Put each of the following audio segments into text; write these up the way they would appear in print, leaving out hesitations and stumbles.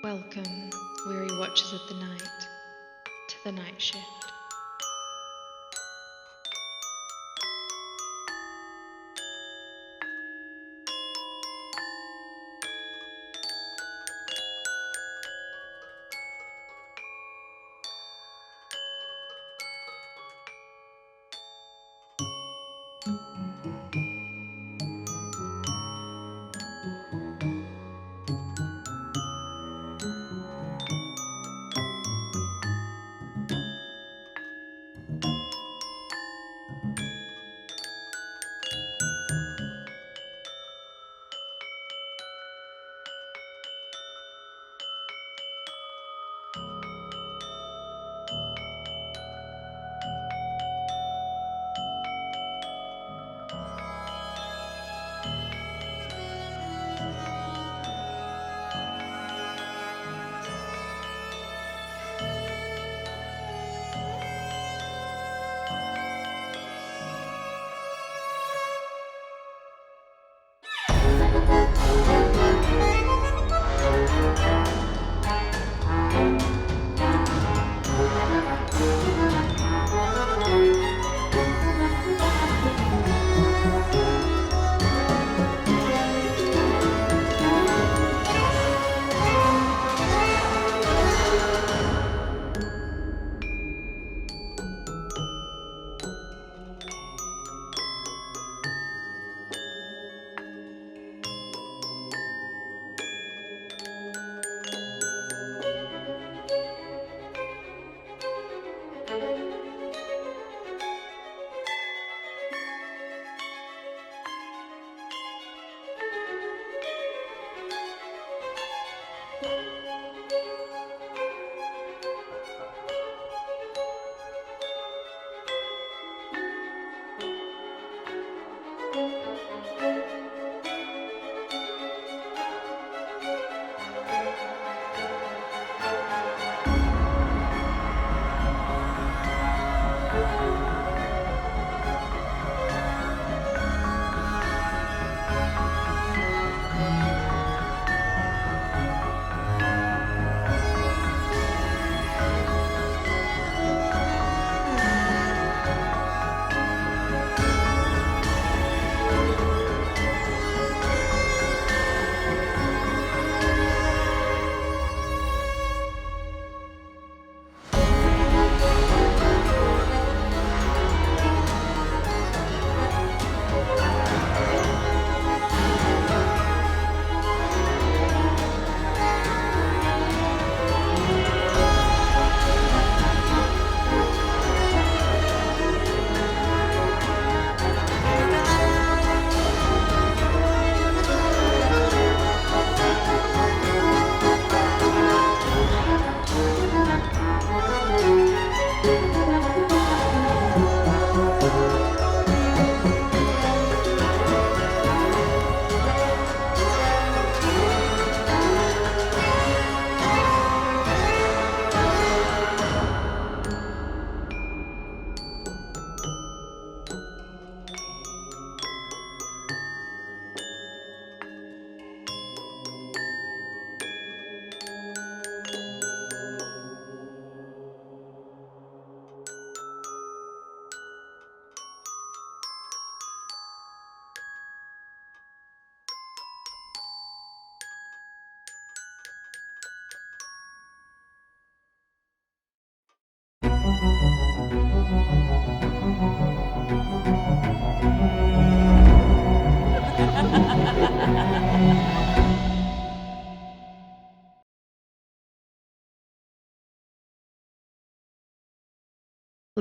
Welcome, weary watchers of the night, to the night shift.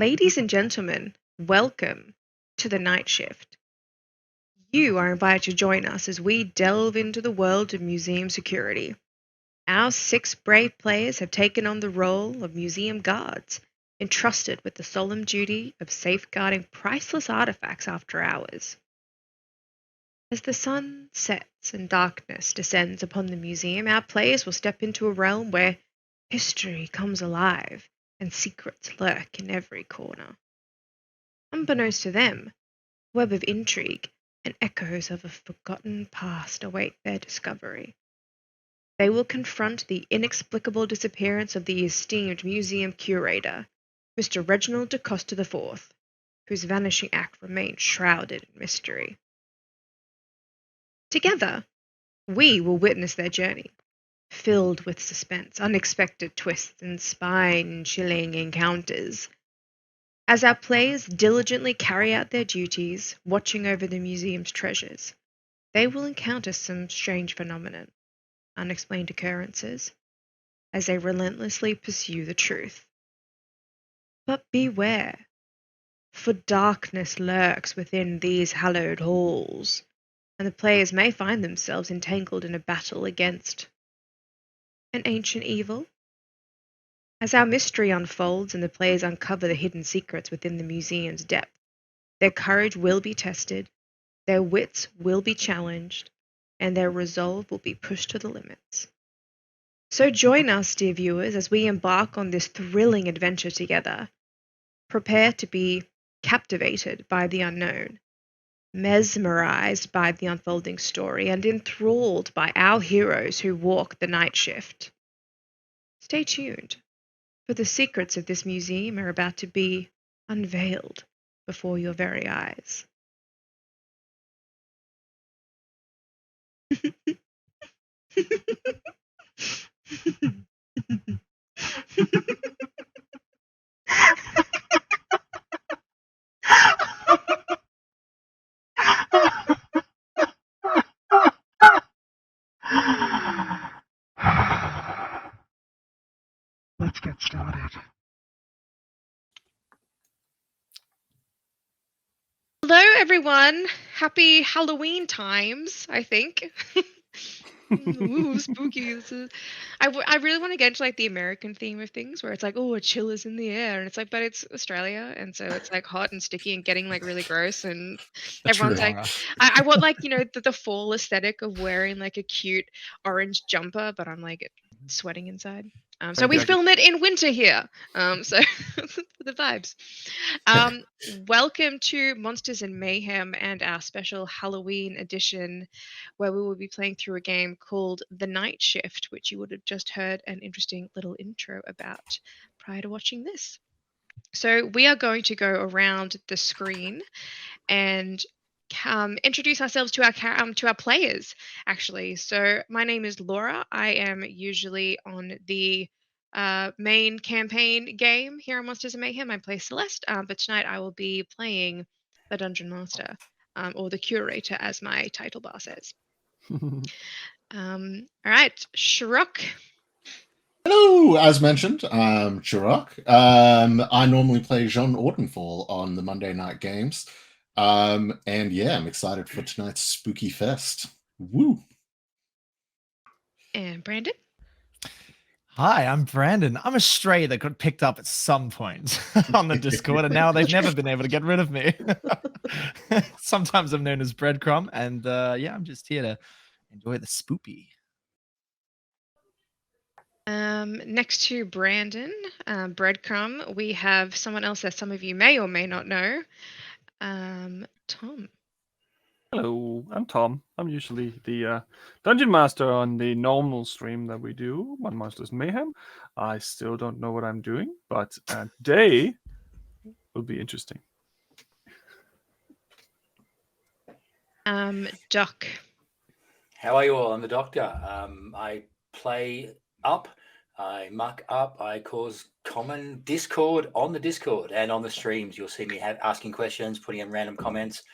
Ladies and gentlemen, welcome to the night shift. You are invited to join us as we delve into the world of museum security. Our 6 brave players have taken on the role of museum guards, entrusted with the solemn duty of safeguarding priceless artifacts after hours. As the sun sets and darkness descends upon the museum, our players will step into a realm where history comes alive and secrets lurk in every corner. Unbeknownst to them, a web of intrigue and echoes of a forgotten past await their discovery. They will confront the inexplicable disappearance of the esteemed museum curator, Mr. Reginald Da Costa IV, whose vanishing act remains shrouded in mystery. Together, we will witness their journey, filled with suspense, unexpected twists, and spine-chilling encounters. As our players diligently carry out their duties, watching over the museum's treasures, they will encounter some strange phenomenon, unexplained occurrences, as they relentlessly pursue the truth. But beware, for darkness lurks within these hallowed halls, and the players may find themselves entangled in a battle against an ancient evil. As our mystery unfolds and the players uncover the hidden secrets within the museum's depth, their courage will be tested, their wits will be challenged, and their resolve will be pushed to the limits. So join us, dear viewers, as we embark on this thrilling adventure together. Prepare to be captivated by the unknown, mesmerized by the unfolding story, and enthralled by our heroes who walk the night shift. Stay tuned, for the secrets of this museum are about to be unveiled before your very eyes. Let's get started. Hello, everyone. Happy Halloween times, I think. Ooh, spooky. I really want to get into like the American theme of things where it's like, oh, a chill is in the air. And it's like, but it's Australia. And so it's like hot and sticky and getting like really gross. And everyone's like, I want like, the fall aesthetic of wearing like a cute orange jumper, but I'm like sweating inside. So we film it in winter here. So the vibes. Welcome to Monsters and Mayhem and our special Halloween edition, where we will be playing through a game called The Night Shift, which you would have just heard an interesting little intro about prior to watching this. So we are going to go around the screen and introduce ourselves to our players. Actually, so my name is Laura. I am usually on the main campaign game here on Monsters and Mayhem. I play Celeste, but tonight I will be playing the Dungeon Master, or the Curator, as my title bar says. All right, Shrock. Hello, as mentioned, I'm Chirok. I normally play Jean Ortenfall on the Monday night games. And yeah, I'm excited for tonight's spooky fest. Woo! And Brandon. Hi, I'm Brandon. I'm a stray that got picked up at some point on the Discord, and now they've never been able to get rid of me. Sometimes I'm known as Breadcrumb, and yeah, I'm just here to enjoy the spoopy. Next to Brandon, Breadcrumb, we have someone else that some of you may or may not know, Tom. Hello, I'm Tom. I'm usually the Dungeon Master on the normal stream that we do on Monsters Mayhem. I still don't know what I'm doing, but today will be interesting. Doc. How are you all? I'm the Doctor. I play up, I muck up, I cause common discord on the Discord and on the streams. You'll see me asking questions, putting in random comments,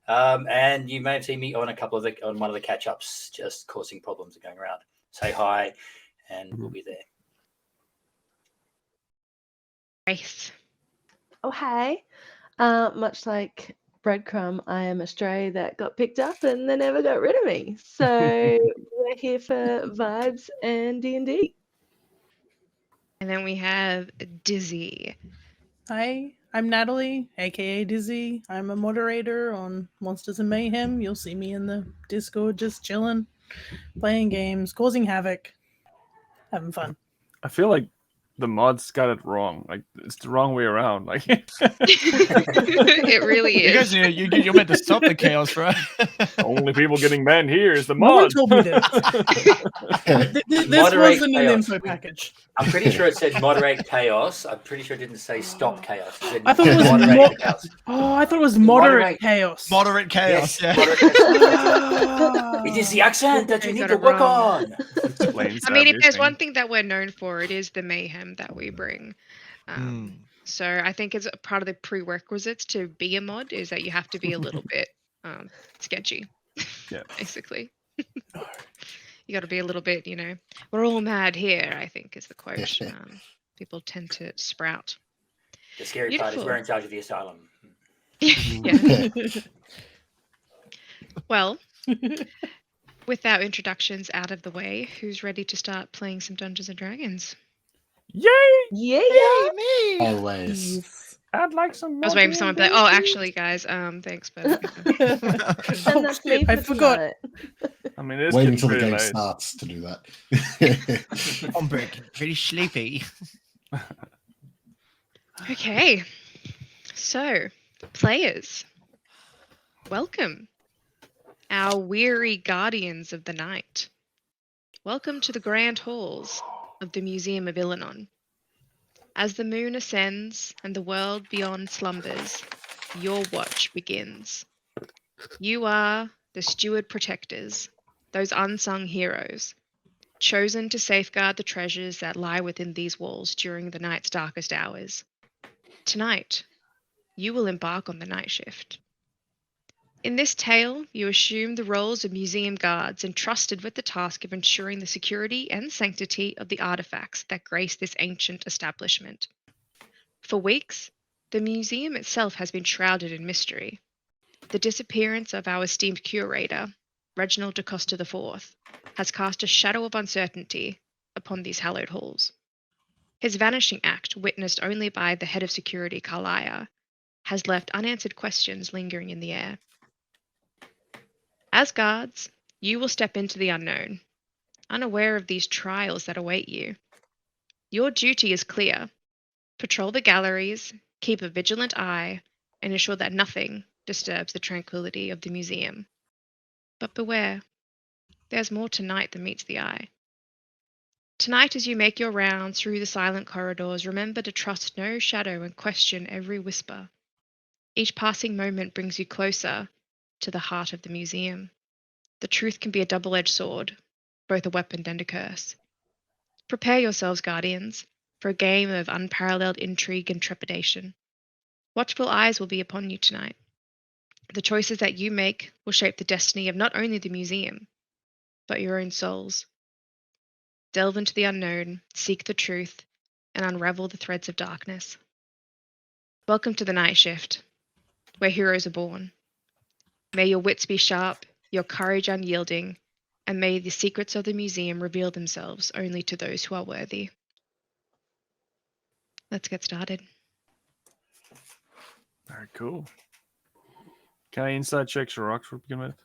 and you may have seen me on on one of the catch-ups, just causing problems and going around. Say hi, and we'll be there. Grace. Oh, hey. Much like Breadcrumb, I am a stray that got picked up and they never got rid of me. So we're here for vibes and D&D. And then we have Dizzy. Hi, I'm Natalie, aka Dizzy. I'm a moderator on Monsters and Mayhem. You'll see me in the Discord just chilling, playing games, causing havoc, having fun. I feel like the mods got it wrong. Like it's the wrong way around. Like It really You guys, is. you're meant to stop the chaos, right? only people getting banned here is the No one mod. told me this. This Moderate wasn't an chaos. info package. I'm pretty sure it said moderate chaos. I'm pretty sure it didn't say stop chaos. It said I thought it was moderate the chaos. Oh, I thought it was moderate Moderate. chaos. Moderate chaos. Yes, Yeah. moderate chaos. It is the accent that you You need got to it work wrong. on. Explains I mean, if there's everything. one thing that we're known for, it is the mayhem that we bring. So I think it's a part of the prerequisites to be a mod is that you have to be a little bit sketchy. Yeah. Basically. You got to be a little bit, we're all mad here, I think is the quote. People tend to sprout. The scary part is Beautiful. we're in charge of the asylum. Yeah. Well, with our introductions out of the way, who's ready to start playing some Dungeons and Dragons? Yay! Yeah. me. Always. Yes. I'd like some. I was waiting for someone to be like, oh, actually, guys, thanks, but And that's me I for forgot. tonight. I mean, it's Waiting getting until the pretty game late. starts to do that. I'm pretty sleepy. Okay. So, players, welcome, our weary guardians of the night. Welcome to the grand halls of the Museum of Illanon. As the moon ascends and the world beyond slumbers, your watch begins. You are the steward protectors, those unsung heroes, chosen to safeguard the treasures that lie within these walls during the night's darkest hours. Tonight, you will embark on the night shift. In this tale, you assume the roles of museum guards entrusted with the task of ensuring the security and sanctity of the artifacts that grace this ancient establishment. For weeks, the museum itself has been shrouded in mystery. The disappearance of our esteemed curator, Reginald Da Costa IV, has cast a shadow of uncertainty upon these hallowed halls. His vanishing act, witnessed only by the head of security, Carlia, has left unanswered questions lingering in the air. As guards, you will step into the unknown, unaware of these trials that await you. Your duty is clear. Patrol the galleries, keep a vigilant eye, and ensure that nothing disturbs the tranquility of the museum. But beware, there's more tonight than meets the eye. Tonight, as you make your rounds through the silent corridors, remember to trust no shadow and question every whisper. Each passing moment brings you closer to the heart of the museum. The truth can be a double-edged sword, both a weapon and a curse. Prepare yourselves, guardians, for a game of unparalleled intrigue and trepidation. Watchful eyes will be upon you tonight. The choices that you make will shape the destiny of not only the museum, but your own souls. Delve into the unknown, seek the truth, and unravel the threads of darkness. Welcome to the night shift, where heroes are born. May your wits be sharp, your courage unyielding, and may the secrets of the museum reveal themselves only to those who are worthy. Let's get started. Very cool. Can I inside check Shirok for begin with?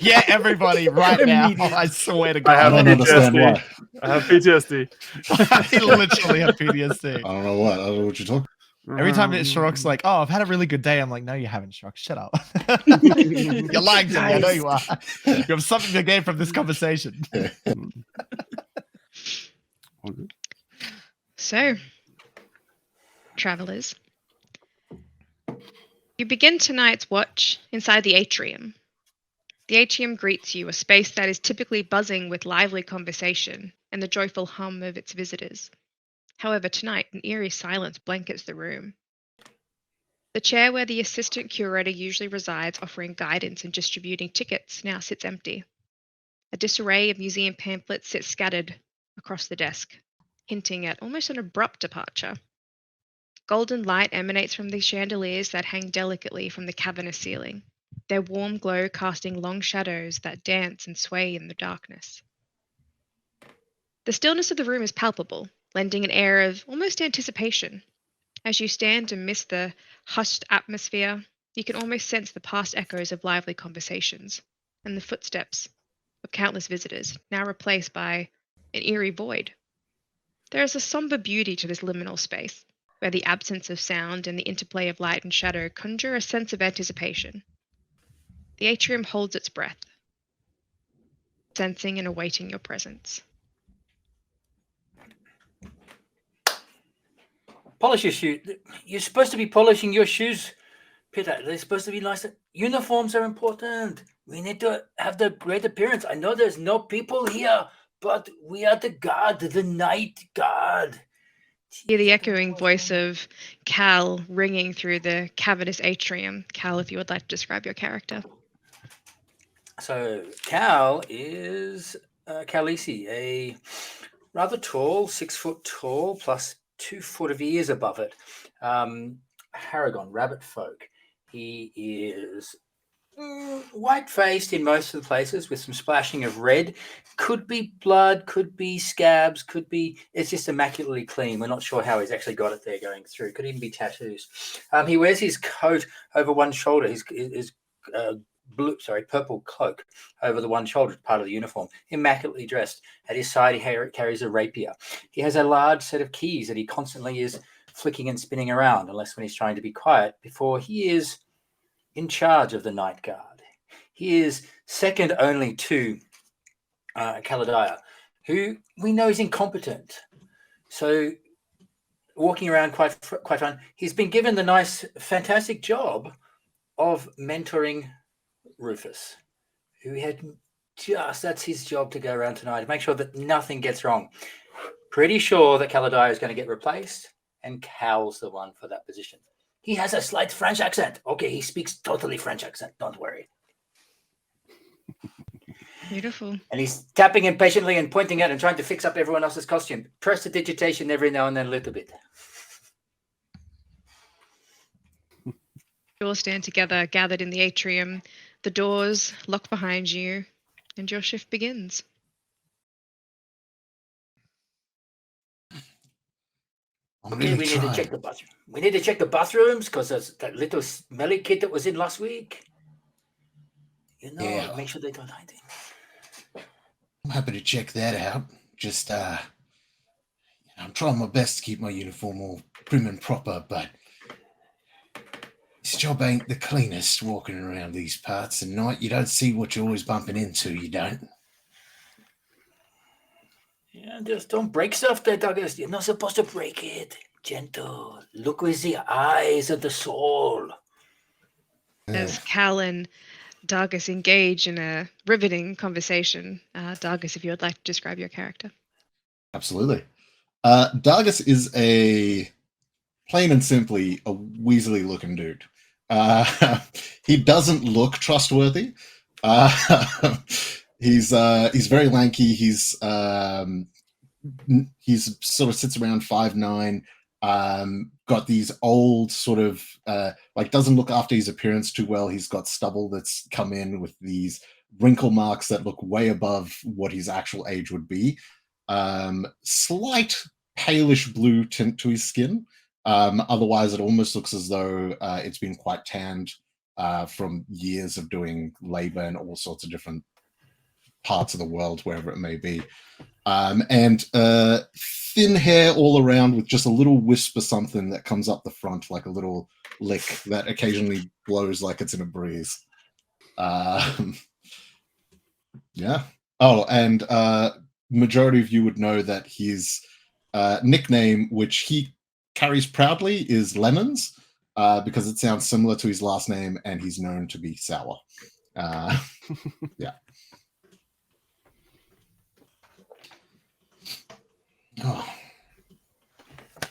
Yeah, everybody, right now. Immediate. I swear to I I have God. don't understand PTSD. why. I have PTSD. I literally have PTSD. I don't know what. I don't know what you're talking. Every time Shirok's like, "Oh, I've had a really good day," I'm like, "No, you haven't, Shirok. Shut up. You're lying to me. I know you are. You have something to gain from this conversation." So, travelers, you begin tonight's watch inside the atrium. The atrium greets you, a space that is typically buzzing with lively conversation and the joyful hum of its visitors. However, tonight, an eerie silence blankets the room. The chair where the assistant curator usually resides, offering guidance and distributing tickets, now sits empty. A disarray of museum pamphlets sits scattered across the desk, hinting at almost an abrupt departure. Golden light emanates from the chandeliers that hang delicately from the cavernous ceiling, their warm glow casting long shadows that dance and sway in the darkness. The stillness of the room is palpable, lending an air of almost anticipation. As you stand amidst the hushed atmosphere, you can almost sense the past echoes of lively conversations and the footsteps of countless visitors, now replaced by an eerie void. There is a somber beauty to this liminal space, where the absence of sound and the interplay of light and shadow conjure a sense of anticipation. The atrium holds its breath, sensing and awaiting your presence. Polish your shoe. You're supposed to be polishing your shoes, Peter. They're supposed to be nice. Uniforms are important. We need to have the great appearance. I know there's no people here, but we are the guard, the night guard. Hear the echoing voice of Cal ringing through the cavernous atrium. Cal, if you would like to describe your character. So Cal is Khaleesi, a rather tall, 6 foot tall, plus 2 foot of ears above it. Haragon, rabbit folk. He is white-faced in most of the places with some splashing of red. Could be blood, could be scabs, could be... It's just immaculately clean. We're not sure how he's actually got it there going through. Could even be tattoos. He wears his coat over one shoulder. His purple cloak over the one shoulder, part of the uniform. Immaculately dressed. At his side, he carries a rapier. He has a large set of keys that he constantly is flicking and spinning around, unless when he's trying to be quiet, before he is in charge of the night guard. He is second only to Kaladaya, who we know is incompetent. So walking around quite fun. He's been given the nice, fantastic job of mentoring Rufus, who had that's his job to go around tonight, to make sure that nothing gets wrong. Pretty sure that Kaladaya is going to get replaced, and Cal's the one for that position. He has a slight French accent. Okay, he speaks totally French accent. Don't worry. Beautiful. And he's tapping impatiently and pointing at and trying to fix up everyone else's costume. Prestidigitation every now and then a little bit. You all stand together, gathered in the atrium. The doors lock behind you, and your shift begins. Okay, we need to check the bathroom. We need to check the bathrooms because there's that little smelly kid that was in last week. Make sure they don't hide him. I'm happy to check that out. Just, I'm trying my best to keep my uniform all prim and proper, but this job ain't the cleanest walking around these parts at night. You don't see what you're always bumping into, you don't. Yeah, just don't break stuff there, Douglas. You're not supposed to break it. Gentle. Look with the eyes of the soul. As Cal and Dargus engage in a riveting conversation. Dargus, if you would like to describe your character. Absolutely. Dargus is plain and simply a weaselly-looking dude. He doesn't look trustworthy. He's very lanky. He's sort of sits around 5'9". Got these old sort of doesn't look after his appearance too well. He's got stubble that's come in with these wrinkle marks that look way above what his actual age would be. Slight palish blue tint to his skin. Otherwise, it almost looks as though it's been quite tanned from years of doing labor in all sorts of different parts of the world, wherever it may be. And thin hair all around with just a little wisp of something that comes up the front, like a little lick that occasionally blows like it's in a breeze. Yeah. Oh, and majority of you would know that his nickname, which he carries proudly, is Lemons, because it sounds similar to his last name, and he's known to be sour. Yeah. Oh.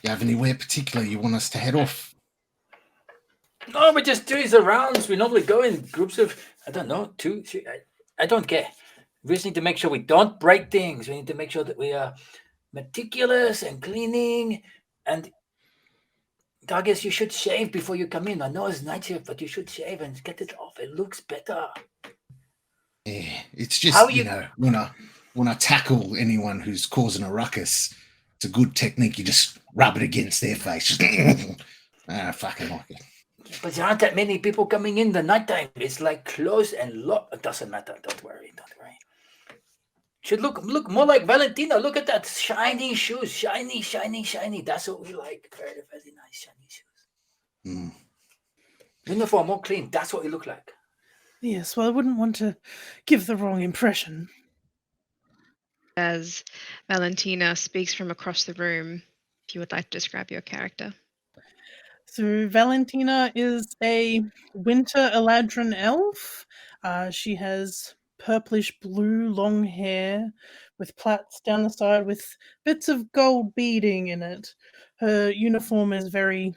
You have anywhere particular you want us to head off? No, we just do the rounds. We normally go in groups of, I don't know, 2, 3. I don't care. We just need to make sure we don't break things. We need to make sure that we are meticulous and cleaning. And I guess you should shave before you come in. I know it's night shift, but you should shave and get it off. It looks better. Yeah, it's just, when I tackle anyone who's causing a ruckus, it's a good technique. You just rub it against their face. I fucking like it. But there aren't that many people coming in the nighttime. It's like close and locked. It doesn't matter. Don't worry. should look more like Valentina. Look at that shiny shoes, shiny. That's what we like. Very, very nice shiny shoes. Mm. Uniform, more clean. That's what we look like. Yes, well, I wouldn't want to give the wrong impression. As Valentina speaks from across the room, if you would like to describe your character. So Valentina is a winter Eladrin elf. She has purplish blue long hair with plaits down the side with bits of gold beading in it. Her uniform is very,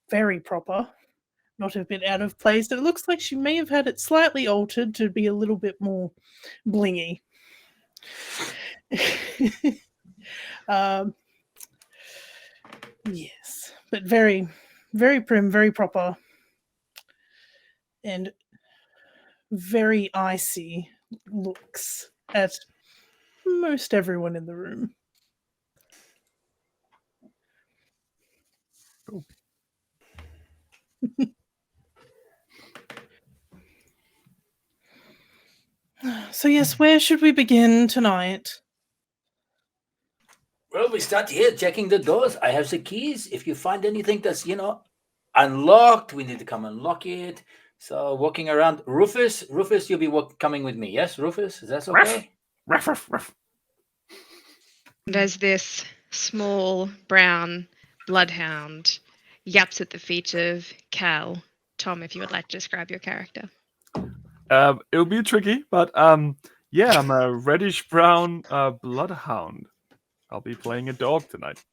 very proper, not a bit out of place. It looks like she may have had it slightly altered to be a little bit more blingy. Yes, but very, very prim, very proper, and very icy looks at most everyone in the room. Cool. So yes, where should we begin tonight? Well, we start here checking the doors. I have the keys. If you find anything that's unlocked, we need to come unlock it. So walking around, Rufus, you'll be coming with me. Yes, Rufus, is that okay? Ruff. And as this small brown bloodhound yaps at the feet of Cal, Tom, if you would like to describe your character. It'll be tricky, but yeah, I'm a reddish brown bloodhound. I'll be playing a dog tonight.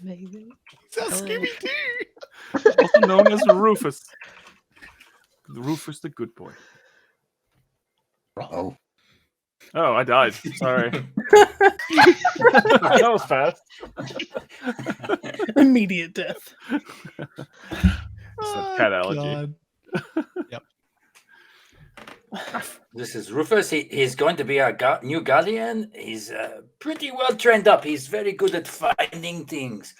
Amazing. It's a Oh. Scooby-Doo. Also known as Rufus. Rufus the good boy. Oh, Oh, I died. Sorry. That was fast. Immediate death. It's a cat allergy. Yep. This is Rufus. He's going to be our new guardian. He's pretty well trained up. He's very good at finding things.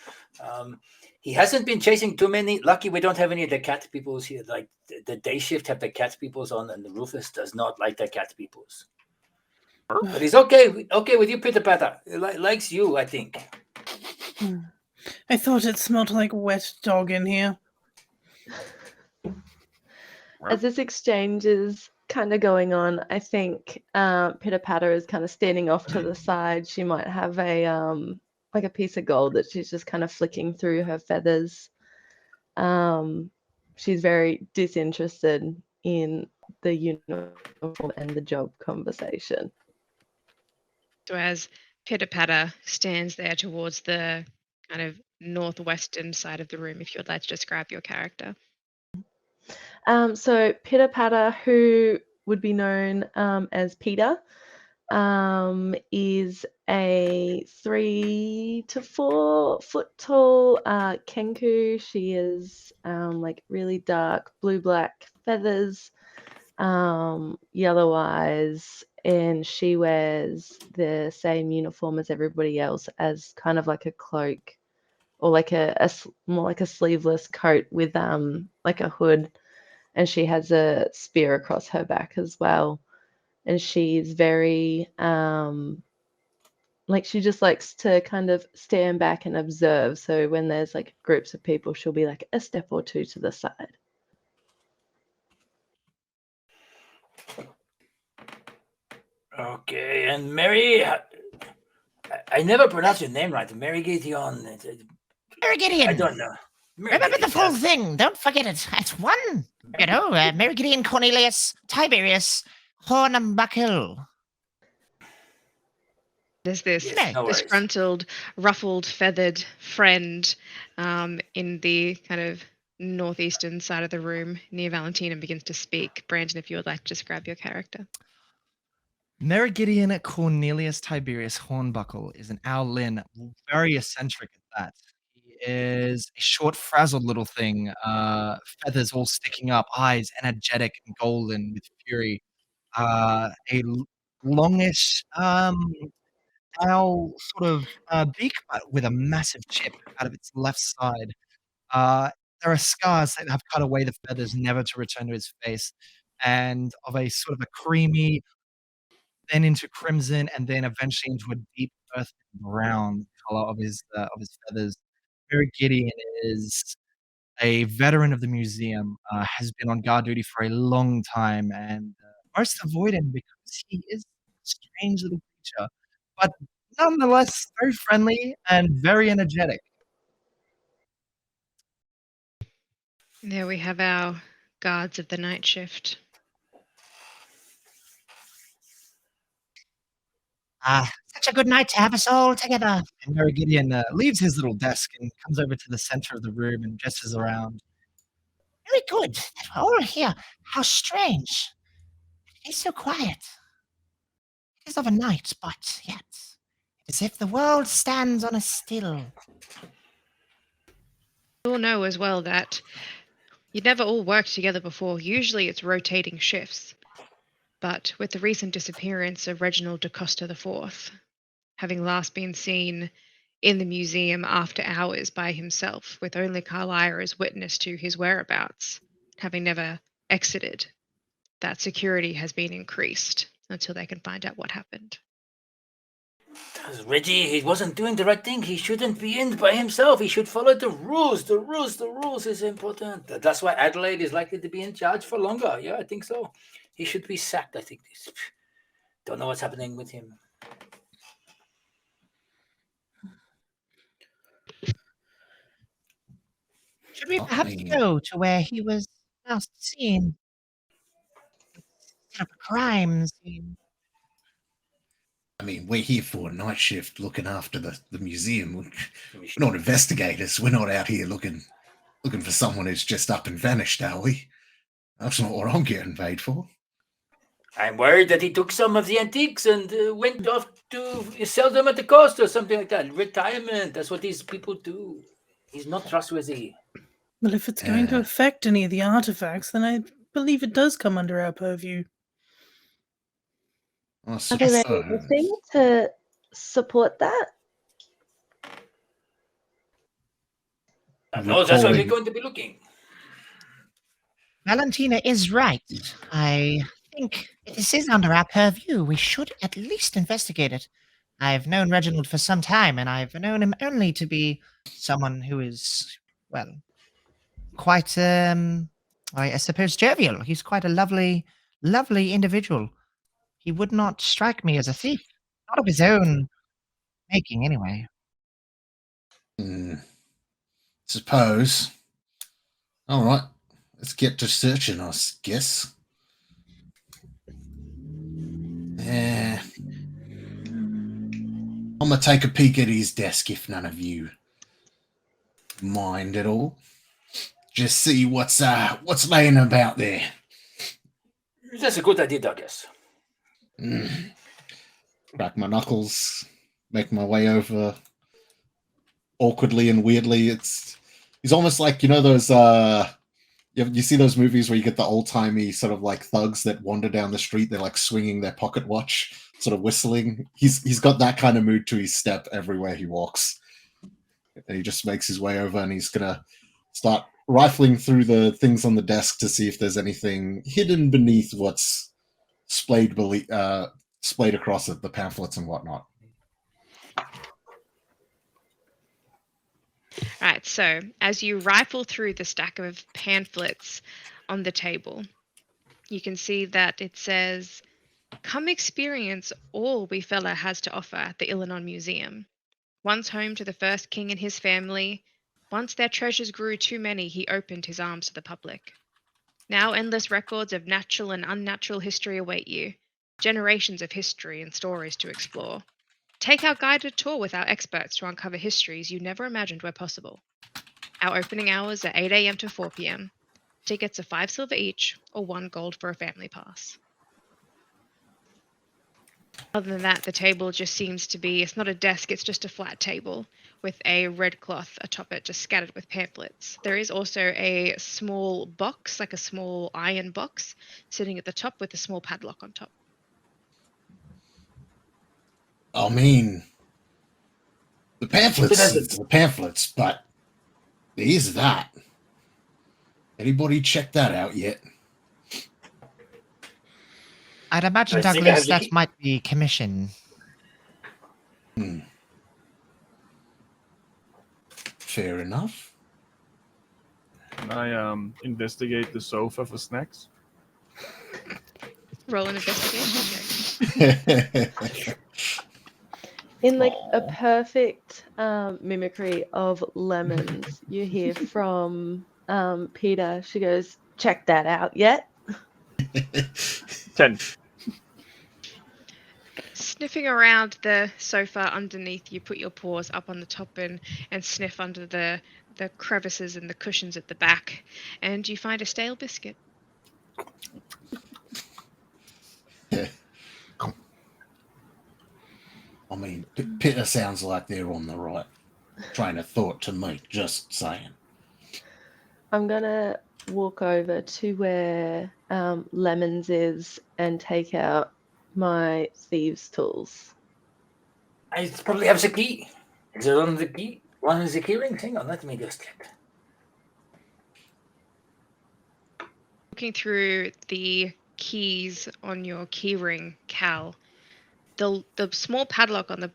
He hasn't been chasing too many. Lucky we don't have any of the cat peoples here. Like the day shift have the cat peoples on, and the Rufus does not like the cat peoples. But he's okay with you, Peter Patter. He likes you, I think. I thought it smelled like wet dog in here. As this exchange is kind of going on, I think Pitter Patter is kind of standing off to the side. She might have a like a piece of gold that she's just kind of flicking through her feathers. She's very disinterested in the uniform and the job conversation. So as Pitter Patter stands there towards the kind of northwestern side of the room, if you would like to describe your character. So Pitter Patter, who would be known as Peter, is a 3 to 4 foot tall kenku. She is like really dark blue-black feathers, yellow eyes, and she wears the same uniform as everybody else, as kind of like a cloak or like more like a sleeveless coat with like a hood. And she has a spear across her back as well. And she's very, like she just likes to kind of stand back and observe. So when there's like groups of people, she'll be like a step or two to the side. Okay, and Mary, I never pronounce your name right. Mary Gideon. Mary Gideon. I don't know. Remember the full thing. Don't forget it. It's one. Mary Gideon, Cornelius, Tiberius, Hornbuckle. There's this No worries. disgruntled, ruffled, feathered friend in the kind of northeastern side of the room near Valentina begins to speak. Brandon, if you would like to describe your character. Merigidian Cornelius Tiberius Hornbuckle is an owlin, very eccentric at that. He is a short, frazzled little thing, feathers all sticking up, eyes energetic and golden with fury. Longish owl sort of beak, but with a massive chip out of its left side. There are scars that have cut away the feathers, never to return to his face, and of a sort of a creamy, then into crimson, and then eventually into a deep earth brown color of his feathers. Very Gideon is a veteran of the museum, has been on guard duty for a long time, and most avoid him because he is a strange little creature, but nonetheless very friendly and very energetic. There we have our guards of the night shift. Such a good night to have us all together. And Mary Gideon leaves his little desk and comes over to the center of the room and gestures around. Very good that we're all here. How strange. It is so quiet. It is of a night, but yet it is as if the world stands on a still. You all know as well that you'd never all worked together before. Usually it's rotating shifts. But with the recent disappearance of Reginald Da Costa IV, having last been seen in the museum after hours by himself, with only Carlisle as witness to his whereabouts, having never exited, that security has been increased until they can find out what happened. Reggie, he wasn't doing the right thing. He shouldn't be in by himself. He should follow the rules. The rules is important. That's why Adelaide is likely to be in charge for longer. Yeah, I think so. He should be sacked, I think. Don't know what's happening with him. Should we perhaps go to where he was last seen? Instead of a crime scene. I mean, we're here for a night shift looking after the museum. We're not investigators. We're not out here looking for someone who's just up and vanished, are we? That's not what I'm getting paid for. I'm worried that he took some of the antiques and went off to sell them at the cost or something like that. Retirement. That's what these people do. He's not trustworthy. Well, if it's going to affect any of the artifacts, then I believe it does come under our purview. I Are there anything to support that? No, that's why we're going to be looking. Valentina is right. I think this is under our purview. We should at least investigate it. I've known Reginald for some time, and I've known him only to be someone who is, well, quite, I suppose, jovial. He's quite a lovely individual. He would not strike me as a thief. Not of his own making, anyway. Suppose. All right. Let's get to searching, I guess. Yeah. I'm going to take a peek at his desk if none of you mind at all. Just see what's laying about there. That's a good idea, Douglas. Crack my knuckles, make my way over awkwardly and weirdly. He's almost like, you know, those you see those movies where you get the old-timey sort of like thugs that wander down the street, they're like swinging their pocket watch, sort of whistling. He's got that kind of mood to his step everywhere he walks. And he just makes his way over and he's gonna start rifling through the things on the desk to see if there's anything hidden beneath what's splayed across it, the pamphlets and whatnot. Right, so as you rifle through the stack of pamphlets on the table, you can see that it says, "Come experience all we fella has to offer at the Illanon Museum. Once home to the first king and his family, once their treasures grew too many, he opened his arms to the public. Now endless records of natural and unnatural history await you, generations of history and stories to explore. Take our guided tour with our experts to uncover histories you never imagined were possible. Our opening hours are 8 a.m. to 4 p.m. Tickets are 5 silver each or 1 gold for a family pass." Other than that, the table just seems to be, it's not a desk, it's just a flat table with a red cloth atop it, just scattered with pamphlets. There is also a small box, like a small iron box, sitting at the top with a small padlock on top. I mean, the pamphlets, but there's that. Anybody check that out yet? I'd imagine, I think I Douglas, have the that key. might be commission. Fair enough. Can I investigate the sofa for snacks? Roll an investigation check. In like a Aw. perfect mimicry of lemons, you hear from Peter. She goes, "Check that out yet?" 10. Sniffing around the sofa underneath, you put your paws up on the top and sniff under the crevices and the cushions at the back, and you find a stale biscuit. I mean, Peter sounds like they're on the right train of thought to me, just saying. I'm gonna walk over to where Lemons is and take out my thieves' tools. I probably have the key. Is it on the key? One of the key rings? Hang on, let me just check. Looking through the keys on your keyring, Cal, the small padlock on the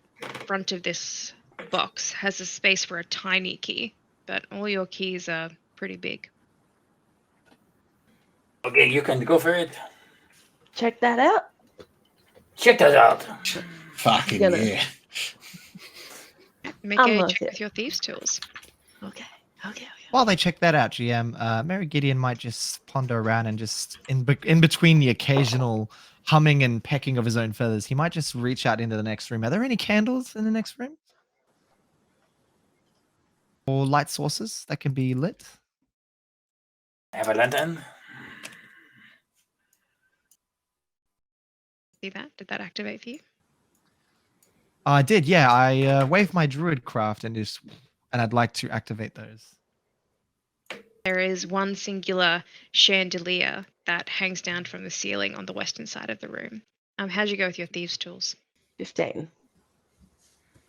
front of this box has a space for a tiny key, but all your keys are pretty big. Okay, you can go for it. Check that out. Check that out. Fucking Gonna- yeah. Make a Unlock check it. with your thieves' tools. Okay. While they check that out, GM, Mary Gideon might just ponder around and just in between the occasional humming and pecking of his own feathers, he might just reach out into the next room. Are there any candles in the next room? Or light sources that can be lit? Have a lantern. See that? Did that activate for you? I did, yeah. I waved my druid craft and I'd like to activate those. There is one singular chandelier that hangs down from the ceiling on the western side of the room. How'd you go with your thieves' tools? 15.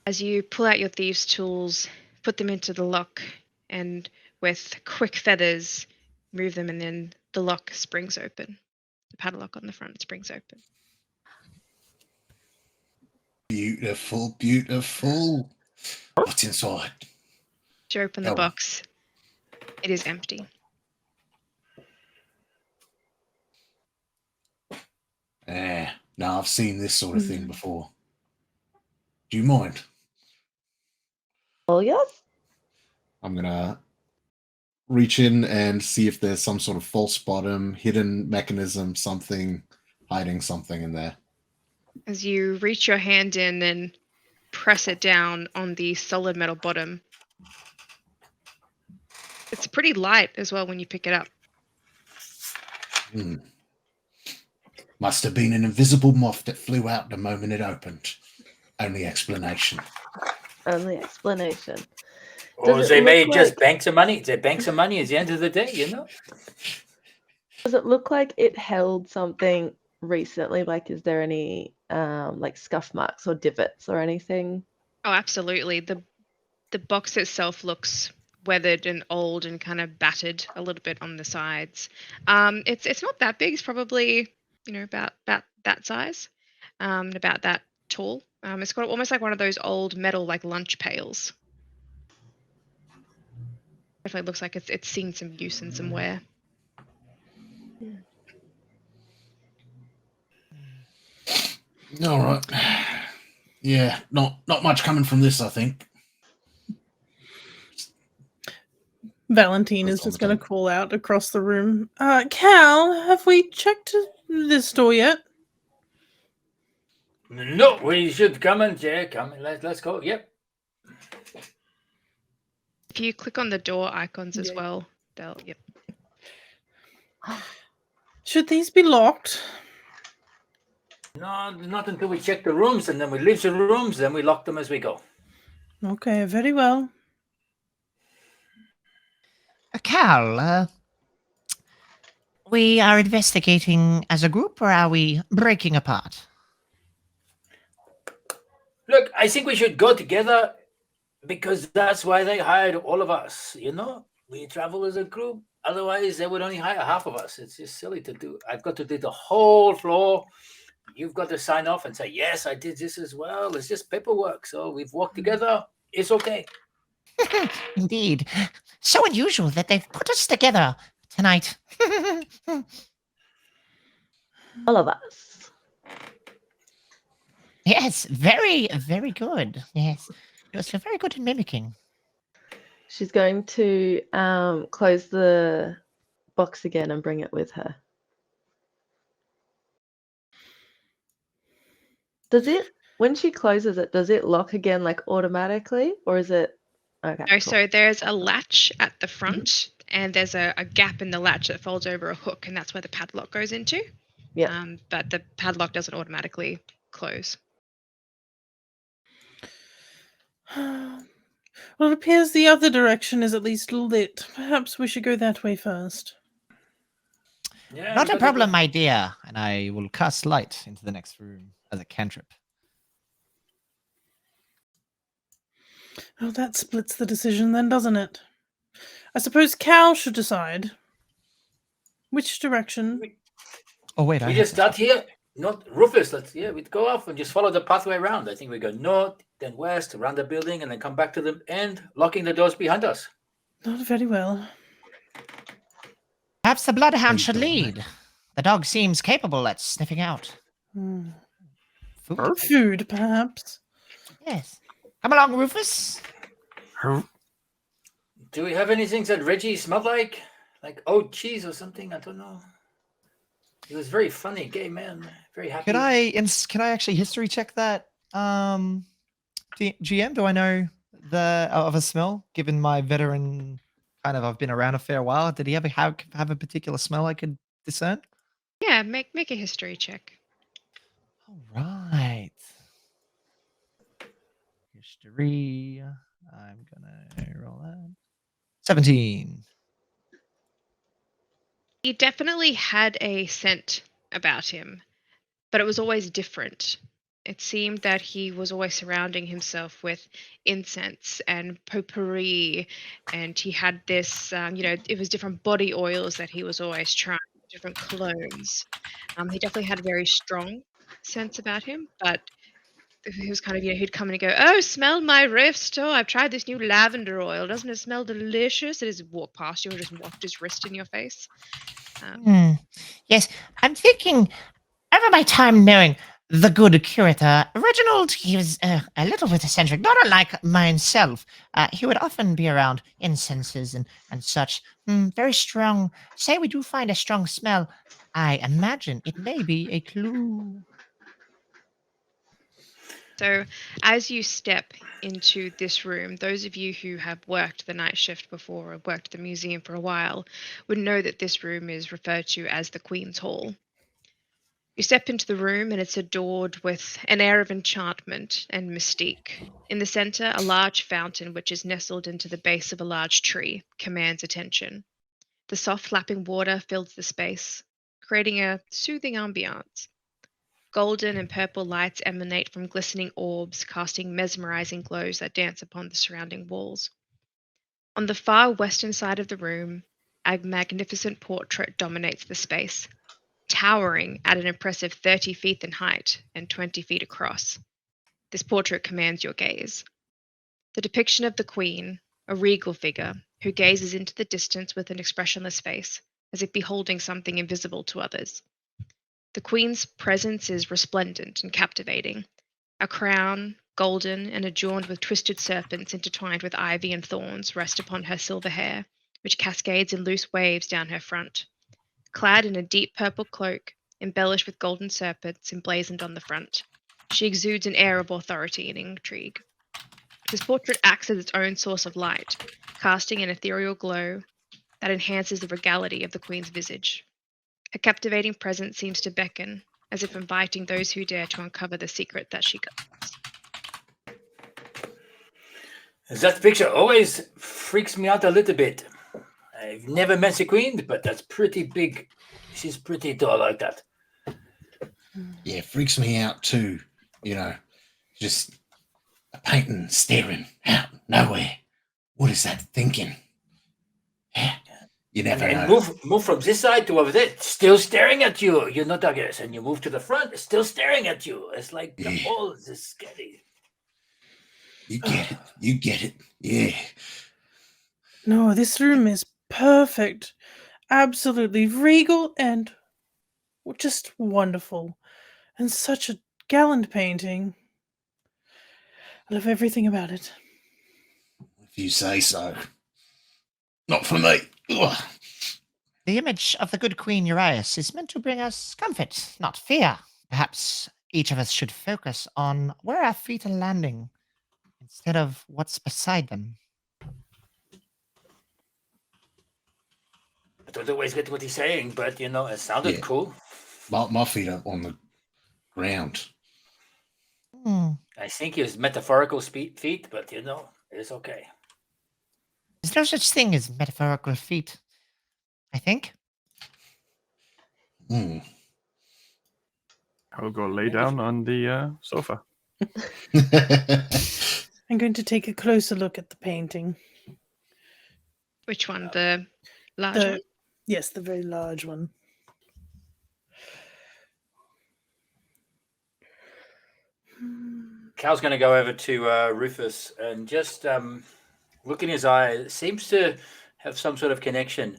As you pull out your thieves' tools, put them into the lock, and with quick feathers, move them, and then the lock springs open. The padlock on the front springs open. Beautiful, beautiful. What's inside? As you open the Oh. box, it is empty. No, I've seen this sort of thing before. Do you mind? All yours? I'm gonna reach in and see if there's some sort of false bottom, hidden mechanism, something hiding something in there. As you reach your hand in and press it down on the solid metal bottom, it's pretty light as well when you pick it up. Must have been an invisible moth that flew out the moment it opened. Only explanation. Only explanation. Or Does it they may look just like- bank some money. They bank some money at the end of the day, you know? Does it look like it held something recently? Like, is there any like scuff marks or divots or anything? Oh, absolutely. The box itself looks weathered and old and kind of battered a little bit on the sides. It's not that big. It's probably about that size, about that tall. It's got almost like one of those old metal like lunch pails. Definitely looks like it's seen some use and some wear. All right. Yeah, not much coming from this, I think. Valentine That's is on just the going to table. call out across the room. Cal, have we checked this door yet? No, we should come and check. Come, let's go. Yep. If you click on the door icons as Yeah. well, they'll Should these be locked? No, not until we check the rooms, and then we leave the rooms, then we lock them as we go. Okay, very well. Cal, we are investigating as a group, or are we breaking apart? Look, I think we should go together because that's why they hired all of us, you know? We travel as a group. Otherwise, they would only hire half of us. It's just silly to do. I've got to do the whole floor. You've got to sign off and say, yes, I did this as well. It's just paperwork. So we've worked together. It's okay. Indeed. So unusual that they've put us together tonight. All of us. Yes, very, very good. Yes. You're very good at mimicking. She's going to close the box again and bring it with her. Does it, when she closes it, does it lock again like automatically, or is it okay? No, Cool. so there's a latch at the front, and there's a gap in the latch that folds over a hook, and that's where the padlock goes into. Yeah. But the padlock doesn't automatically close. Well, it appears the other direction is at least lit. Perhaps we should go that way first. Yeah, Not we a got problem, my dear. And I will cast light into the next room as a cantrip. Well, that splits the decision then, doesn't it? I suppose Cal should decide. Which direction? Oh, wait. We just start here. Not Rufus. We'd go off and just follow the pathway around. I think we go north, then west, around the building, and then come back to the end, locking the doors behind us. Not very well. Perhaps the bloodhound Please should don't lead. The dog seems capable at sniffing out food. Food, perhaps. Yes. Come along, Rufus. Do we have anything that Reggie smelled like? Like old cheese or something? I don't know. He was very funny, gay man, very happy. Can I actually history check that? GM, do I know of a smell? Given my veteran kind of, I've been around a fair while. Did he ever have a particular smell I could discern? Yeah, make a history check. All right. History. I'm gonna roll that. 17. He definitely had a scent about him, but it was always different. It seemed that he was always surrounding himself with incense and potpourri, and he had this, it was different body oils that he was always trying, different colognes. He definitely had a very strong sense about him, but he was kind of, he'd come in and go, oh, smell my wrist. Oh, I've tried this new lavender oil. Doesn't it smell delicious? It just walk past you and just waft his wrist in your face. Yes, I'm thinking, over my time knowing the good curator, Reginald, he was a little bit eccentric, not unlike myself. He would often be around incenses and such. Very strong. Say we do find a strong smell. I imagine it may be a clue. So as you step into this room, those of you who have worked the night shift before or worked at the museum for a while would know that this room is referred to as the Queen's Hall. You step into the room and it's adored with an air of enchantment and mystique. In the center, a large fountain which is nestled into the base of a large tree commands attention. The soft lapping water fills the space, creating a soothing ambiance. Golden and purple lights emanate from glistening orbs, casting mesmerizing glows that dance upon the surrounding walls. On the far western side of the room, a magnificent portrait dominates the space, towering at an impressive 30 feet in height and 20 feet across. This portrait commands your gaze. The depiction of the Queen, a regal figure who gazes into the distance with an expressionless face, as if beholding something invisible to others. The Queen's presence is resplendent and captivating. A crown, golden and adorned with twisted serpents intertwined with ivy and thorns, rest upon her silver hair, which cascades in loose waves down her front. Clad in a deep purple cloak, embellished with golden serpents emblazoned on the front, she exudes an air of authority and intrigue. This portrait acts as its own source of light, casting an ethereal glow that enhances the regality of the Queen's visage. Her captivating presence seems to beckon, as if inviting those who dare to uncover the secret that she guards. That picture always freaks me out a little bit. I've never met the Queen, but that's pretty big. She's pretty tall like that. Yeah, it freaks me out too. Just a painting staring out nowhere. What is that thinking? Yeah. You And, never and know. move from this side to over there, still staring at you, you know, Douglas. And you move to the front, it's still staring at you. It's like Yeah. all this scary. You get it. You get it. Yeah. No, this room is perfect. Absolutely regal and just wonderful. And such a gallant painting. I love everything about it. If you say so. Not for me. Ugh. The image of the good Queen Urias is meant to bring us comfort, not fear. Perhaps each of us should focus on where our feet are landing instead of what's beside them. I don't always get what he's saying, but you know, it sounded Yeah. cool. My feet are on the ground. Hmm. I think he was metaphorical feet, but you know, it's okay. There's no such thing as metaphorical feet, I think. Hmm. I'll go lay down on the sofa. I'm going to take a closer look at the painting. Which one? The large one? Yes, the very large one. Cal's going to go over to Rufus and just look in his eye. It seems to have some sort of connection.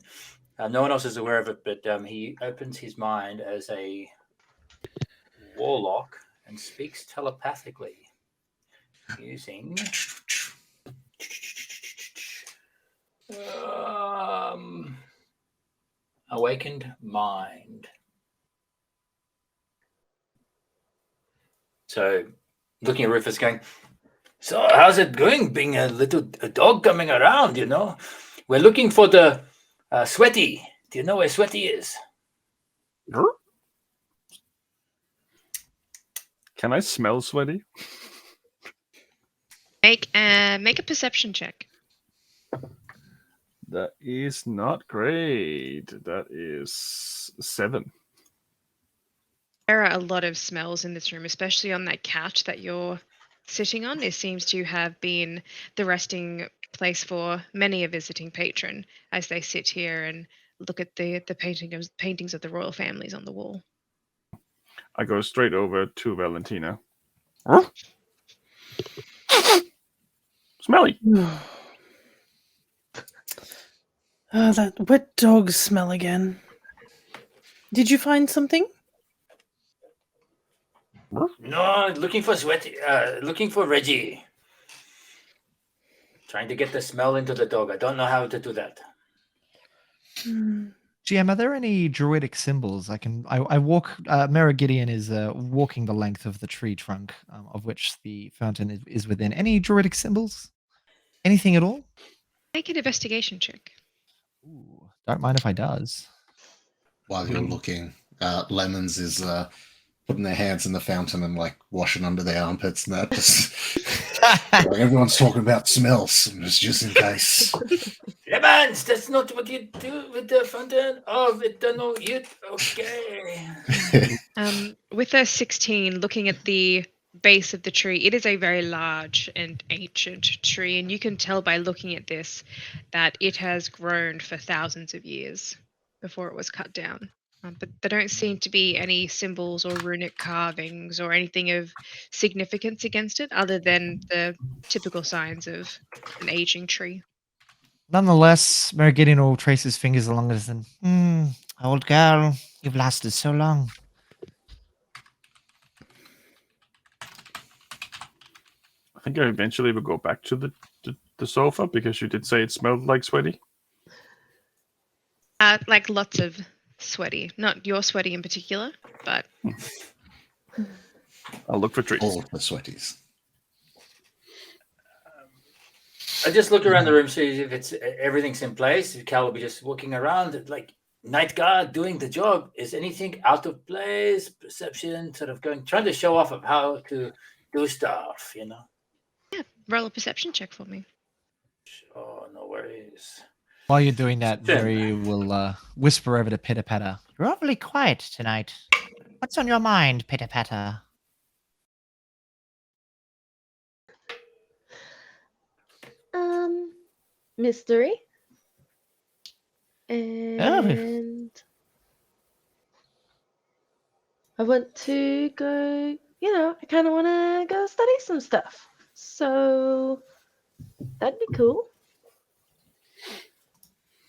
No one else is aware of it, but he opens his mind as a warlock and speaks telepathically using awakened mind. So looking at Rufus going, so how's it going being a dog coming around, you know? We're looking for the Sweaty. Do you know where Sweaty is? Can I smell sweaty? Make a perception check. That is not great. That is 7. There are a lot of smells in this room, especially on that couch that you're sitting on. This seems to have been the resting place for many a visiting patron as they sit here and look at the paintings of the royal families on the wall. I go straight over to Valentina. Smelly. That wet dog smell again. Did you find something? No, looking for Sweaty. Looking for Reggie. Trying to get the smell into the dog. I don't know how to do that. GM, are there any druidic symbols? I walk. Mara Gideon is walking the length of the tree trunk, of which the fountain is within. Any druidic symbols? Anything at all? Make an investigation check. Ooh, don't mind if I does. While you're looking, Lemons is putting their hands in the fountain and like washing under their armpits and that. Just like, everyone's talking about smells, just in case. Lemons, that's not what you do with the fountain of eternal youth. Okay. With a 16, looking at the base of the tree, it is a very large and ancient tree, and you can tell by looking at this that it has grown for thousands of years before it was cut down. But there don't seem to be any symbols or runic carvings or anything of significance against it other than the typical signs of an aging tree. Nonetheless, Mara Gideon will trace his fingers along it and, old girl, you've lasted so long. I think I eventually will go back to the sofa because you did say it smelled like sweaty. Like lots of sweaty, not your sweaty in particular, but I'll look for trees. All of the sweaties. I just look around the room, see if it's everything's in place. Cal will be just walking around like night guard doing the job. Is anything out of place? Perception, sort of trying to show off of how to do stuff, you know. yeah, roll a perception check for me. Oh, no worries. While you're doing that, Sim. Mary will whisper over to Pitter Patter. You're awfully quiet tonight. What's on your mind, Pitter Patter? Mystery. and I want to go, I kind of want to go study some stuff. So that'd be cool.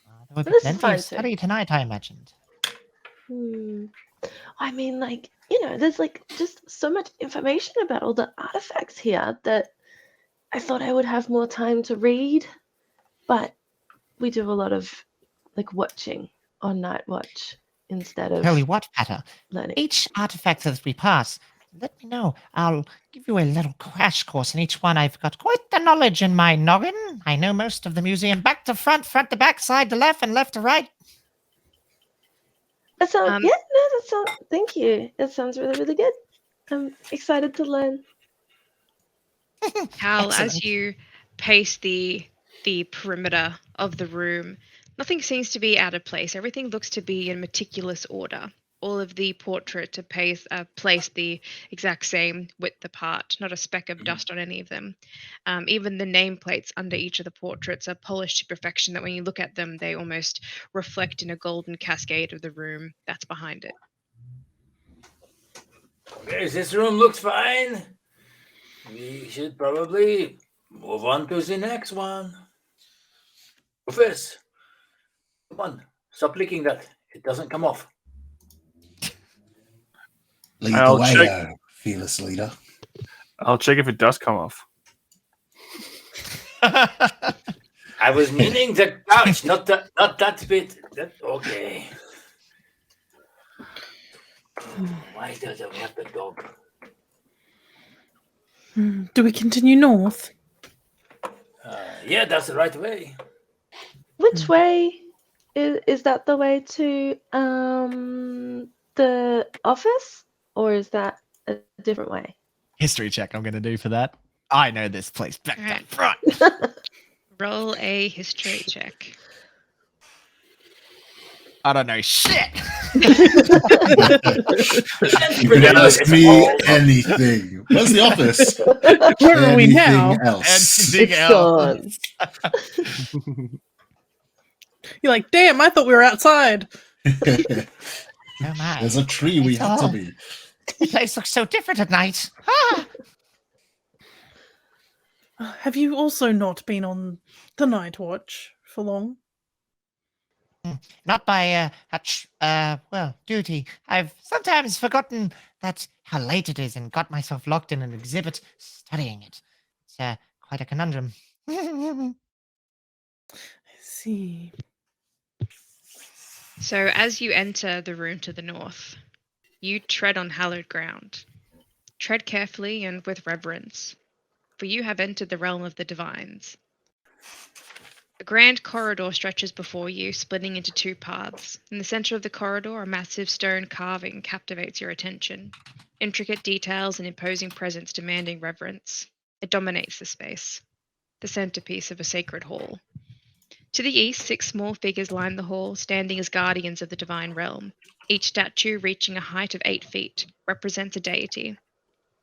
There will be This is plenty fine of too. study tonight, I imagined. I mean, there's just so much information about all the artifacts here that I thought I would have more time to read, but we do a lot of watching on Night Watch instead of Tell you what, Patter, learning. each artifact that we pass, let me know. I'll give you a little crash course in each one. I've got quite the knowledge in my noggin. I know most of the museum back to front, front to back, side to left, and left to right. That sounds, thank you. That sounds really, really good. I'm excited to learn. Hal, as Excellent. you pace the perimeter of the room, nothing seems to be out of place. Everything looks to be in meticulous order. All of the portraits are placed the exact same width apart, not a speck of dust on any of them. Even the nameplates under each of the portraits are polished to perfection that when you look at them, they almost reflect in a golden cascade of the room that's behind it. Okay, this room looks fine. We should probably move on to the next one. Professor, come on, stop licking that. It doesn't come off. Lead I'll the way, check. fearless leader. I'll check if it does come off. I was meaning the couch, not that bit. Okay. Why doesn't we have the dog? Do we continue north? Yeah, that's the right way. Which way is that the way to the office, or is that a different way? History check I'm going to do for that. I know this place back Alright. to front. Roll a history check. I don't know shit. You can ask me anything. Where's the office? Where are we now? Anything else? Anything else? You're like, damn, I thought we were outside. Oh my. There's a tree we It's have to all- be. The place looks so different at night. Ah! Have you also not been on the night watch for long? Not by duty. I've sometimes forgotten how late it is and got myself locked in an exhibit studying it. It's quite a conundrum. I see. So as you enter the room to the north, you tread on hallowed ground. Tread carefully and with reverence, for you have entered the realm of the divines. A grand corridor stretches before you, splitting into two paths. In the center of the corridor, a massive stone carving captivates your attention. Intricate details and imposing presence demanding reverence. It dominates the space, the centerpiece of a sacred hall. To the east, 6 small figures line the hall, standing as guardians of the divine realm. Each statue, reaching a height of 8 feet, represents a deity.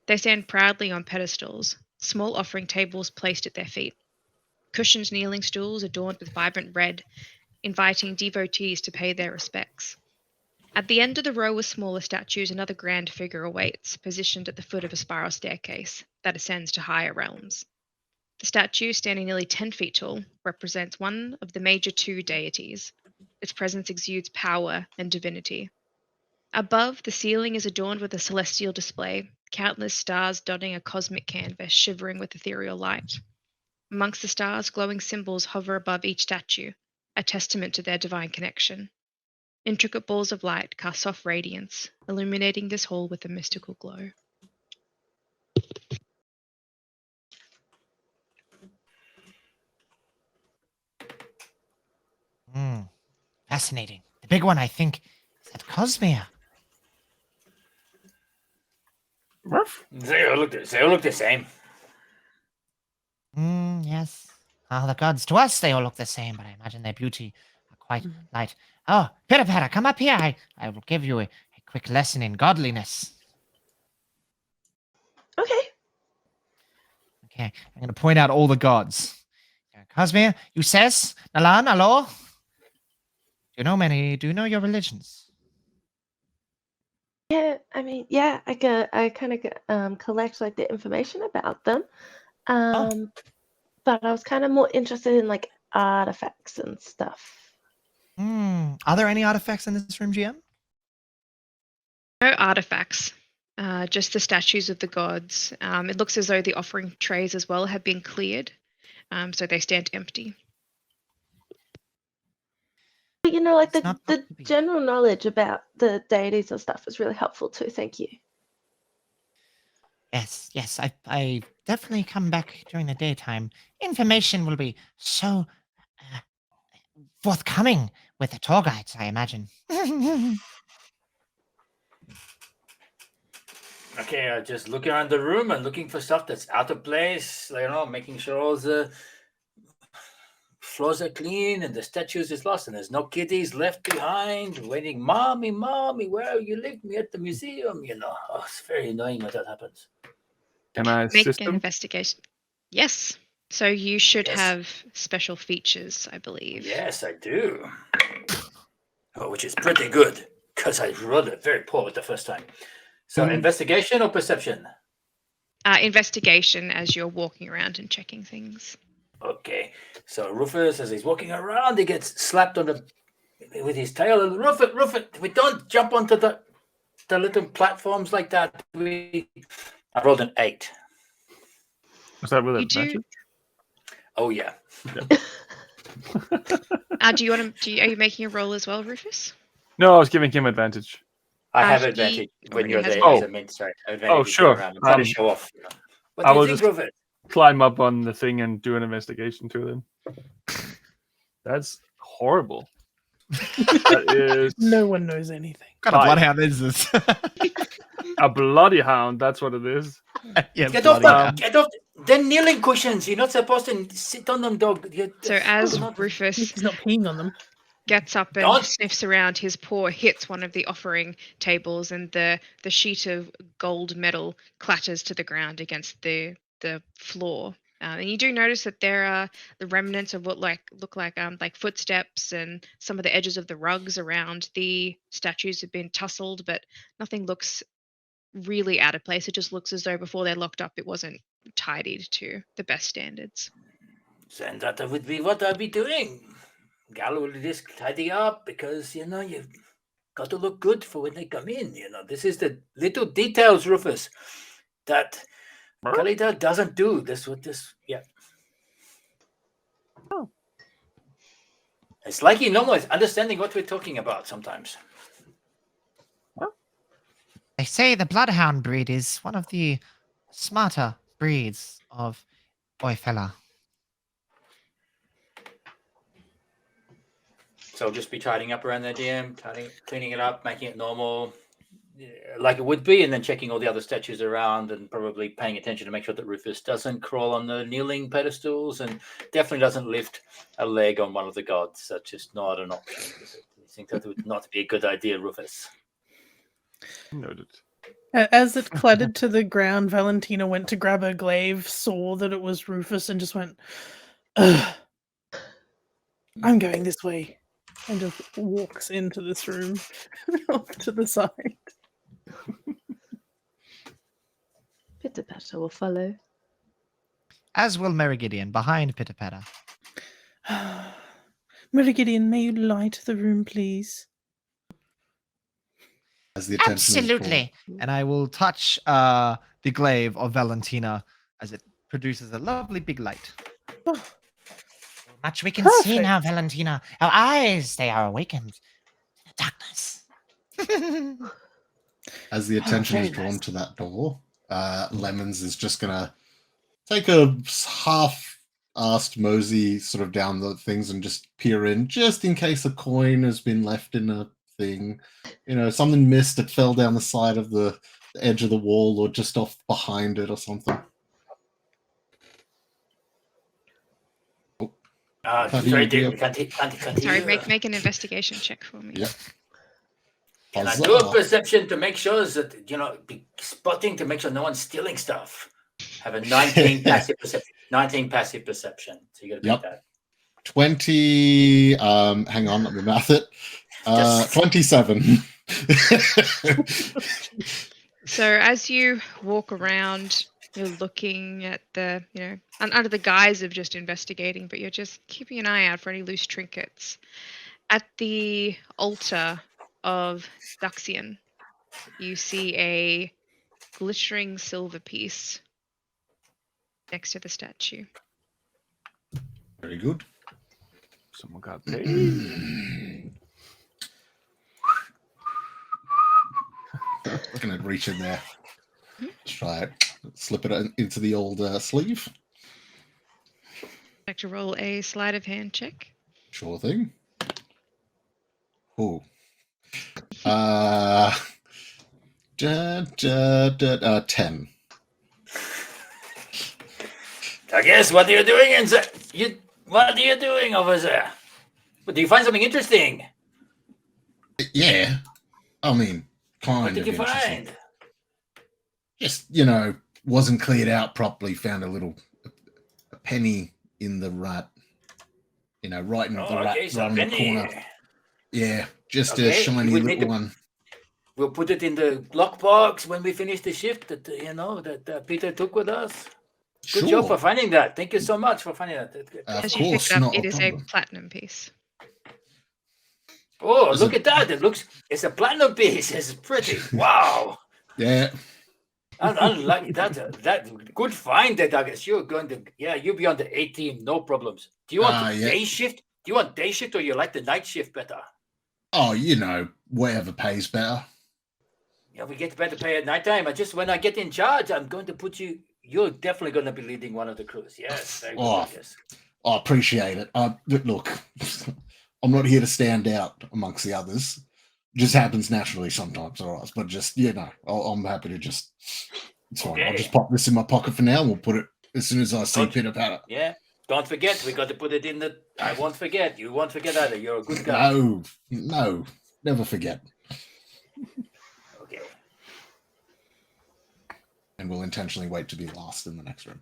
They stand proudly on pedestals, small offering tables placed at their feet. Cushioned kneeling stools adorned with vibrant red, inviting devotees to pay their respects. At the end of the row of smaller statues, another grand figure awaits, positioned at the foot of a spiral staircase that ascends to higher realms. The statue, standing nearly 10 feet tall, represents one of the major 2 deities. Its presence exudes power and divinity. Above, the ceiling is adorned with a celestial display, countless stars dotting a cosmic canvas shivering with ethereal light. Amongst the stars, glowing symbols hover above each statue, a testament to their divine connection. Intricate balls of light cast soft radiance, illuminating this hall with a mystical glow. Fascinating. The big one, I think, is at Cosmere. They all look the same. Yes. Well, the gods to us, they all look the same, but I imagine their beauty are quite light. Oh, Pitter Patter, come up here. I will give you a quick lesson in godliness. Okay. Okay, I'm going to point out all the gods. Cosmere, Uses, Nalan, Alor. you know many? Do you know your religions? Yeah, I mean, yeah, I kind of collect like the information about them. But I was kind of more interested in like artifacts and stuff. Are there any artifacts in this room, GM? No artifacts, just the statues of the gods. It looks as though the offering trays as well have been cleared, so they stand empty. But like It's not the thought to be. general knowledge about the deities and stuff is really helpful too. Thank you. Yes, I definitely come back during the daytime. Information will be so forthcoming with the tour guides, I imagine. Okay, just looking around the room and looking for stuff that's out of place. Making sure all the floors are clean and the statues is lost and there's no kiddies left behind waiting. Mommy, where you left me at the museum? It's very annoying when that happens. Can I Make assist an them? investigation. Yes. So you should Yes. have special features, I believe. Yes, I do. Which is pretty good because I rolled it very poor the first time. So investigation or perception? Investigation as you're walking around and checking things. Okay. So Rufus, as he's walking around, he gets slapped with his tail. And Rufus, we don't jump onto the little platforms like that. I rolled an 8. Was that with You advantage? do. Oh yeah. Do you want to? Are you making a roll as well, Rufus? No, I was giving him advantage. I have He advantage when already you're has there. advantage. I meant, sorry. Oh, sure. Around and try to show off. What I do you will think, just- Rufus? Climb up on the thing and do an investigation to them. That's horrible. That is No one knows anything. What kind of Five. bloodhound is this? a bloody hound. That's what it is. Yeah, Get off bloody Get off. They're kneeling cushions. You're not supposed to sit on them, dog. So as not- Rufus He's not peeing on them. gets up and Don't- sniffs around, his paw hits one of the offering tables, and the sheet of gold metal clatters to the ground against the floor. And you do notice that there are the remnants of what look like footsteps, and some of the edges of the rugs around the statues have been tussled, but nothing looks really out of place. It just looks as though before they're locked up, it wasn't tidied to the best standards. Then that would be what I'd be doing. Gal will just tidy up because you've got to look good for when they come in. This is the little details, Rufus, that Kalita doesn't do. Yeah. Oh. It's like is understanding what we're talking about sometimes. They say the bloodhound breed is one of the smarter breeds of boy fella. So just be tidying up around there, DM, cleaning it up, making it normal, like it would be, and then checking all the other statues around and probably paying attention to make sure that Rufus doesn't crawl on the kneeling pedestals and definitely doesn't lift a leg on one of the gods. That's just not an option. I think that would not be a good idea, Rufus. Noted. As it clattered to the ground, Valentina went to grab her glaive, saw that it was Rufus, and just went, "Ugh, I'm going this way," and just walks into this room off to the side. Pitter-patter will follow. As will Merigidian behind Pitter-Patter. Merigidian, may you light the room, please? As the attention is drawn. Absolutely. And I will touch the glaive of Valentina as it produces a lovely big light. Oh, Much we can see Perfect. now, Valentina. Our eyes, they are awakened to the darkness. As the attention very is drawn nice. to that door, Lemons is just gonna take a half-assed mosey sort of down the things and just peer in, just in case a coin has been left in a thing. Something missed that fell down the side of the edge of the wall or just off behind it or something. Sorry, Dick, can't Sorry, make an investigation check for me. Yeah. Can I Huzzah. do a perception to make sure that, be spotting to make sure no one's stealing stuff? Have a 19 passive perception. 19 passive perception. So you got to beat Yep. that. 20. Hang on, let me math it. 27. So as you walk around, you're looking at the, under the guise of just investigating, but you're just keeping an eye out for any loose trinkets. At the altar of Duxian, you see a glittering silver piece next to the statue. Very good. Someone got paid. Gonna reach in there. Let's try it. Slip it into the old sleeve. Like to roll a sleight of hand check. Sure thing. Oh. 10. I guess what are you doing inside? What are you doing over there? Do you find something interesting? Yeah. I mean, kind What did of you interesting. find? Just, wasn't cleared out properly. Found a penny in the right, right in the right on the corner. Yeah, just a shiny little one. We'll put it in the lockbox when we finish the shift that Peter took with us. Good job for finding that. Thank you so much for finding that. As you pick it up, it is a platinum piece. Oh, look at that. It's a platinum piece. It's pretty. Wow. Yeah. Unlike that good find there, Douglas. You'll be on the A team, no problems. Do you want day shift? Do you want day shift or you like the night shift better? Oh, whatever pays better. Yeah, we get better pay at nighttime. When I get in charge, I'm going to put you. You're definitely going to be leading one of the crews. Yes. I appreciate it. Look, I'm not here to stand out amongst the others. It just happens naturally sometimes, all right. But just I'm happy to just. It's fine. I'll just pop this in my pocket for now. And we'll put it as soon as I see fit about it. Yeah. Don't forget, we got to put it in the. I won't forget. You won't forget either. You're a good guy. No, never forget. Okay. And we'll intentionally wait to be last in the next room.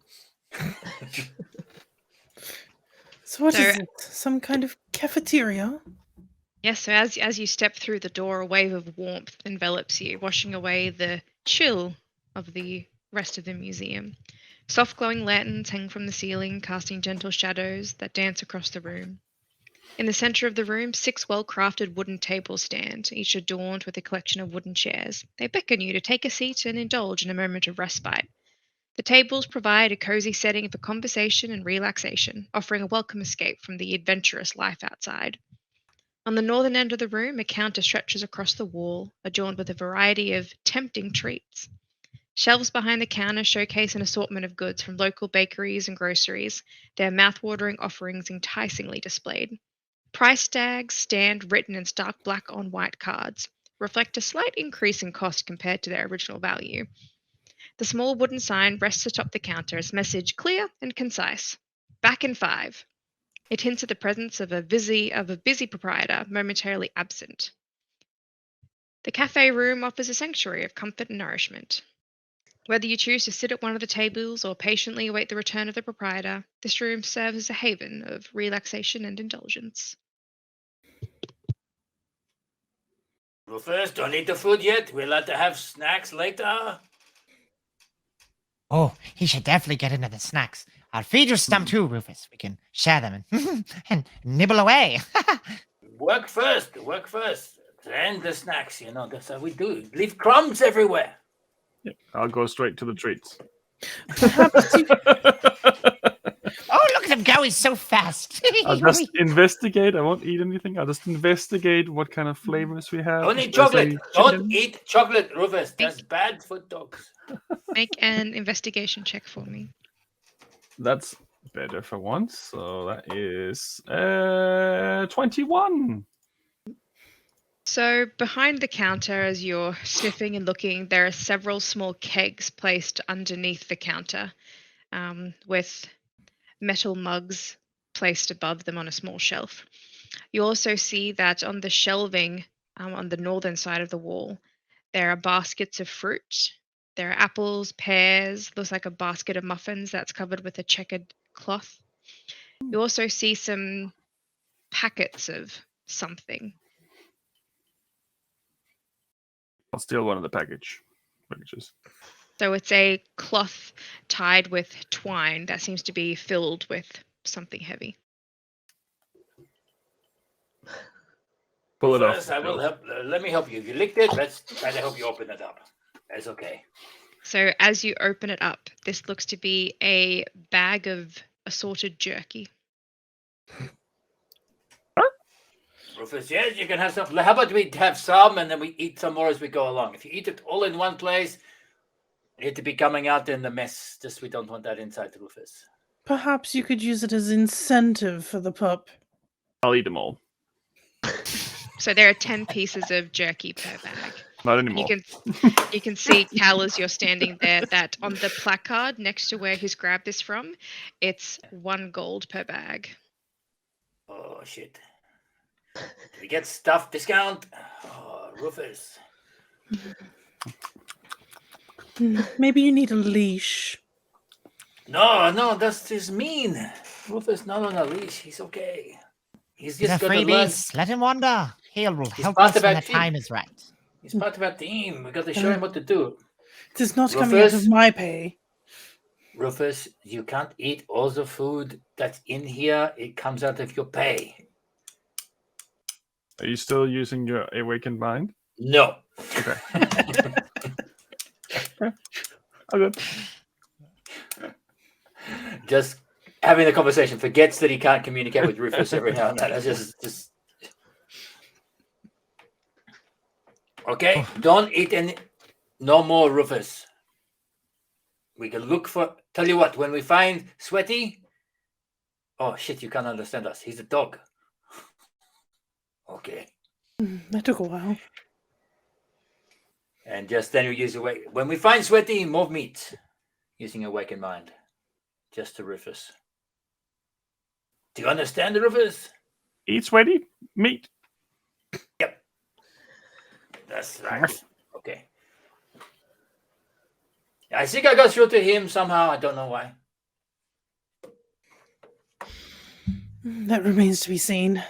So what is it? Some kind of cafeteria? Yes, so as you step through the door, a wave of warmth envelops you, washing away the chill of the rest of the museum. Soft glowing lanterns hang from the ceiling, casting gentle shadows that dance across the room. In the center of the room, 6 well-crafted wooden tables stand, each adorned with a collection of wooden chairs. They beckon you to take a seat and indulge in a moment of respite. The tables provide a cozy setting for conversation and relaxation, offering a welcome escape from the adventurous life outside. On the northern end of the room, a counter stretches across the wall, adorned with a variety of tempting treats. Shelves behind the counter showcase an assortment of goods from local bakeries and groceries, their mouth-watering offerings enticingly displayed. Price tags stand written in stark black on white cards, reflect a slight increase in cost compared to their original value. The small wooden sign rests atop the counter, its message clear and concise. Back in 5. It hints at the presence of a busy proprietor momentarily absent. The cafe room offers a sanctuary of comfort and nourishment. Whether you choose to sit at one of the tables or patiently await the return of the proprietor, this room serves as a haven of relaxation and indulgence. Well, first, don't eat the food yet. We'll have to have snacks later. Oh, he should definitely get into the snacks. I'll feed your stump too, Rufus. We can share them and nibble away. Work first. Then the snacks, that's how we do it. Leave crumbs everywhere. Yeah, I'll go straight to the treats. Oh, look at him go. He's so fast. I'll just investigate. I won't eat anything. I'll just investigate what kind of flavors we have. Don't eat chocolate. Don't eat chocolate, Rufus. That's bad for dogs. Make an investigation check for me. That's better for once. So that is 21. So behind the counter, as you're sniffing and looking, there are several small kegs placed underneath the counter, with metal mugs placed above them on a small shelf. You also see that on the shelving on the northern side of the wall, there are baskets of fruit. There are apples, pears, looks like a basket of muffins that's covered with a checkered cloth. You also see some packets of something. I'll steal one of the packages. So it's a cloth tied with twine that seems to be filled with something heavy. Pull it off. First, I will help. Let me help you. If you licked it, let's try to help you open it up. That's okay. So as you open it up, this looks to be a bag of assorted jerky. Rufus, yes, you can have some. How about we have some and then we eat some more as we go along? If you eat it all in one place, it'd be coming out in the mess. Just we don't want that inside, Rufus. Perhaps you could use it as incentive for the pup. I'll eat them all. So there are 10 pieces of jerky per bag. Not And anymore. you can see, Cal, as you're standing there, that on the placard next to where he's grabbed this from, it's 1 gold per bag. Oh, shit. We get stuff discount. Oh, Rufus. Maybe you need a leash. No, that's just mean. Rufus, not on a leash. He's okay. He's These are just going to learn. freebies. Let him wander. He'll help part us of when our the team. time is right. He's part of our team. We got to show him what to do. It is not coming out Rufus? of my pay. Rufus, you can't eat all the food that's in here. It comes out of your pay. Are you still using your awakened mind? No. Okay. Okay. Just having a conversation. Forgets that he can't communicate with Rufus every now and then. That's just... Okay, don't eat any... No more, Rufus. We can look for... Tell you what, when we find Sweaty... Oh, shit, you can't understand us. He's a dog. Okay. That took a while. And just then we use awake. When we find Sweaty, more meat. Using awakened mind. Just to Rufus. Do you understand, Rufus? Eat sweaty meat. Yep. That's right. Okay. I think I got through to him somehow. I don't know why. That remains to be seen.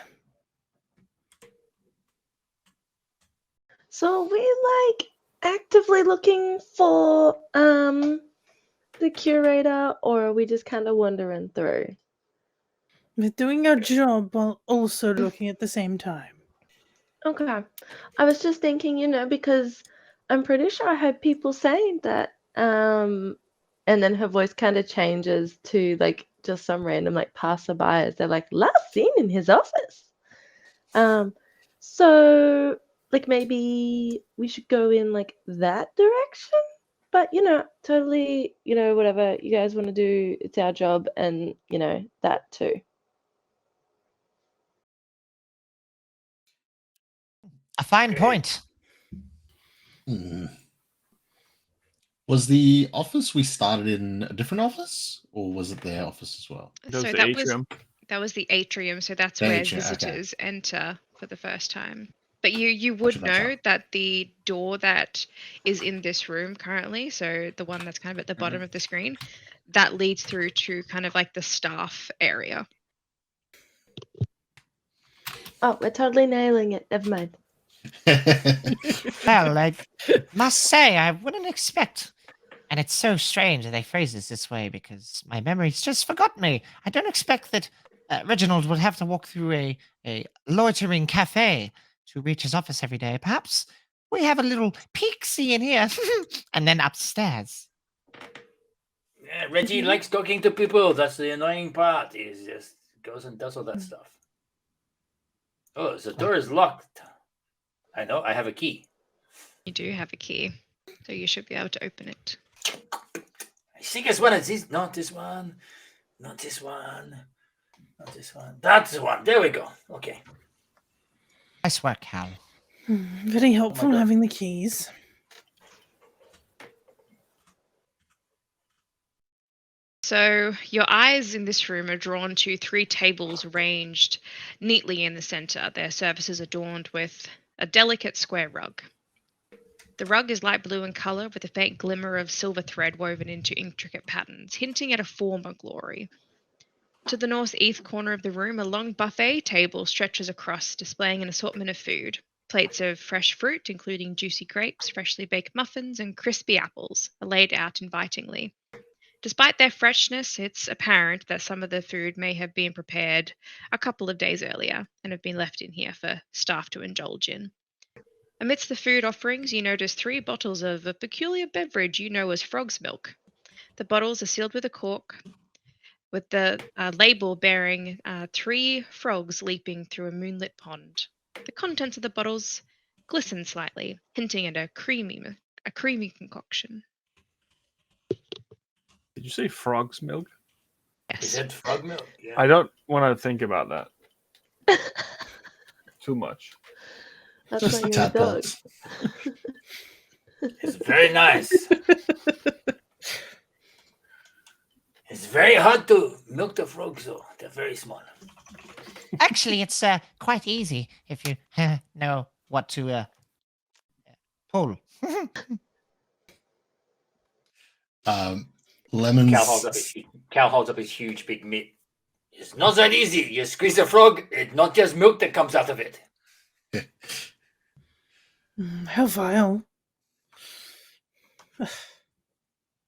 So are we actively looking for the curator, or are we just kind of wandering through? We're doing our job while also looking at the same time. Okay. I was just thinking, because I'm pretty sure I heard people saying that, and then her voice kind of changes to just some random passerby. They're like, last seen in his office. So maybe we should go in that direction. But totally, whatever you guys want to do, it's our job, and that too. A fine point. Was the office we started in a different office, or was it their office as well? That was So the that atrium. was the atrium, so that's The where atrium, okay. visitors enter for the first time. But you would Gotcha. know that the door that is in this room currently, so the one that's kind of at the bottom of the screen, that leads through to kind of the staff area. Oh, we're totally nailing it. Never mind. Well, I must say, I wouldn't expect. And it's so strange that they phrase this this way because my memories just forgot me. I don't expect that Reginald would have to walk through a loitering cafe to reach his office every day. Perhaps we have a little peek-see in here and then upstairs. Yeah, Reggie likes talking to people. That's the annoying part. He just goes and does all that stuff. Oh, the door is locked. I know. I have a key. You do have a key, so you should be able to open it. I think it's one of these. Not this one. Not this one. Not this one. That's the one. There we go. Okay. Nice work, Hal. Very helpful God. having the keys. So your eyes in this room are drawn to 3 tables ranged neatly in the center, their surfaces adorned with a delicate square rug. The rug is light blue in color with a faint glimmer of silver thread woven into intricate patterns, hinting at a former glory. To the northeast corner of the room, a long buffet table stretches across, displaying an assortment of food. Plates of fresh fruit, including juicy grapes, freshly baked muffins, and crispy apples, are laid out invitingly. Despite their freshness, it's apparent that some of the food may have been prepared a couple of days earlier and have been left in here for staff to indulge in. Amidst the food offerings, you notice 3 bottles of a peculiar beverage you know as frog's milk. The bottles are sealed with a cork, with the label bearing 3 frogs leaping through a moonlit pond. The contents of the bottles glisten slightly, hinting at a creamy concoction. Did you say frog's milk? Is Yes. it frog milk? Yeah. I don't want to think about that too much. That's Just why you're a dog. tadpoles. It's very nice. It's very hard to milk the frogs, though. They're very small. Actually, it's quite easy if you know what to pull. Lemons. Cal holds up his huge big mitt. It's not that easy. You squeeze a frog, it's not just milk that comes out of it. How vile.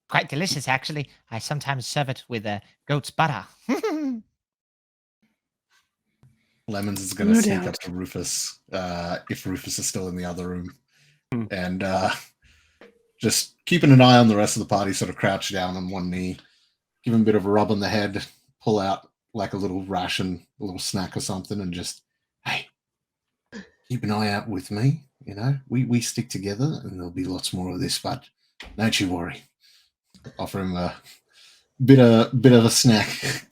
Quite delicious, actually. I sometimes serve it with goat's butter. Lemons is going to No sneak up doubt. to Rufus if Rufus is still in the other room, and just keeping an eye on the rest of the party. Sort of crouch down on one knee, give him a bit of a rub on the head, pull out like a little ration, a little snack or something, and just, hey, keep an eye out with me. You know, we stick together, and there'll be lots more of this. But don't you worry. Offer him a bit of a snack.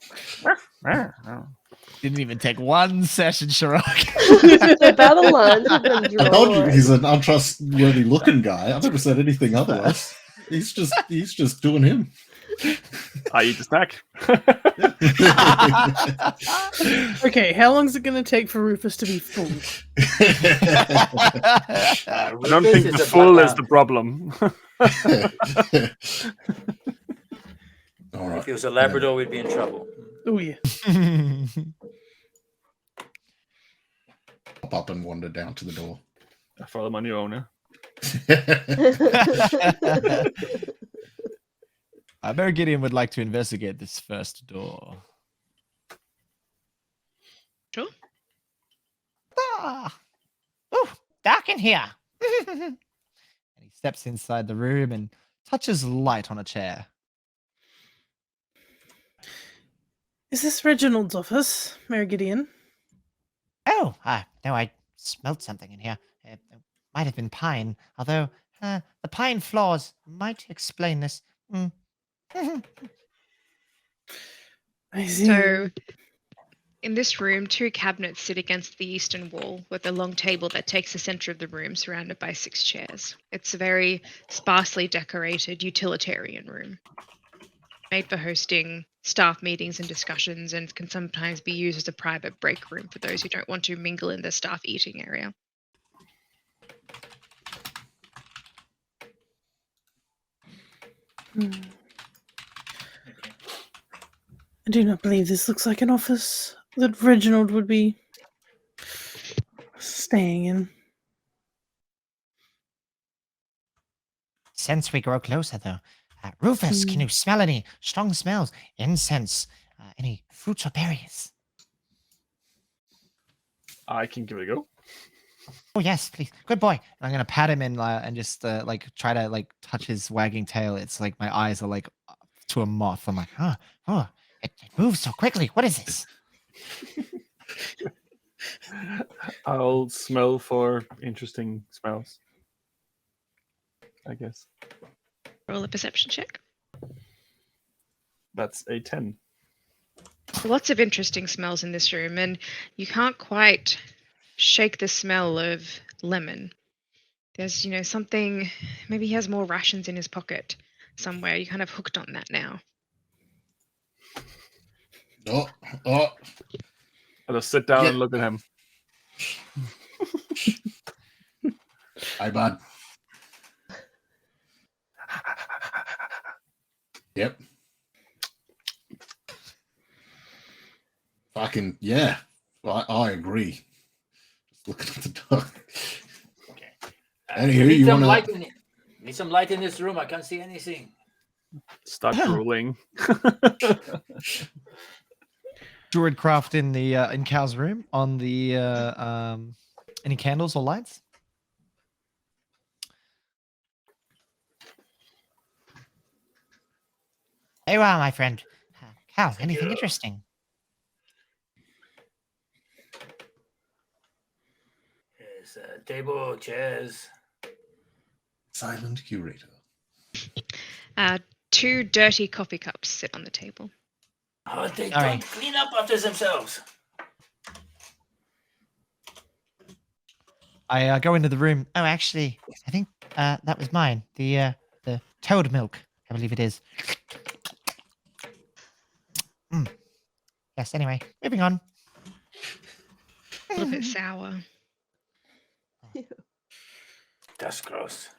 Didn't even take one session, Sharok. The battle lines have been I told you drawn. he's an untrustworthy looking guy. I've never said anything otherwise. He's just doing him. I eat the snack. Okay, how long is it going to take for Rufus to be full? I don't think the full is the problem. All right. If he was a Labrador, we'd be in trouble. Oh, yeah. Pop up and wander down to the door. I follow my new owner. Mary Gideon would like to investigate this first door. Sure. Ah. Ooh, dark in here. And he steps inside the room and touches light on a chair. Is this Reginald's office, Mary Gideon? Oh, no, I smelled something in here. It might have been pine, although the pine floors might explain this. I see. So, in this room, 2 cabinets sit against the eastern wall with a long table that takes the center of the room, surrounded by 6 chairs. It's a very sparsely decorated utilitarian room, made for hosting staff meetings and discussions, and can sometimes be used as a private break room for those who don't want to mingle in the staff eating area. I do not believe this looks like an office that Reginald would be staying in. Since we grow closer, though, Rufus, can you smell any strong smells? Incense, any fruits or berries? I can give it a go. Oh yes, please. Good boy. I'm gonna pat him and just like try to like touch his wagging tail. It's like my eyes are like to a moth. I'm like, it moves so quickly. What is this? I'll smell for interesting smells, I guess. Roll a perception check. That's a 10. Lots of interesting smells in this room, and you can't quite shake the smell of lemon. There's, something, maybe he has more rations in his pocket somewhere. You're kind of hooked on that now. Oh. I'll just sit down Yeah. and look at him. Hi, bud. Yep. fucking yeah. I agree. Just looking at the dog. Okay. Anywho, need you some wanna- light in it. Need some light in this room. I can't see anything. Start drooling. Druidcraft in the in Cal's room on the any candles or lights? Hey, wow, my friend. Cal, Thank anything you. interesting? There's a table, chairs. Silent curator. 2 dirty coffee cups sit on the table. Oh, they Sorry. don't clean up after themselves. I go into the room. Oh, actually, I think that was mine. The toad milk, I believe it is. Yes, anyway, moving on. A little bit sour. That's gross.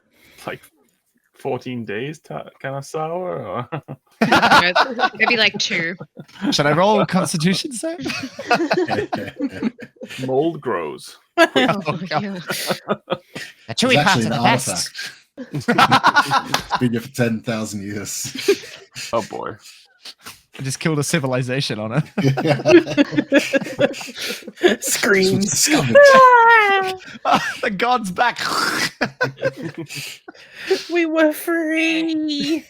Like 14 days, kind of sour. Or? No, maybe like 2. Should I roll Constitution save? Mold grows. Oh, God. yeah. The chewy It's parts actually are an the best. artifact. It's been here for 10,000 years. Oh boy. I just killed a civilization on it. Screams. Discovered. The god's back. We were free.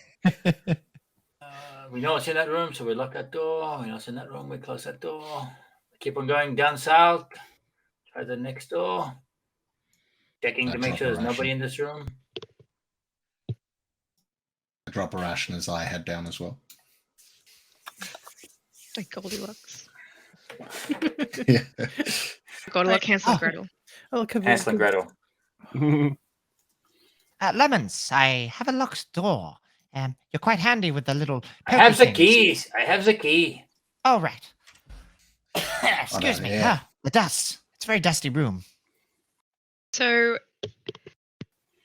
We know what's in that room, so we lock that door. We know what's in that room, we close that door. Keep on going down south. Try the next door. Checking to make sure there's nobody in this room. Drop a ration as I head down as well. Like Goldilocks. Yeah. Goldilocks, Hansel and Gretel. Oh, look, Hansel and Gretel. Lemons, I have a locked door. You're quite handy with the little. I have the things. keys. I have the key. Oh, right. Excuse me. yeah. The dust. It's a very dusty room. So,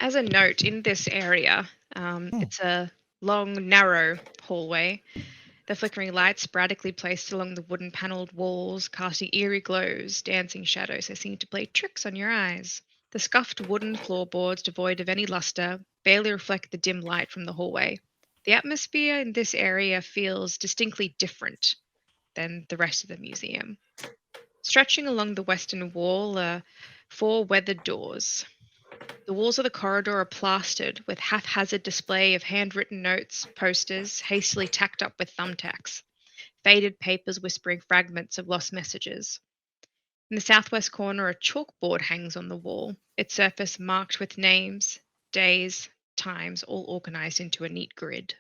as a note, in this area, it's a long, narrow hallway. The flickering lights sporadically placed along the wooden panelled walls, casting eerie glows, dancing shadows that seem to play tricks on your eyes. The scuffed wooden floorboards, devoid of any luster, barely reflect the dim light from the hallway. The atmosphere in this area feels distinctly different than the rest of the museum. Stretching along the western wall are 4 weathered doors. The walls of the corridor are plastered with haphazard display of handwritten notes, posters, hastily tacked up with thumbtacks, faded papers whispering fragments of lost messages. In the southwest corner, a chalkboard hangs on the wall, its surface marked with names, days, times, all organized into a neat grid.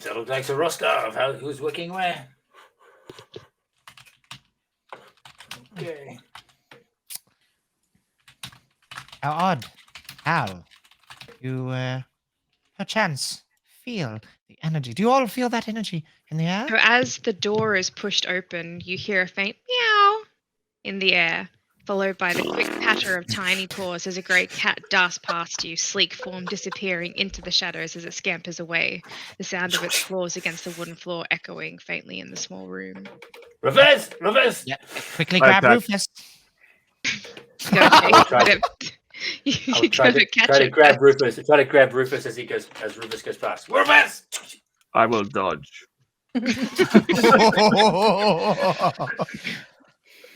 That looks like a roster of who's working where. Okay. How odd. How? You, perchance feel the energy. Do you all feel that energy in the air? So as the door is pushed open, you hear a faint meow in the air, followed by the quick patter of tiny paws as a great cat darts past you, sleek form disappearing into the shadows as it scampers away, the sound of its claws against the wooden floor echoing faintly in the small room. Reverse! Reverse! Yeah. Quickly Like grab that. Rufus. You gotta try take you I'll try gotta to, catch try to it. grab Rufus. Try to grab Rufus as Rufus goes past. Rufus! I will dodge.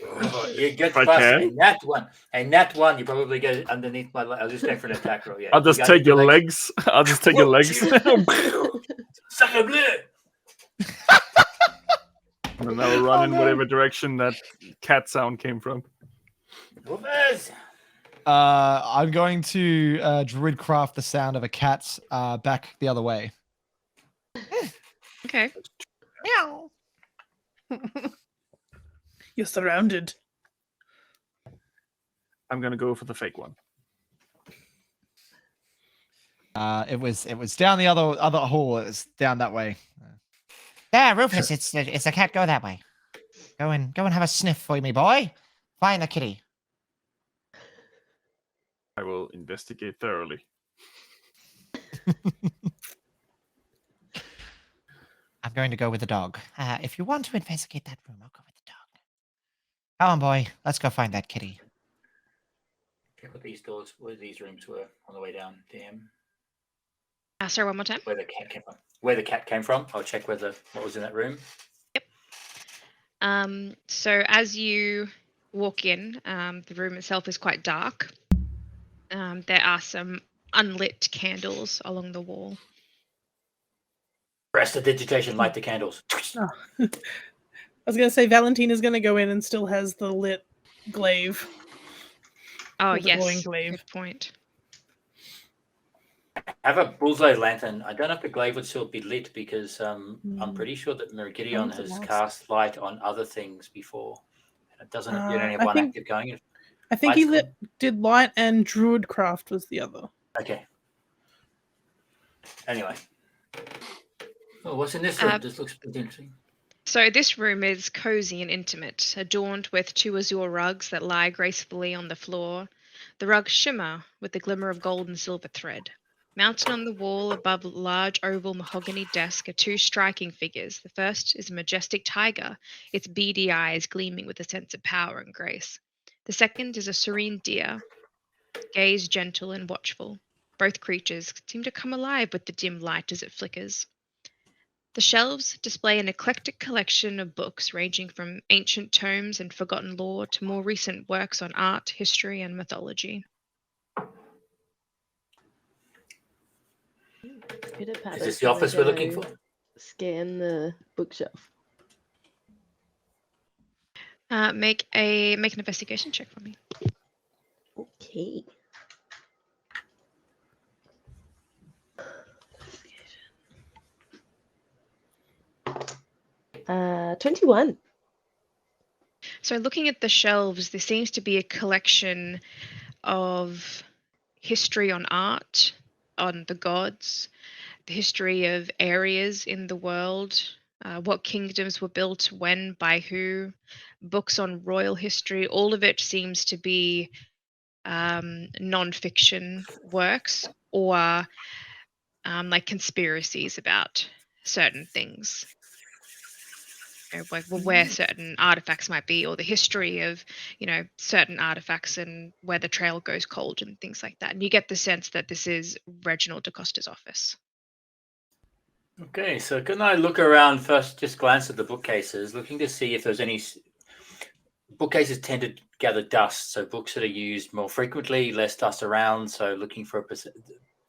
Oh, you get I past can. and that one, you probably get it underneath my leg. I'll just go for an attack roll. Yeah, I'll just take your legs. I'll just take your legs. Sacre bleu! And then I'll run in whatever direction that cat sound came from. Rufus! I'm going to druidcraft the sound of a cat back the other way. Okay. Meow. You're surrounded. I'm gonna go for the fake one. It was down the other hall. It was down that way. There, Rufus. It's a cat. Go that way. Go and have a sniff for me, boy. Find the kitty. I will investigate thoroughly. going to go with the dog. If you want to investigate that room, I'll go with the dog. Come on, boy. Let's go find that kitty. Check what these doors, where these rooms were on the way down. DM. Sorry, one more time. Where the cat came from. Where the cat came from. I'll check what was in that room. So as you walk in, the room itself is quite dark. There are some unlit candles along the wall. Press the digitation, light the candles. Oh. I was going to say Valentina's going to go in and still has the lit glaive. Oh, Or the glowing yes. glaive. Good point. I have a bullseye lantern. I don't know if the glaive would still be lit because I'm pretty sure that Merigideon When's it has last? cast light on other things before. And it doesn't you only have I one think- active going. I think he Light's did light and druidcraft was the other. Okay. Anyway. Oh, what's in this room? This looks pretty interesting. So this room is cozy and intimate, adorned with 2 azure rugs that lie gracefully on the floor. The rugs shimmer with the glimmer of gold and silver thread. Mounted on the wall above a large oval mahogany desk are 2 striking figures. The first is a majestic tiger, its beady eyes gleaming with a sense of power and grace. The second is a serene deer, gaze gentle and watchful. Both creatures seem to come alive with the dim light as it flickers. The shelves display an eclectic collection of books ranging from ancient tomes and forgotten lore to more recent works on art, history, and mythology. Is this the office we're looking for? Scan the bookshelf. Make an investigation check for me. Okay. 21. So looking at the shelves, there seems to be a collection of history on art, on the gods, the history of areas in the world, what kingdoms were built, when, by who, books on royal history. All of it seems to be non-fiction works or like conspiracies about certain things. Like where certain artifacts might be, or the history of certain artifacts and where the trail goes cold and things like that. And you get the sense that this is Reginald Da Costa's office. Okay, so can I look around first, just glance at the bookcases, looking to see if there's any... Bookcases tend to gather dust, so books that are used more frequently, less dust around, so looking for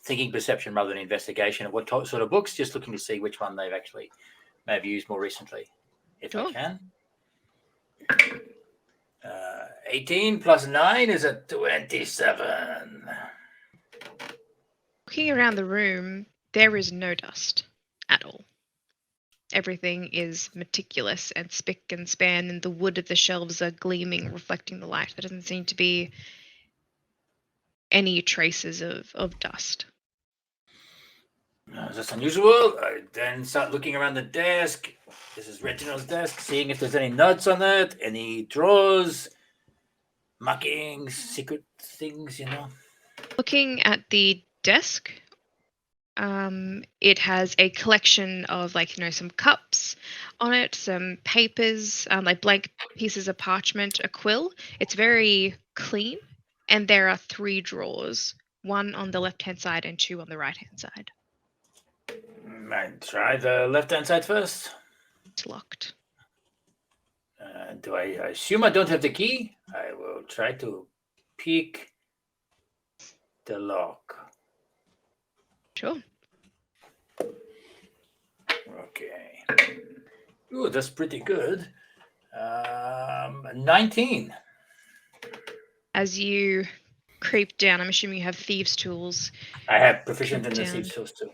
thinking perception rather than investigation of what sort of books, just looking to see which one they've actually may have used more recently, if I can. 18 plus 9 is a 27. Looking around the room, there is no dust at all. Everything is meticulous and spick and span, and the wood of the shelves are gleaming, reflecting the light. There doesn't seem to be any traces of dust. That's unusual. I then start looking around the desk. This is Reginald's desk, seeing if there's any notes on it, any drawers, markings, secret things, Looking at the desk, it has a collection of some cups on it, some papers, like blank pieces of parchment, a quill. It's very clean, and there are 3 drawers, 1 on the left-hand side and 2 on the right-hand side. Might try the left-hand side first. It's locked. Do I assume I don't have the key? I will try to pick the lock. Sure. Okay. Ooh, that's pretty good. 19. As you creep down, I'm assuming you have thieves' tools. I have proficient in the Down. thieves' tools too.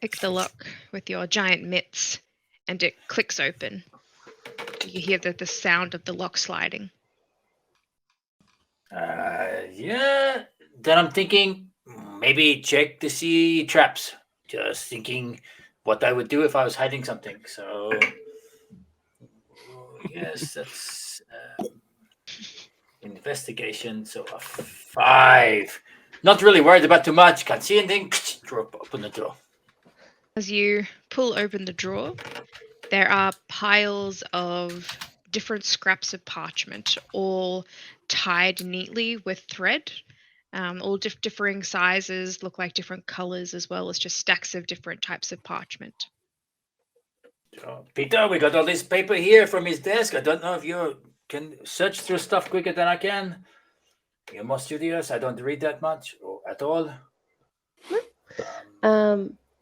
Pick the lock with your giant mitts, and it clicks open. You hear the sound of the lock sliding. Yeah. Then I'm thinking maybe check to see traps. Just thinking what I would do if I was hiding something. So yes, that's investigation. So a 5. Not really worried about too much. Can't see anything. Open the door. As you pull open the drawer, there are piles of different scraps of parchment, all tied neatly with thread, all differing sizes, look like different colors, as well as just stacks of different types of parchment. Peter, we got all this paper here from his desk. I don't know if you can search through stuff quicker than I can. You're more studious. I don't read that much or at all.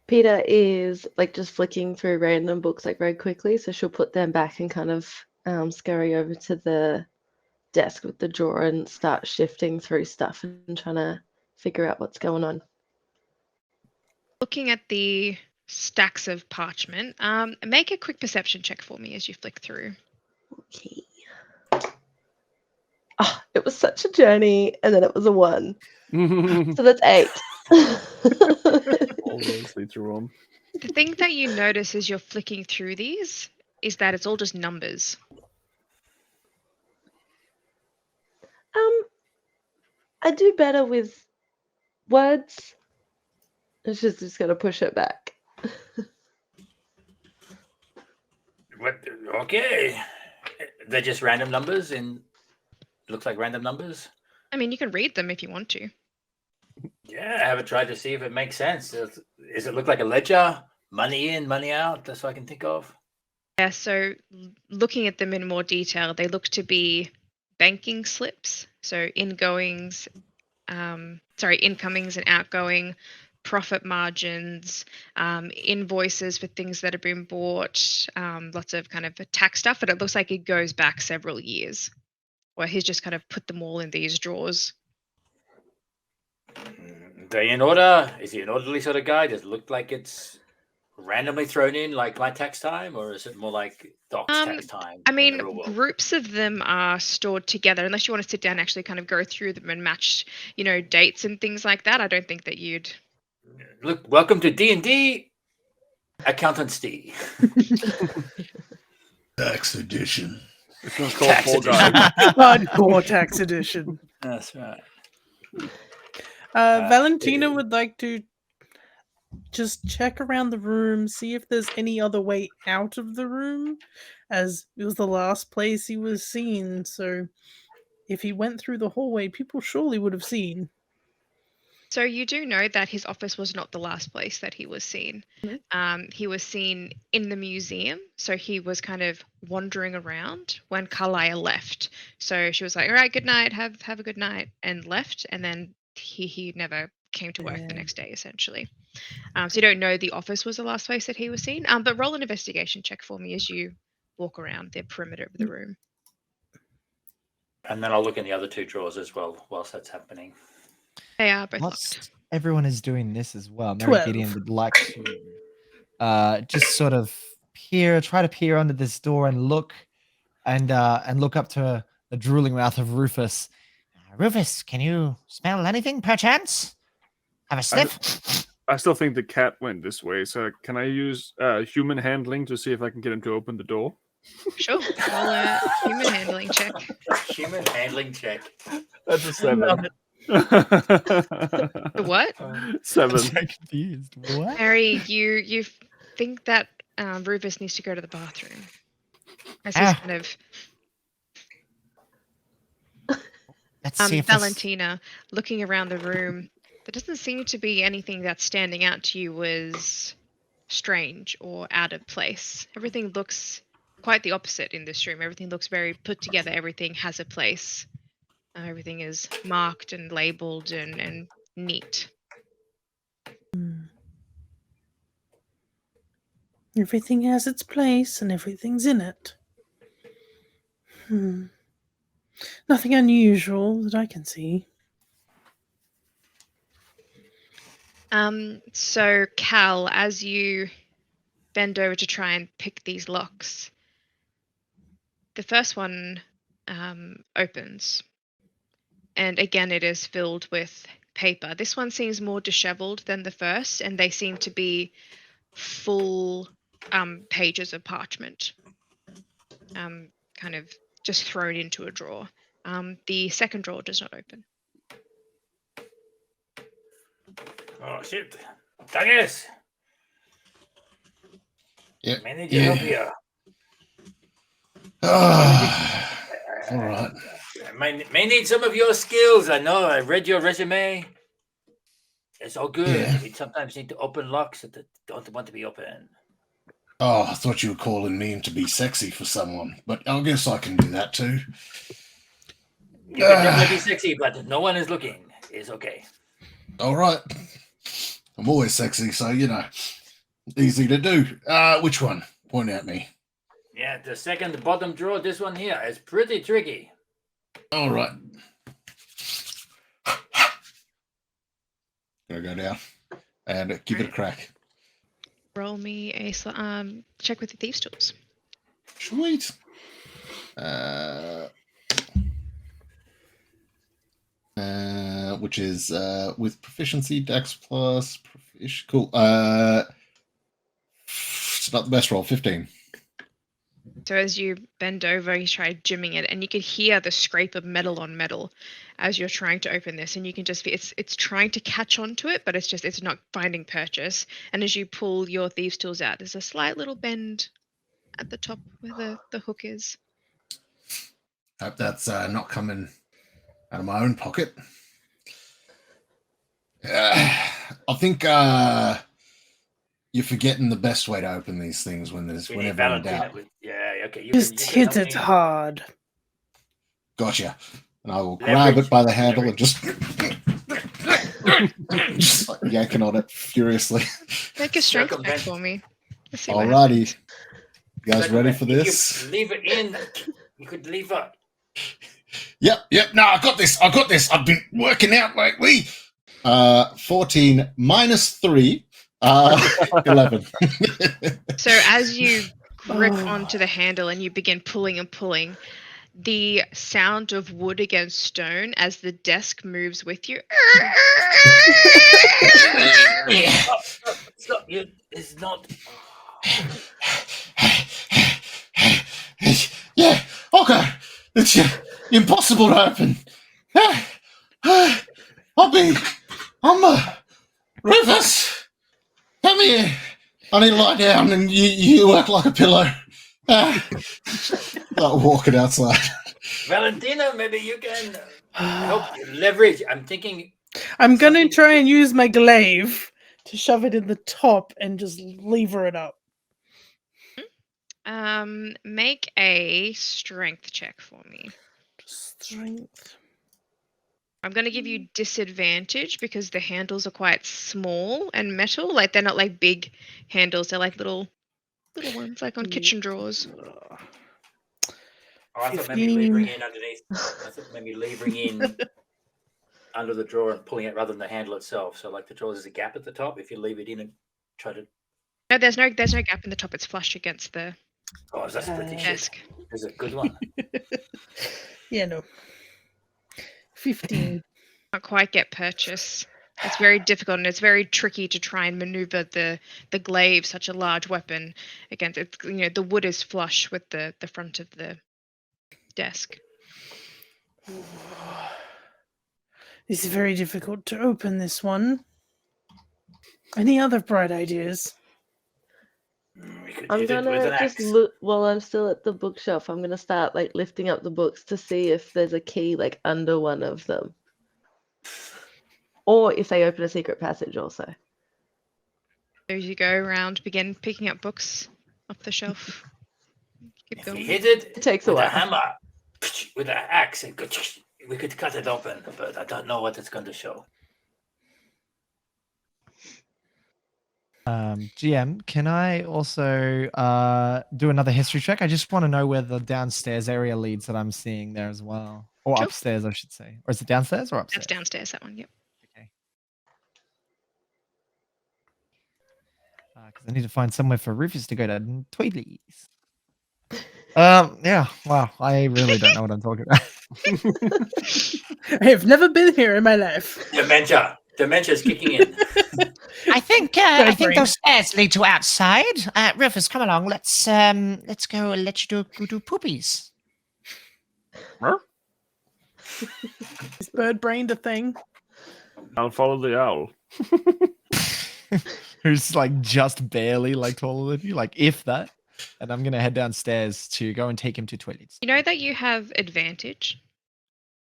Peter is like just flicking through random books like very quickly, so she'll put them back and kind of scurry over to the desk with the drawer and start shifting through stuff and trying to figure out what's going on. Looking at the stacks of parchment, make a quick perception check for me as you flick through. Okay. Oh, it was such a journey, and then it was a 1. So that's 8. All those lead to Rome. The thing that you notice as you're flicking through these is that it's all just numbers. I do better with words. It's just gonna push it back. What? Okay. They're just random numbers and looks like random numbers. I mean, you can read them if you want to. Yeah, I haven't tried to see if it makes sense. Does it look like a ledger? Money in, money out? That's what I can think of. Yeah, so looking at them in more detail, they look to be banking slips. So incomings and outgoing, profit margins, invoices for things that have been bought, lots of kind of tax stuff. But it looks like it goes back several years, where he's just kind of put them all in these drawers. They in order? Is he an orderly sort of guy? Does it look like it's randomly thrown in like my tax time, or is it more like Doc's tax time? I mean, groups of them are stored together. Unless you want to sit down and actually kind of go through them and match, dates and things like that. I don't think that you'd. Look, welcome to D&D Accountants D. Tax edition. It's not called Tax Fall edition. Guy. Hardcore tax edition. That's right. Valentina would like to just check around the room, see if there's any other way out of the room, as it was the last place he was seen. So if he went through the hallway, people surely would have seen. So you do know that his office was not the last place that he was seen. He was seen in the museum. So he was kind of wandering around when Carlisle left. So she was like, all right, good night, have a good night, and left. And then he never came to work the next day, essentially. So you don't know the office was the last place that he was seen. But roll an investigation check for me as you walk around the perimeter of the room. And then I'll look in the other 2 drawers as well whilst that's happening. They are both Whilst locked. everyone is doing this as well, Mary 12. Gideon would like to just sort of try to peer under this door and look up to the drooling mouth of Rufus. Rufus, can you smell anything, perchance? Have a sniff? I still think the cat went this way, so can I use human handling to see if I can get him to open the door? Sure. Roll a human handling check. Human handling check. That's a 7. Love it. What? 7. I'm so confused. What? Harry, you think that Rufus needs to go to the bathroom. As he's kind of Let's see if this... Valentina, looking around the room, there doesn't seem to be anything that's standing out to you as strange or out of place. Everything looks quite the opposite in this room. Everything looks very put together. Everything has a place. Everything is marked and labeled and neat. Everything has its place and everything's in it. Nothing unusual that I can see. So Cal, as you bend over to try and pick these locks, the first one opens. And again, it is filled with paper. This one seems more disheveled than the first, and they seem to be full pages of parchment, kind of just thrown into a drawer. The second drawer does not open. Oh, shit. Douglas! Yeah. May need your help here. All right. I may need some of your skills. I know. I read your resume. It's all good. Yeah. We sometimes need to open locks that don't want to be open. Oh, I thought you were calling me to be sexy for someone, but I guess I can do that too. You can definitely be sexy, but no one is looking. It's okay. All right. I'm always sexy, so easy to do. Which one? Point at me. Yeah, the second bottom drawer, this one here, is pretty tricky. All right. Gonna go down and give it a crack. Roll me a check with the thieves' tools. Sweet. Which is with proficiency, dex plus cool. It's not the best roll. 15. So as you bend over, you try jimming it, and you can hear the scrape of metal on metal as you're trying to open this, and you can just it's trying to catch onto it, but it's not finding purchase. And as you pull your thieves' tools out, there's a slight little bend at the top where the hook is. Hope that's not coming out of my own pocket. I think you're forgetting the best way to open these things whenever in doubt. Yeah, okay. Just hit it hard. Gotcha. And I will grab it by the handle and just like yanking on it furiously. Make a strength check for me. Alrighty. You guys ready for this? You leave it in. You could leave it. Yep. No, I got this. I've been working out lately. 14 minus 3. 11. So as you grip onto the handle and you begin pulling and pulling, the sound of wood against stone as the desk moves with you. Stop. It's not. Yeah, okay. It's impossible to open. I'm Rufus. Come here. I need to lie down and you work like a pillow. Like walking outside. Valentina, maybe you can help leverage. I'm thinking. I'm going to try and use my glaive to shove it in the top and just lever it up. Make a strength check for me. Strength. I'm going to give you disadvantage because the handles are quite small and metal. Like they're not like big handles. They're like little ones, like on kitchen drawers. I thought maybe levering in underneath. I thought maybe levering in under the drawer and pulling it rather than the handle itself. So like the drawer, there's a gap at the top. If you leave it in and try to. No, there's no gap in the top. It's flush against the that's pretty desk. There's a good one. Yeah, no. 15. Not quite get purchase. It's very difficult and it's very tricky to try and maneuver the glaive, such a large weapon, against it. The wood is flush with the front of the desk. It's very difficult to open this one. Any other bright ideas? I'm gonna just look while I'm still at the bookshelf. I'm gonna start like lifting up the books to see if there's a key like under one of them, or if they open a secret passage. Also, So as you go around, begin picking up books off the shelf. Keep going. If we hit it takes a with while. a hammer, with an axe, we could cut it open, but I don't know what it's going to show. GM, can I also do another history check? I just want to know where the downstairs area leads that I'm seeing there as well. Or Sure. upstairs, I should say. Or is it downstairs or upstairs? That's downstairs, that one, yep. Okay. Because I need to find somewhere for Rufus to go to toilies. Yeah, wow. I really don't know what I'm talking about. I have never been here in my life. Dementia's kicking in. I think those stairs lead to outside. Rufus, come along. Let's go. Let you do poopies. Is bird brained a thing? I'll follow the owl. who's like just barely like taller than you, like if that. And I'm gonna head downstairs to go and take him to toilets. You know that you have advantage.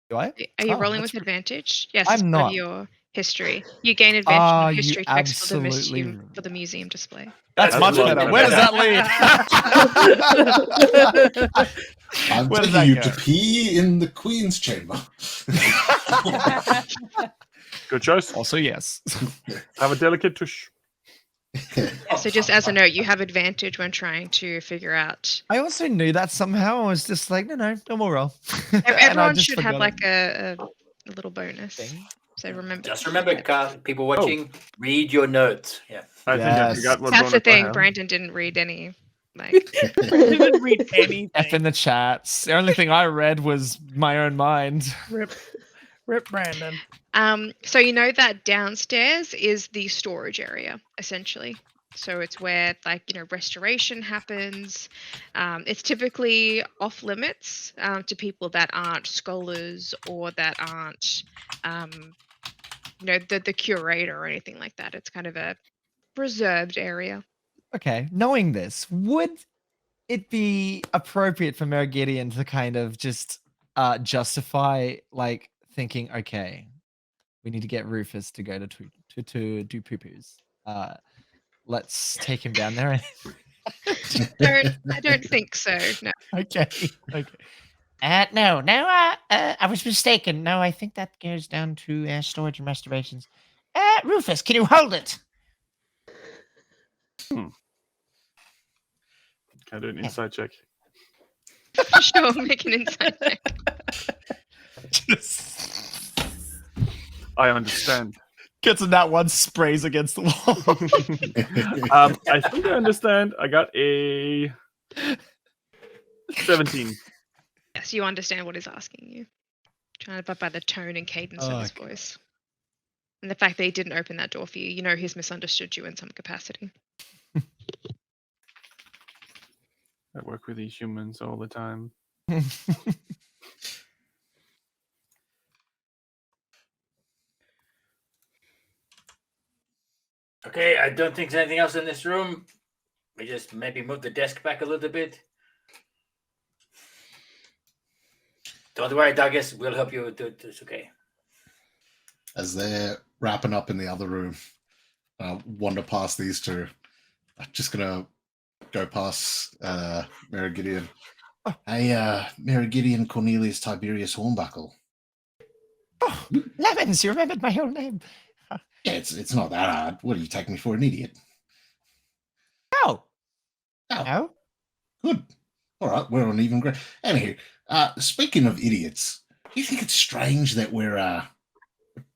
Do I? Are you Oh, rolling that's with good. advantage? Yes, it's I'm part of not. your history. You gain advantage Ah, on you history checks absolutely. for the museum display. That's That's much a lot better. better. Where does that lead? I'm Where does taking that you go? to pee in the Queen's chamber. Good choice. Also, yes. Have a delicate tush. Yeah, so just as a note, you have advantage when trying to figure out. I also knew that somehow. I was just like, no, normal roll. And I Everyone just should have forgot like it. a little bonus. Thing. So remember. Just remember, people watching, read your notes. Yeah. I think I Yes. forgot what That's the bonus I thing. have. Brandon didn't read any. Like, Didn't read anything. F in the chats. The only thing I read was my own mind. Rip Brandon. so you know that downstairs is the storage area, essentially. So it's where restoration happens. It's typically off limits to people that aren't scholars or that aren't, the curator or anything like that. It's kind of a reserved area. Okay, knowing this, would it be appropriate for Merigidian to kind of just justify like thinking, okay, we need to get Rufus to go to do poo-poos. Let's take him down there. I don't think so. No. Okay. No, I was mistaken. No, I think that goes down to storage and restorations. Rufus, can you hold it? Can I do an inside check? Sure, make an insight check. I understand. Gets in that one, sprays against the wall. I think I understand. I got a 17. Yes, you understand what he's asking you. Trying to by the tone and cadence of his voice. And the fact that he didn't open that door for you, he's misunderstood you in some capacity. I work with these humans all the time. Okay, I don't think there's anything else in this room. We just maybe move the desk back a little bit. Don't worry, Douglas. We'll help you do this. Okay. As they're wrapping up in the other room, wander past these two. I'm just gonna go past Merigidian. Hey, Merigidian Cornelius Tiberius Hornbuckle. Oh, Lemons, you remembered my whole name. Yeah, it's not that hard. What do you take me for, an idiot? No. Oh. No? Good. All right, we're on even ground. Anywho, speaking of idiots, do you think it's strange that we're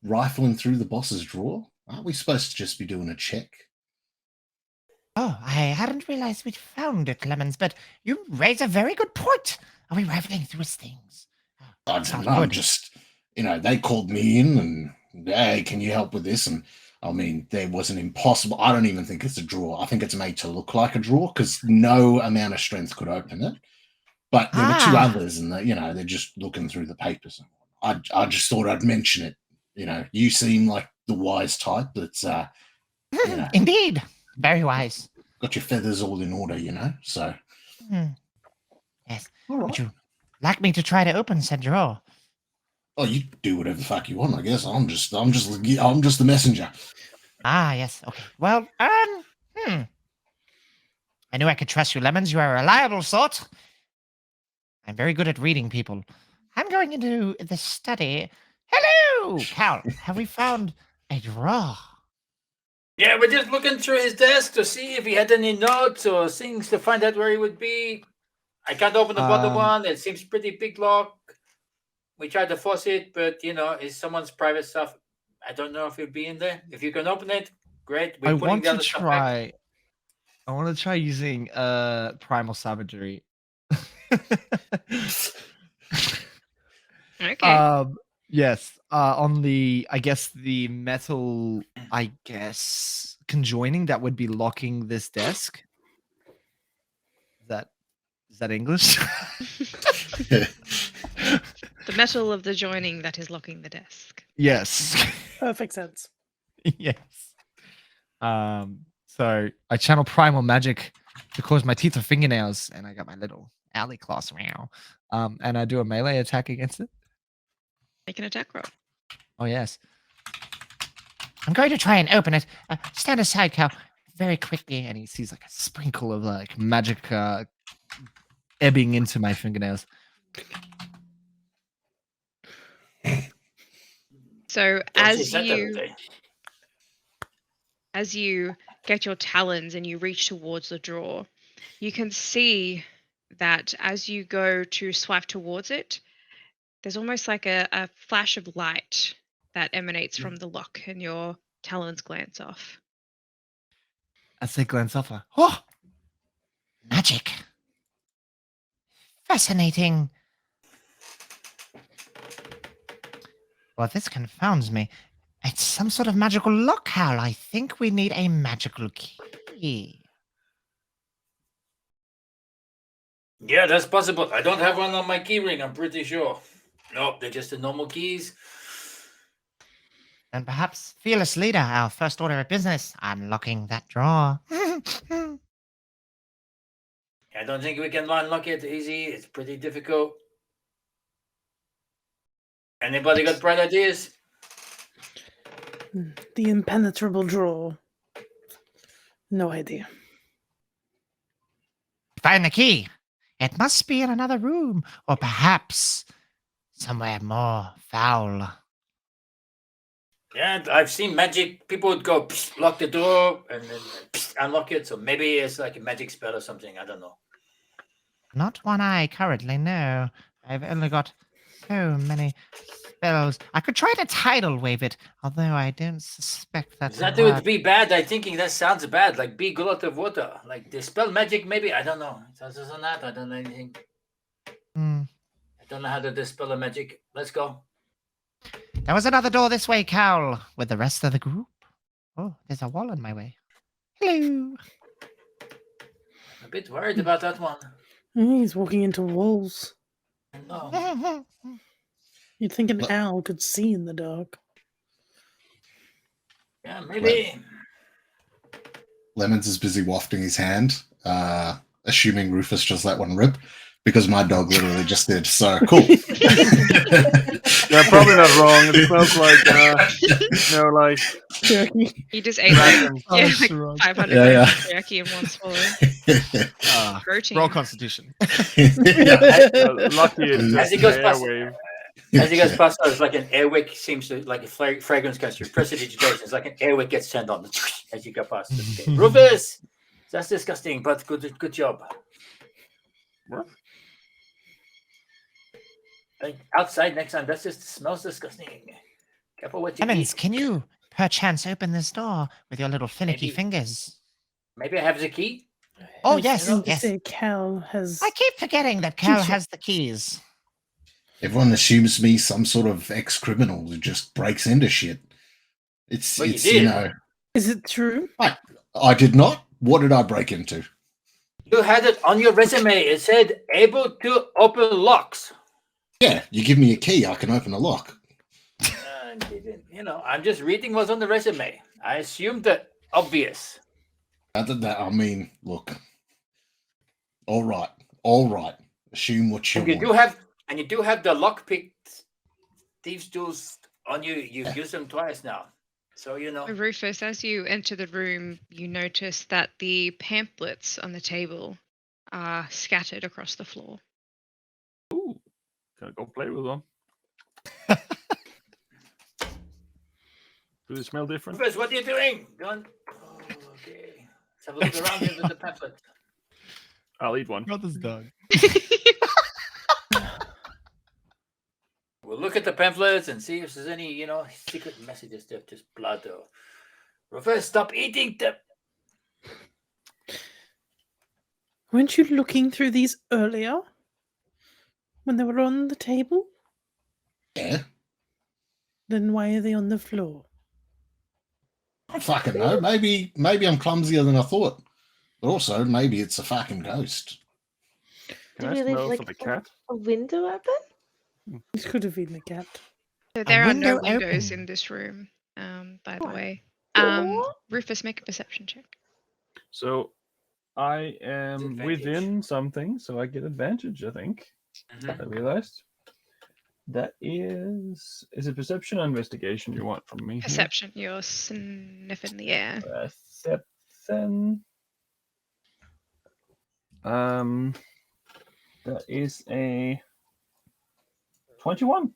rifling through the boss's drawer? Aren't we supposed to just be doing a check? Oh, I hadn't realized we'd found it, Lemons, but you raise a very good point. Are we rifling through his things? I don't know. I'm just, they called me in and, hey, can you help with this? And I mean, there was an impossible. I don't even think it's a drawer. I think it's made to look like a drawer because no amount of strength could open it. But there were two others, and they're just looking through the papers. I just thought I'd mention it. You seem like the wise type that's, Indeed, very wise. Got your feathers all in order, So, yes. All right. Would you like me to try to open said drawer? Oh, you do whatever the fuck you want, I guess. I'm just the messenger. Ah, yes. Okay. Well, I knew I could trust you, Lemons. You are a reliable sort. I'm very good at reading people. I'm going into the study. Hello, Cal. Have we found a drawer? Yeah, we're just looking through his desk to see if he had any notes or things to find out where he would be. I can't open the bottom one. It seems pretty big lock. We tried to force it, but it's someone's private stuff. I don't know if it'll be in there. If you can open it, great. I want to try using primal savagery. Okay. Yes. On the the metal conjoining that would be locking this desk. Is that English? The metal of the joining that is locking the desk. Yes. Perfect sense. Yes. So I channel primal magic because my teeth are fingernails, and I got my little alley claws now. And I do a melee attack against it. Make an attack roll. Oh yes. I'm going to try and open it. Stand aside, Cal. Very quickly, and he sees like a sprinkle of like magic ebbing into my fingernails. So Don't say that every day. as you get your talons and you reach towards the drawer, you can see that as you go to swipe towards it, there's almost like a flash of light that emanates from the lock, and your talons glance off. As they glance off, Oh! Magic. Fascinating. Well, this confounds me. It's some sort of magical lock, Hal. I think we need a magical key. Yeah, that's possible. I don't have one on my key ring, I'm pretty sure. No, they're just the normal keys. And perhaps, fearless leader, our first order of business, unlocking that drawer. I don't think we can unlock it easy. It's pretty difficult. Anybody got bright ideas? The impenetrable drawer. No idea. Find the key. It must be in another room, or perhaps somewhere more foul. Yeah, I've seen magic. People would go psst, lock the door and then psst, unlock it. So maybe it's like a magic spell or something. I don't know. Not one I currently know. I've only got so many spells. I could try to tidal wave it, although I don't suspect that. That would be bad. I'm thinking that sounds bad. Like big glut of water. Like dispel magic, maybe. I don't know. Other than that, I don't know anything. Hmm. I don't know how to dispel a magic. Let's go. There was another door this way, Cowl, with the rest of the group. Oh, there's a wall in my way. Hello. A bit worried about that one. He's walking into walls. No. You'd think an owl could see in the dark. Yeah, maybe. Lemons is busy wafting his hand, assuming Rufus just let one rip, because my dog literally just did. So cool. Yeah, probably not wrong. It smells like, like Jerky. He just ate like, rations. 500 Yeah, grams of jerky in one swallow. Protein. roll Constitution. Lucky it's As just it goes an past- airwave. As he goes past, it's like an airwick seems to like a fragrance comes through. Prestidigitation. It's like an airwick gets turned on as you go past. Rufus, that's disgusting, but good job. What? Like, outside next time, that just smells disgusting. Careful what you Emmons, eat. can you perchance open this door with your little finicky Maybe. fingers? Maybe I have the key. Oh, I was yes, going to yes. say Cal has. I keep forgetting that Cal Sure. has the keys. Everyone assumes me some sort of ex-criminal who just breaks into shit. It's Well, you it's did. know. Is it true? I did not. What did I break into? You had it on your resume. It said able to open locks. Yeah, you give me a key, I can open a lock. I'm just reading what's on the resume. I assumed that obvious. Other than that, I mean, look. All right. Assume what you And you want. do have the lockpick thieves' tools on you. You've used them twice now, so you know. Rufus, as you enter the room, you notice that the pamphlets on the table are scattered across the floor. Ooh, can I go play with them? Do they smell different? Rufus, what are you doing? Go on. Oh, okay. Let's have a look around here with the pamphlet. I'll eat one. Brother's dog. We'll look at the pamphlets and see if there's any, secret messages there. Just blood or. Rufus, stop eating them. Weren't you looking through these earlier? When they were on the table? Yeah. Then why are they on the floor? I don't fucking know. Maybe I'm clumsier than I thought. But also, maybe it's a fucking ghost. Can I Do we leave, smell like, for the cat? A window open? It could have been the cat. So there are no window windows open. in this room, by the What? way. What? Rufus, make a perception check. So I am Advantage. within something, so I get advantage, I think. Mhm. I realized. That is it perception or investigation you want from me here? Perception. You're sniffing the air. Perception. That is a 21.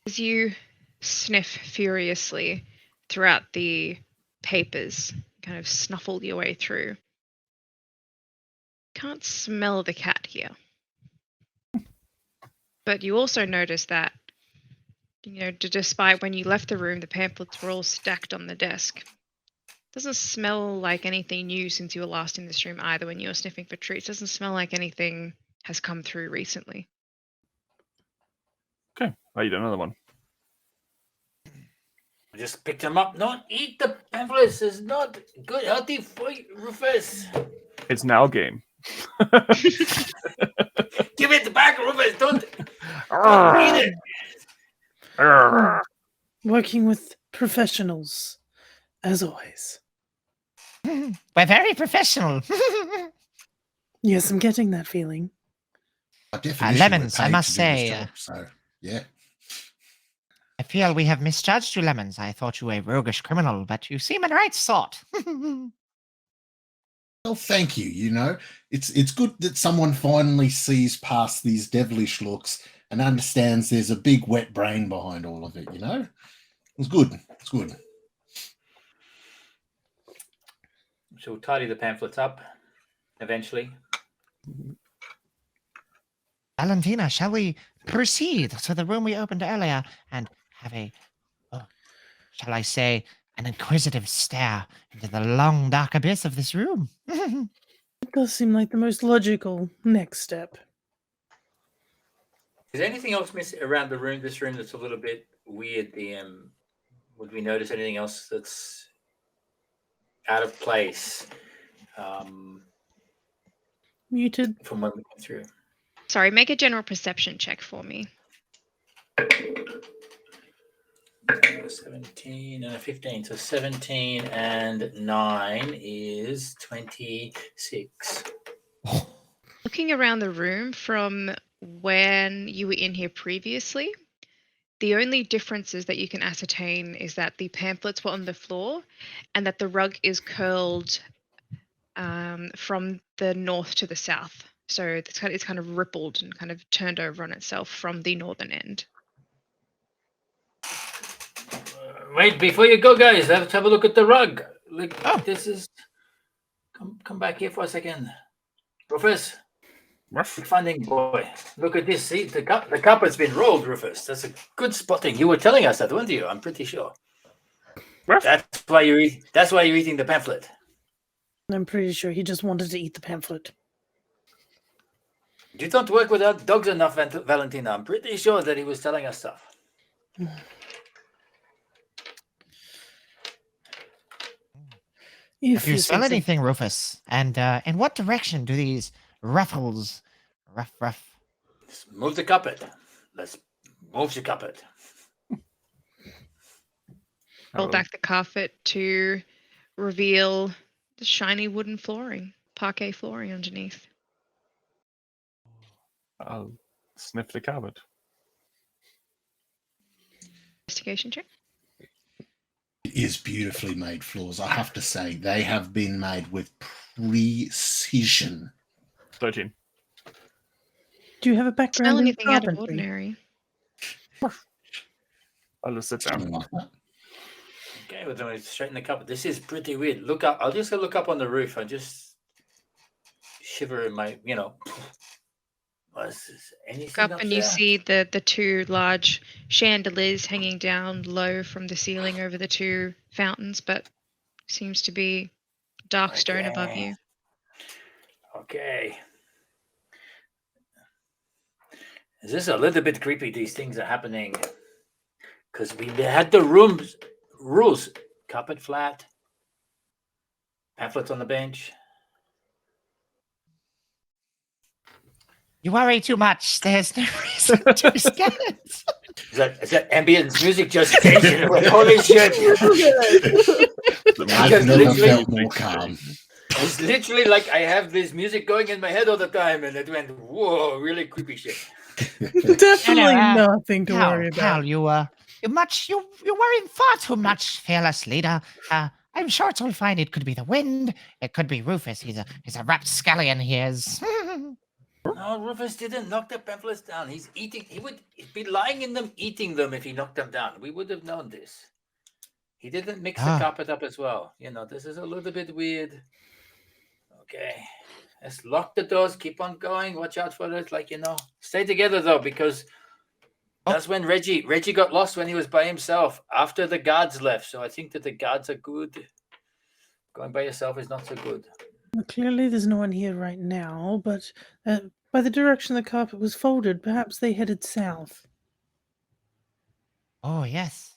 As you sniff furiously throughout the papers, kind of snuffle your way through, can't smell the cat here. But you also notice that, despite when you left the room, the pamphlets were all stacked on the desk. Doesn't smell like anything new since you were last in this room either when you were sniffing for treats. Doesn't smell like anything has come through recently. Okay, I eat another one. I just picked them up. Don't eat the pamphlets. It's not good, healthy for you, Rufus. It's now game. Give it back, Rufus. Don't eat it. Working with professionals, as always. We're very professional. Yes, I'm getting that feeling. By definition, Lemons, we're I paid must to do this say, job, so yeah. I feel we have misjudged you, Lemons. I thought you a roguish criminal, but you seem in right sort. Well, thank you. You know, it's good that someone finally sees past these devilish looks and understands there's a big wet brain behind all of it. You know, it's good. It's good. So we'll tidy the pamphlets up eventually. Valentina, shall we proceed to the room we opened earlier and have a, shall I say, an inquisitive stare into the long, dark abyss of this room? It does seem like the most logical next step. Is there anything else around the room? This room that's a little bit weird. Would we notice anything else that's out of place? Muted. From when we went through. Sorry, make a general perception check for me. 17 and a 15. So 17 and 9 is 26. Looking around the room from when you were in here previously, the only differences that you can ascertain is that the pamphlets were on the floor and that the rug is curled from the north to the south. So it's kind of rippled and kind of turned over on itself from the northern end. Wait, before you go, guys, let's have a look at the rug. Look, this is. Come back here for a second, Rufus. Big finding, boy. Look at this. See, the carpet's been rolled, Rufus. That's a good spotting. You were telling us that, weren't you? I'm pretty sure. That's why you're eating the pamphlet. I'm pretty sure he just wanted to eat the pamphlet. You don't work without dogs enough, Valentina. I'm pretty sure that he was telling us stuff. If you smell anything, Rufus, and in what direction do these ruffles, ruff? Let's move the carpet. Let's move the carpet. Roll back the carpet to reveal the shiny wooden flooring, parquet flooring underneath. I'll sniff the carpet. Investigation check. It is beautifully made floors. I have to say, they have been made with precision. 13. Do you have a background Smell in anything out of carpentry? ordinary? I'll just sit down. Okay, we're going to straighten the carpet. This is pretty weird. Look up. I'll just go look up on the roof. I just shiver in my, What's this? Anything Up and you there? see the two large chandeliers hanging down low from the ceiling over the two fountains, but seems to be dark stone above you. Okay. Is this a little bit creepy? These things are happening because we had the rules: carpet flat, pamphlets on the bench. You worry too much. There's no reason to be scared. Is that ambience music just changing? Holy shit! I've never felt more calm. It's literally like I have this music going in my head all the time, and it went whoa, really creepy shit. Definitely nothing to worry about. Cal, you're worrying far too much, fearless leader. I'm sure it's all fine. It could be the wind. It could be Rufus. He's a rapscallion. He is. No, Rufus didn't knock the pamphlets down. He's eating. He'd be lying in them, eating them if he knocked them down. We would have known this. He didn't mix the carpet up as well. This is a little bit weird. Okay. Let's lock the doors. Keep on going. Watch out for it. Stay together though, because that's when Reggie got lost when he was by himself after the guards left. So I think that the guards are good. Going by yourself is not so good. Well, clearly, there's no one here right now, but by the direction the carpet was folded, perhaps they headed south. Oh, yes.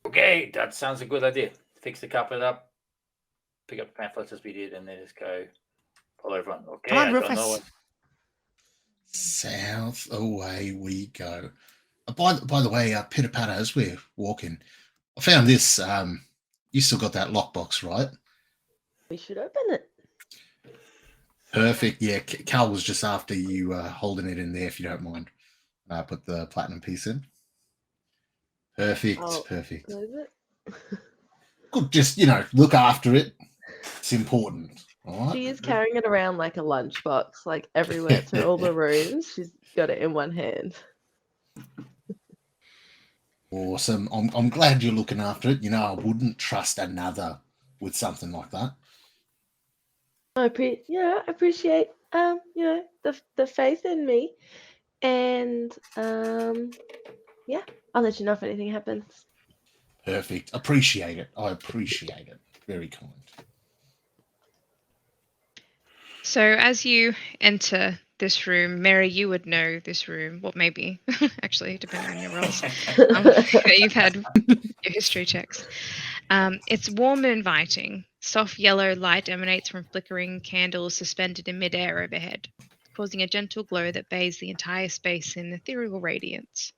Okay, that sounds a good idea. Fix the carpet up, pick up the pamphlets as we did, and then just go follow everyone. Okay, Come on, I Rufus. don't know what... South away we go. By the way, pitter patter as we're walking, I found this. You still got that lockbox, right? We should open it. Perfect. Yeah, Cal was just after you holding it in there, if you don't mind. Put the platinum piece in. Perfect. Perfect. Close it. Good. Just look after it. It's important. All right. She is carrying it around like a lunchbox, like everywhere to all the rooms. She's got it in one hand. Awesome. I'm glad you're looking after it. I wouldn't trust another with something like that. I appreciate the faith in me, and I'll let you know if anything happens. Perfect. Appreciate it. I appreciate it. Very kind. So as you enter this room, Mary, you would know this room. Well, maybe, actually, depending on your roles. You've had your history checks. It's warm and inviting. Soft yellow light emanates from flickering candles suspended in midair overhead, causing a gentle glow that bathes the entire space in ethereal radiance.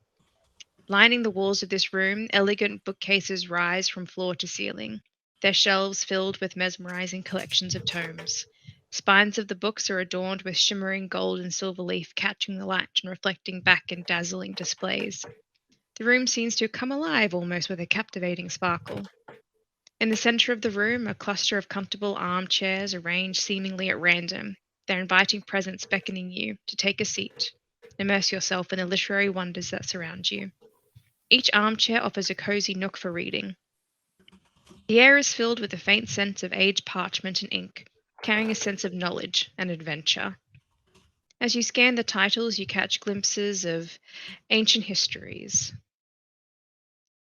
Lining the walls of this room, elegant bookcases rise from floor to ceiling, their shelves filled with mesmerizing collections of tomes. Spines of the books are adorned with shimmering gold and silver leaf, catching the light and reflecting back in dazzling displays. The room seems to come alive almost with a captivating sparkle. In the center of the room, a cluster of comfortable armchairs arranged seemingly at random, their inviting presence beckoning you to take a seat, immerse yourself in the literary wonders that surround you. Each armchair offers a cozy nook for reading. The air is filled with a faint sense of aged parchment and ink, carrying a sense of knowledge and adventure. As you scan the titles, you catch glimpses of ancient histories.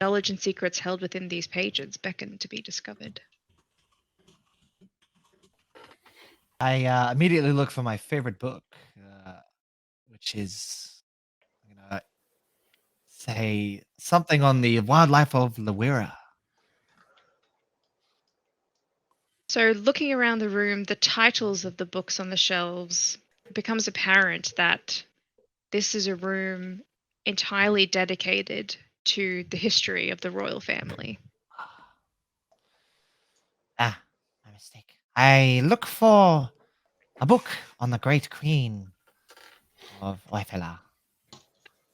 Knowledge and secrets held within these pages beckon to be discovered. I immediately look for my favorite book, which is, I'm going to say something on the wildlife of Lawira. So looking around the room, the titles of the books on the shelves, it becomes apparent that this is a room entirely dedicated to the history of the royal family. My mistake. I look for a book on the great queen of Oifela.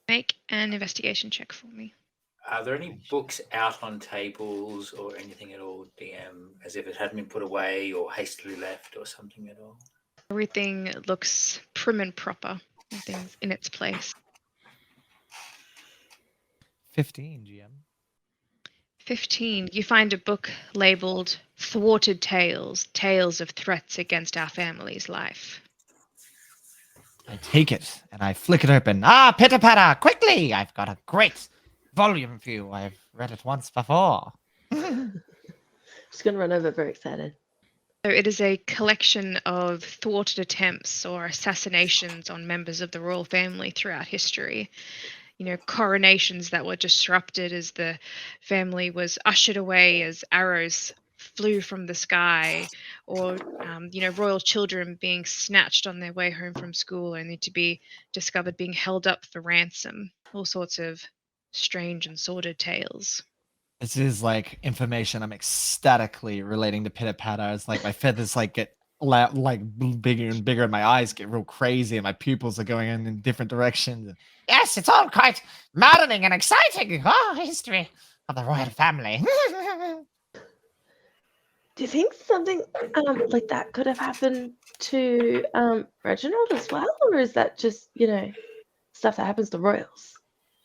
Make an investigation check for me. Are there any books out on tables or anything at all, DM, as if it hadn't been put away or hastily left or something at all? Everything looks prim and proper. Everything's in its place. 15, GM. 15. You find a book labeled Thwarted Tales, Tales of Threats Against Our Family's Life. I take it and I flick it open. Pitter patter, quickly! I've got a great volume for you. I've read it once before. Just going to run over, very excited. So it is a collection of thwarted attempts or assassinations on members of the royal family throughout history. Coronations that were disrupted as the family was ushered away as arrows flew from the sky, or royal children being snatched on their way home from school only to be discovered being held up for ransom. All sorts of strange and sordid tales. This is like information I'm ecstatically relating to pitter patter. It's like my feathers like get bigger and bigger, and my eyes get real crazy, and my pupils are going in different directions. Yes, it's all quite maddening and exciting. Oh, history of the royal family. Do you think something like that could have happened to Reginald as well, or is that just stuff that happens to royals?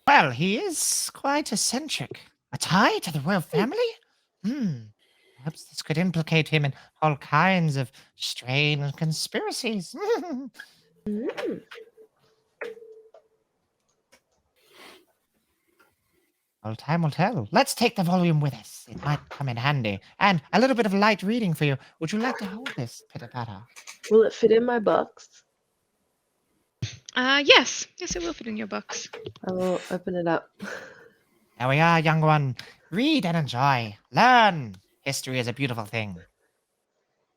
Well, he is quite eccentric. A tie to the royal family? Perhaps this could implicate him in all kinds of strange conspiracies. Mm. Well, time will tell. Let's take the volume with us. It might come in handy. And a little bit of light reading for you. Would you like to hold this, pitter-patter? Will it fit in my box? Yes, it will fit in your box. I will open it up. There we are, young one. Read and enjoy. Learn. History is a beautiful thing.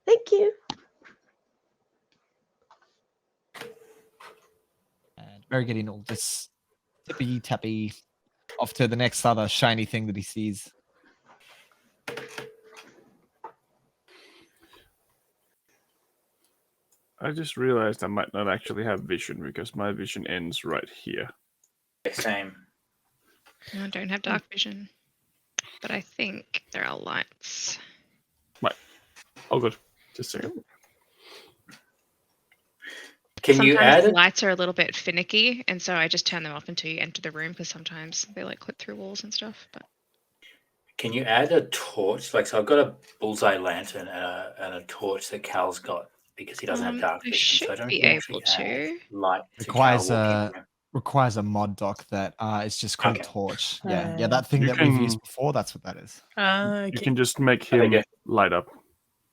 Thank you. And Barry getting all this tippy tappy off to the next other shiny thing that he sees. I just realized I might not actually have vision because my vision ends right here. Same. I don't have dark vision, but I think there are lights. Oh, good. Just a second. Can Sometimes you add the it? lights are a little bit finicky, and so I just turn them off until you enter the room because sometimes they like clip through walls and stuff. But Can you add a torch? Like, so I've got a bullseye lantern and a torch that Cal's got because he doesn't have dark I vision. So I should don't be think actually able to. add light to Requires Cal walking around. requires a mod doc that is just called Okay. Torch. Yeah, that thing You that we've can- used before. That's what that is. You Okay. can just make There you him go. light up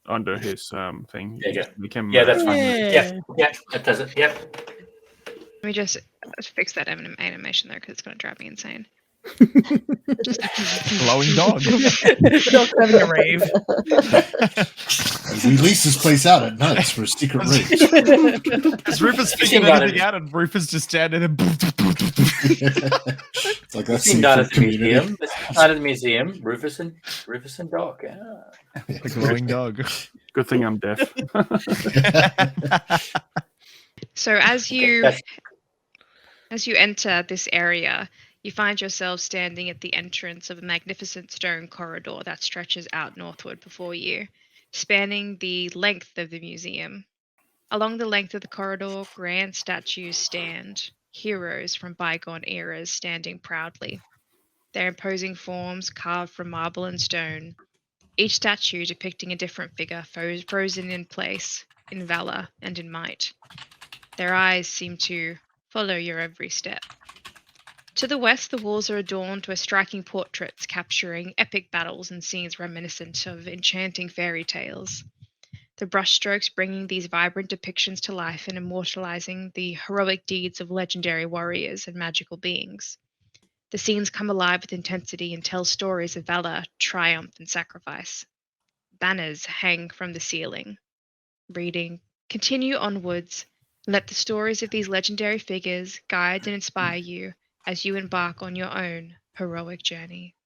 under his thing. There you Just make him, Yeah, that's fine. Yeah. Yeah, that does it. Yep. Let me just fix that animation there because it's going to drive me insane. Glowing dog. Dog's having a rave. We lease this place out at nights for a secret rave. Is Rufus Fishing figuring got anything it. out, and Rufus just standing there. It's like that's Seen that at secret the community. museum. Not at the museum. Rufus and Doc. Yeah. The glowing dog. Good thing I'm deaf. So as you That's- enter this area, you find yourself standing at the entrance of a magnificent stone corridor that stretches out northward before you, spanning the length of the museum. Along the length of the corridor, grand statues stand, heroes from bygone eras standing proudly. Their imposing forms carved from marble and stone, each statue depicting a different figure frozen in place, in valor and in might. Their eyes seem to follow your every step. To the west, the walls are adorned with striking portraits capturing epic battles and scenes reminiscent of enchanting fairy tales. The brushstrokes bringing these vibrant depictions to life and immortalizing the heroic deeds of legendary warriors and magical beings. The scenes come alive with intensity and tell stories of valor, triumph, and sacrifice. Banners hang from the ceiling, reading, "Continue onwards, and let the stories of these legendary figures guide and inspire you as you embark on your own heroic journey."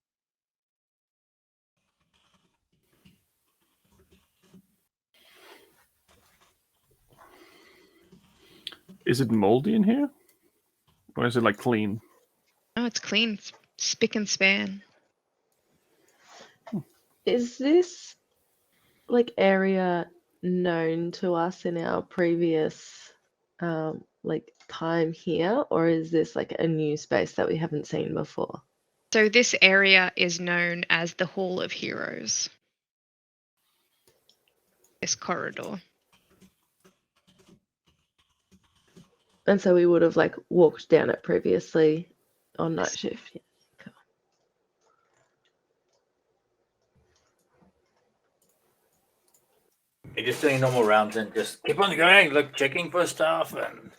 Is it moldy in here? Or is it like clean? Oh, it's clean. It's spick and span. Is this area known to us in our previous time here, or is this a new space that we haven't seen before? So this area is known as the Hall of Heroes. This corridor. And so we would have walked down it previously on night shift. Yeah. Cool. You're just doing normal rounds and just keep on going, checking for stuff and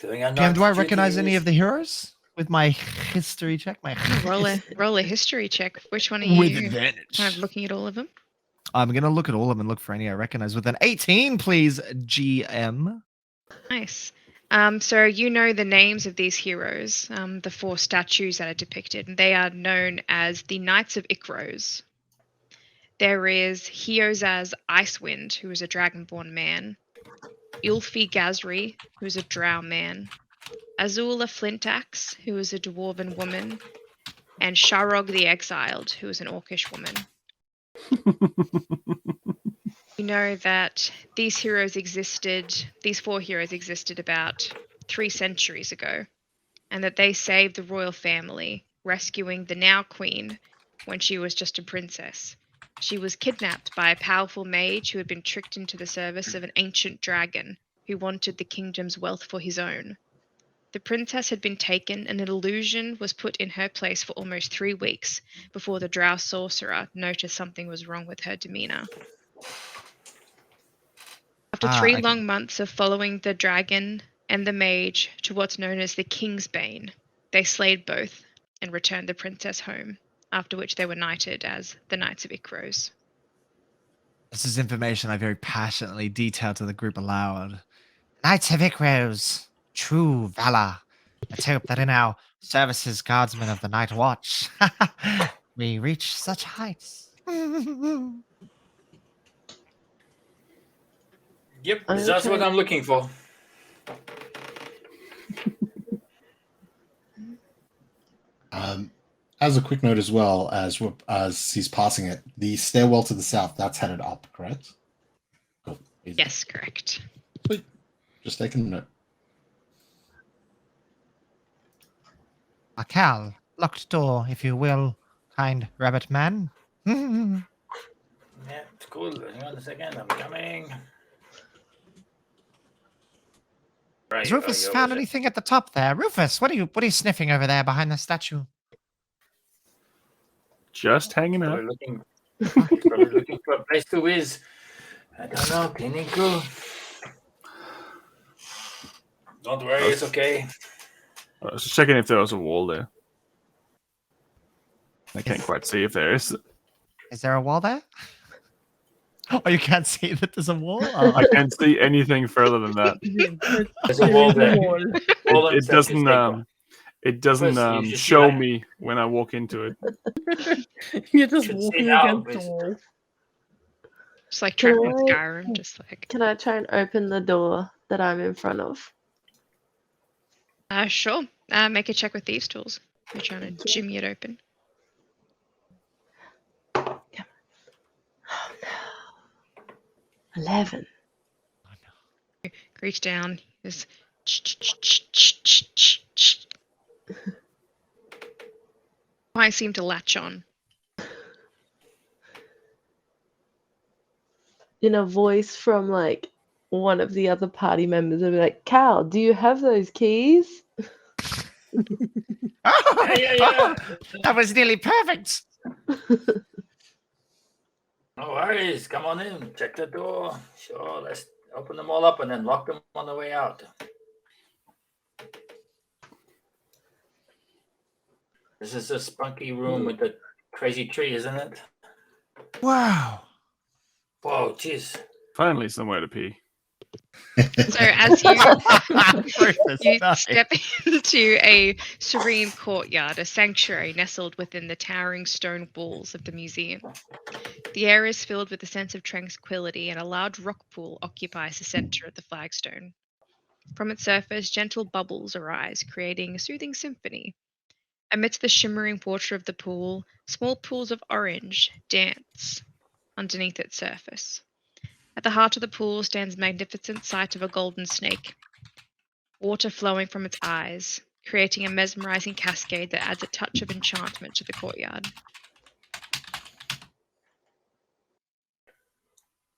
doing our Cam, do I night recognize any duties. of the heroes? with my history check. Roll a history check. Which one are with you advantage. kind of looking at all of them? I'm gonna look at all of them and look for any I recognize with an 18, please, GM. Nice. So you know the names of these heroes, the 4 statues that are depicted, and they are known as the Knights of Ickros. There is Heozaz Icewind, who is a dragonborn man, Ylfi Gazri, who is a drow man, Azula Flintaxe, who is a dwarven woman, and Sharog the Exiled, who is an orcish woman. You know that these 4 heroes existed about 3 centuries ago, and that they saved the royal family, rescuing the now queen when she was just a princess. She was kidnapped by a powerful mage who had been tricked into the service of an ancient dragon who wanted the kingdom's wealth for his own. The princess had been taken, and an illusion was put in her place for almost 3 weeks before the drow sorcerer noticed something was wrong with her demeanor. After 3 long months of following the dragon and the mage to what's known as the King's Bane, they slayed both and returned the princess home, after which they were knighted as the Knights of Ickros. This is information I very passionately detail to the group aloud. Knights of Ickros, true valor. Let's hope that in our services, guardsmen of the Night Watch, we reach such heights. Yep, that's what I'm looking for. As a quick note as well, as he's passing it, the stairwell to the south, that's headed up, correct? Cool. Easy. Yes, correct. Sweet. Just taking a note. A Cal, locked door, if you will, kind rabbit man. Yeah, it's cool. Hang on a second, I'm coming. Right, Has Rufus found anything at the top there? Rufus, what are you sniffing over there behind the statue? Just hanging out. Probably looking for a place to whiz. I don't know, clinical. Don't worry, it's okay. I was checking if there was a wall there. I can't quite see if there is. Is there a wall there? Oh, you can't see that there's a wall? I can't see anything further than that. There's a wall there. It doesn't show me when I walk into it. You're just Should walking see now, against the basically. wall. Just like trapped in Skyrim, just like... Can I try and open the door that I'm in front of? Sure. Make a check with thieves' tools. You're trying to jimmy it open. Oh, no. 11. Reach down. Just... I seem to latch on. In a voice from like one of the other party members, I'll be like, Cal, do you have those keys? Yeah. That was nearly perfect. No worries. Come on in. Check the door. Sure, let's open them all up and then lock them on the way out. This is a spunky room with the crazy tree, isn't it? Wow. Whoa, jeez. Finally, somewhere to pee. So as you Rufus, step into a serene courtyard, a sanctuary nestled within the towering stone walls of the museum. The air is filled with a sense of tranquility, and a large rock pool occupies the center of the flagstone. From its surface, gentle bubbles arise, creating a soothing symphony. Amidst the shimmering water of the pool, small pools of orange dance underneath its surface. At the heart of the pool stands a magnificent sight of a golden snake, water flowing from its eyes, creating a mesmerizing cascade that adds a touch of enchantment to the courtyard.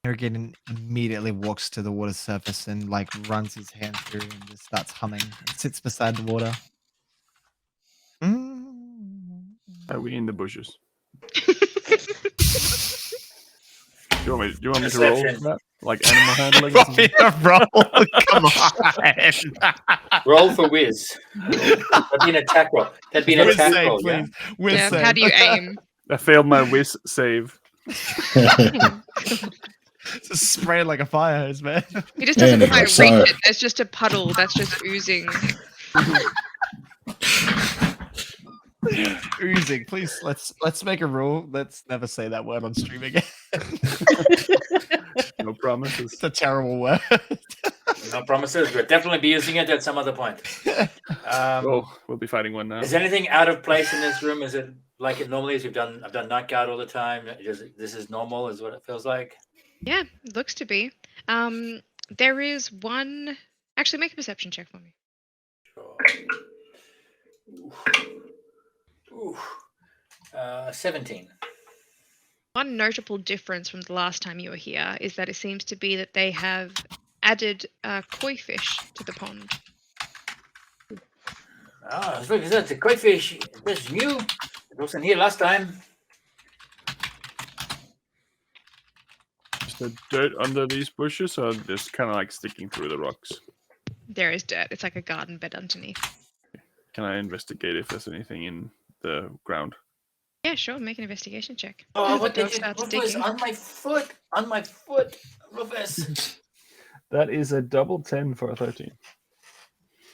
Harrigan immediately walks to the water surface and like runs his hand through and just starts humming and sits beside the water. Are we in the bushes? you want me to roll Perception. for that? Like animal handling? or Want something? me to roll? Come on. Roll for whiz. That'd be an attack roll. That'd be an Whiz attack save, roll, yeah? please. Whiz Yeah, save. how do you aim? I failed my whiz save. Just spray it like a fire hose, man. He just doesn't Anyway, quite so- reach it. There's just a puddle that's just oozing. Oozing. Please, let's make a rule. Let's never say that word on stream again. No promises. It's a terrible word. No promises. We'll definitely be using it at some other point. Oh, we'll be fighting one now. Is anything out of place in this room? Is it like it normally is? I've done night guard all the time. This is normal, is what it feels like. Yeah, looks to be. There is one. Actually, make a perception check for me. Sure. Ooh. 17. One notable difference from the last time you were here is that it seems to be that they have added koi fish to the pond. Ah, look at that. The koi fish. That's new. It wasn't here last time. Is there dirt under these bushes, or just kind of like sticking through the rocks? There is dirt. It's like a garden bed underneath. Can I investigate if there's anything in the ground? Yeah, sure. Make an investigation check. Oh, The what did dog you? starts Rufus, digging. on my foot. On my foot. Rufus. That is a double 10 for a 13.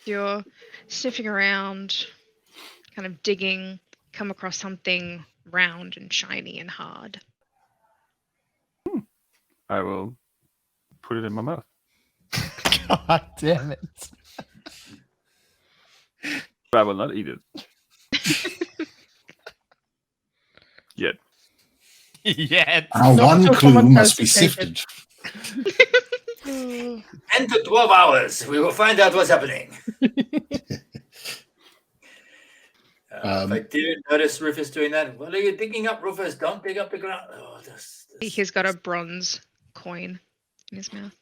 You're sniffing around, kind of digging, come across something round and shiny and hard. I will put it in my mouth. God damn it. But I will not eat it. Yet. Yeah. Our Not one till clue someone must be goes to take sifted. 10 to 12 hours. We will find out what's happening. If I didn't notice Rufus doing that, what are you digging up, Rufus? Don't dig up the ground. Oh, this. He's got a bronze coin in his mouth,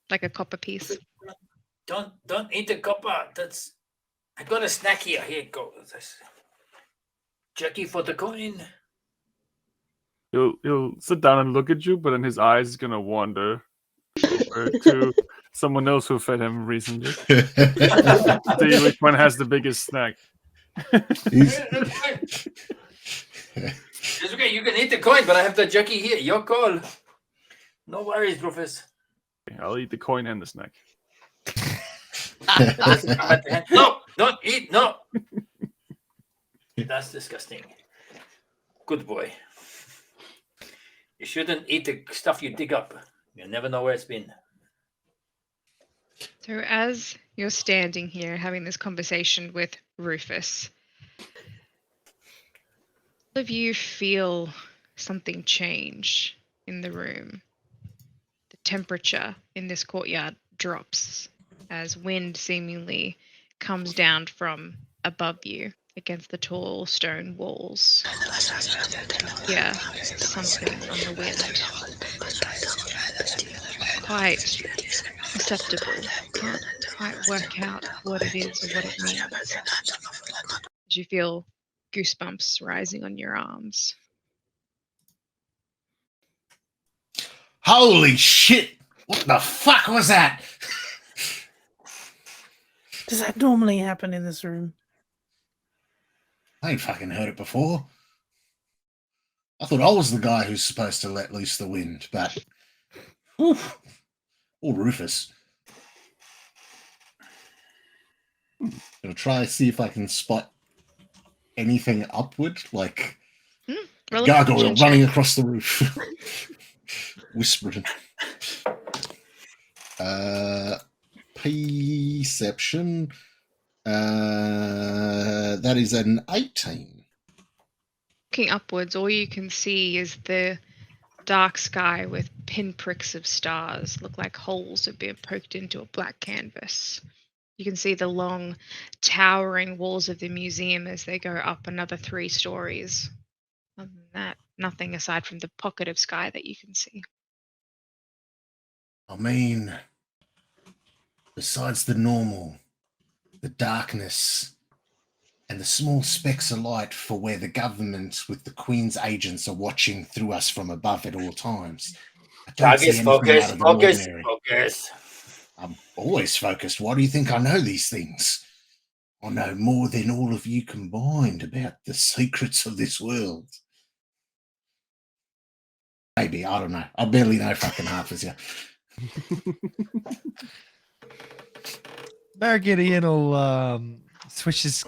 like a copper piece. Don't eat the copper. That's. I got a snack here. Here you go. This. Jerky for the coin. He'll sit down and look at you, but then his eyes is gonna wander over to someone else who fed him recently. See which one has the biggest snack. He's- It's okay. You can eat the coin, but I have the jerky here. Your call. No worries, Rufus. I'll eat the coin and the snack. No, don't eat. No. That's disgusting. Good boy. You shouldn't eat the stuff you dig up. You never know where it's been. So as you're standing here having this conversation with Rufus, all of you feel something change in the room. The temperature in this courtyard drops as wind seemingly comes down from above you against the tall stone walls. Yeah, something on the wind. Quite perceptible. Can't quite work out what it is or what it means. As you feel goosebumps rising on your arms. Holy shit! What the fuck was that? Does that normally happen in this room? I ain't fucking heard it before. I thought I was the guy who's supposed to let loose the wind, but... Whew. Or Rufus. Gonna try see if I can spot anything upward, like Roll a gargoyle perception check. running across the roof. Whispering. Perception. That is an 18. Looking upwards, all you can see is the dark sky with pinpricks of stars, look like holes have been poked into a black canvas. You can see the long, towering walls of the museum as they go up another 3 stories. Other than that, nothing aside from the pocket of sky that you can see. I mean, besides the normal, the darkness, and the small specks of light for where the government with the Queen's agents are watching through us from above at all times, I don't see anything out of the focus. ordinary. Focus. I'm always focused. Why do you think I know these things? I know more than all of you combined about the secrets of this world. Maybe, I don't know. I barely know fucking half as you. Gideon will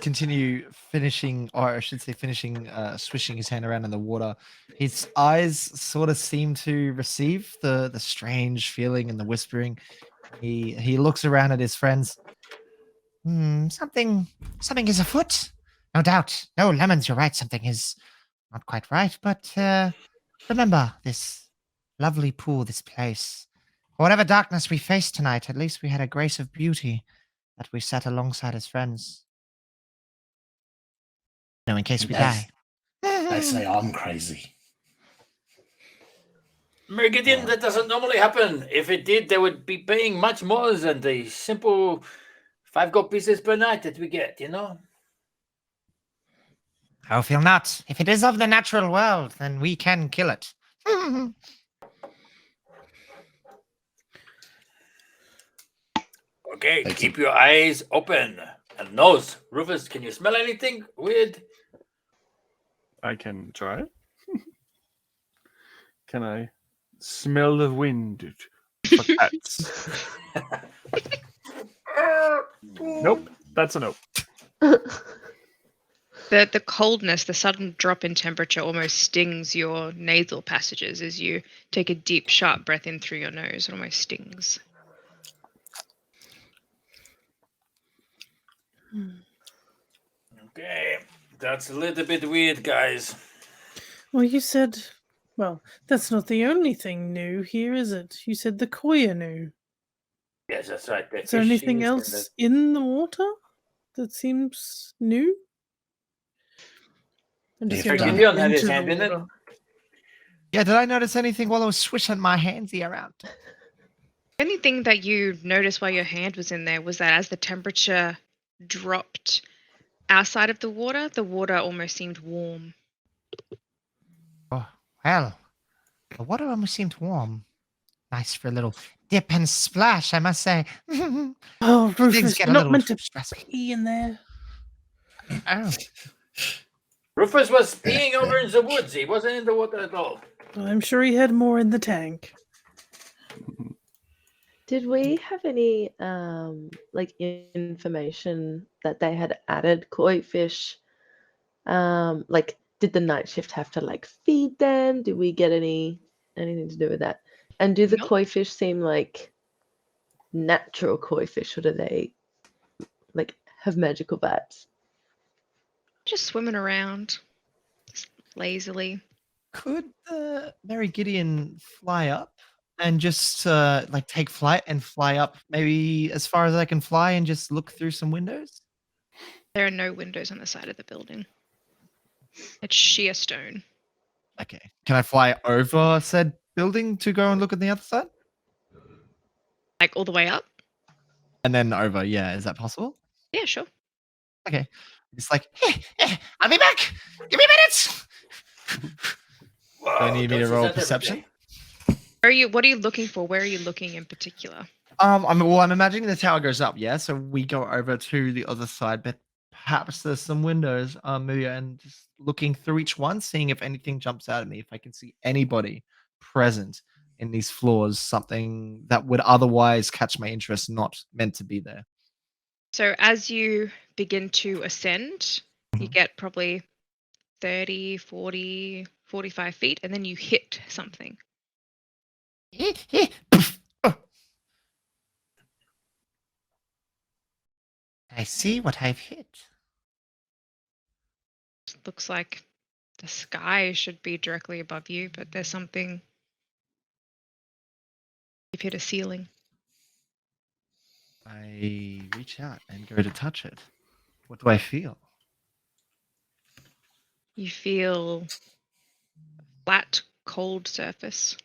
continue finishing, or I should say finishing swishing his hand around in the water. His eyes sort of seem to receive the strange feeling and the whispering. He looks around at his friends. Something is afoot. No doubt. No, Lemons, you're right. Something is not quite right. But remember this lovely pool, this place. For whatever darkness we faced tonight, at least we had a grace of beauty that we sat alongside as friends. No, in case we die. They say I'm crazy. Mergidian, that doesn't normally happen. If it did, they would be paying much more than the simple 5 gold pieces per night that we get, you know? I feel not. If it is of the natural world, then we can kill it. Okay, keep your eyes open. And nose. Rufus, can you smell anything weird? I can try. Can I smell the wind for cats? Nope, that's a nope. The coldness, the sudden drop in temperature almost stings your nasal passages as you take a deep, sharp breath in through your nose. It almost stings. Okay, that's a little bit weird, guys. Well, you said... Well, that's not the only thing new here, is it? You said the koi are new. Yes, that's right. Is there anything else in the water that seems new? I'm just If going Gideon to had his enter hand the in it. water. Yeah, did I notice anything while I was swishing my handsy around? The only thing that you noticed while your hand was in there was that as the temperature dropped outside of the water almost seemed warm. Oh, well, the water almost seemed warm. Nice for a little dip and splash, I must say. Oh, Things Rufus, get you're a not little meant to stressful. pee in there. Oh, Rufus was peeing over in the woods. He wasn't in the water at all. Well, I'm sure he had more in the tank. Did we have any like information that they had added koi fish? Like did the night shift have to like feed them? Did we get anything to do with that? And do the Nope. koi fish seem like natural koi fish, or do they like have magical vibes? Just swimming around, just lazily. Could Mary Gideon fly up and just like take flight and fly up maybe as far as I can fly and just look through some windows? There are no windows on the side of the building. It's sheer stone. Okay. Can I fly over said building to go and look at the other side? Like all the way up? And then over, yeah. Is that possible? Yeah, sure. Okay. It's like, I'll be back. Give me minutes. Wow, Do I need me to don't roll say that every perception? day. What are you looking for? Where are you looking in particular? I'm imagining the tower goes up, yeah. So we go over to the other side, but perhaps there's some windows, maybe, and just looking through each one, seeing if anything jumps out at me, if I can see anybody present in these floors, something that would otherwise catch my interest, not meant to be there. So as you begin to ascend, you get probably 30, 40, 45 feet, and then you hit something. I see what I've hit. Looks like the sky should be directly above you, but there's something. You've hit a ceiling. I reach out and go to touch it. What do I feel? You feel a flat, cold surface.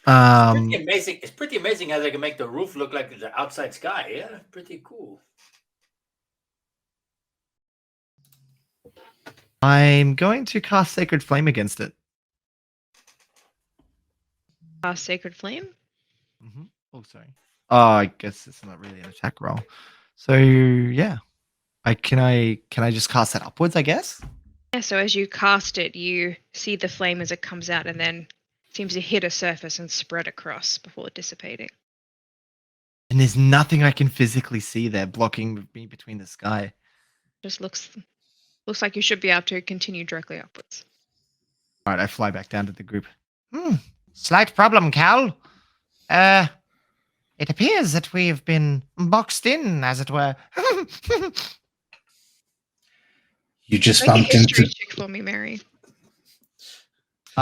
Pretty amazing. It's pretty amazing how they can make the roof look like the outside sky. Yeah, pretty cool. I'm going to cast Sacred Flame against it. Sacred Flame. Mm-hmm. Oh, sorry. Oh, I guess it's not really an attack roll. So yeah, can I just cast that upwards? I guess. Yeah, so as you cast it, you see the flame as it comes out and then seems to hit a surface and spread across before dissipating. And there's nothing I can physically see there blocking me between the sky. Just looks like you should be able to continue directly upwards. All right, I fly back down to the group. Slight problem, Cal. It appears that we've been boxed in, as it were. You just Make a bumped history into. check for me, Mary.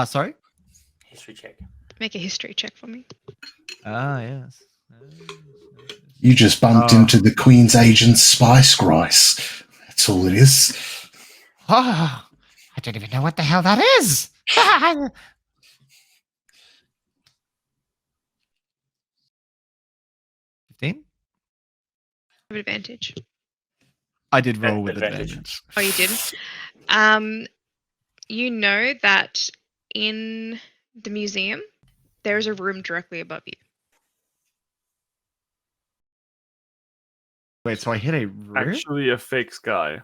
Sorry. History check. Make a history check for me. Ah, yes. You just bumped into the Queen's agent Spice Rice. That's all it is. Oh, I don't even know what the hell that is. 15? Have advantage. I did roll with Advantage. advantage. Oh, you didn't? You know that in the museum, there's a room directly above you. Wait, so I hit a room? Actually, a fake sky.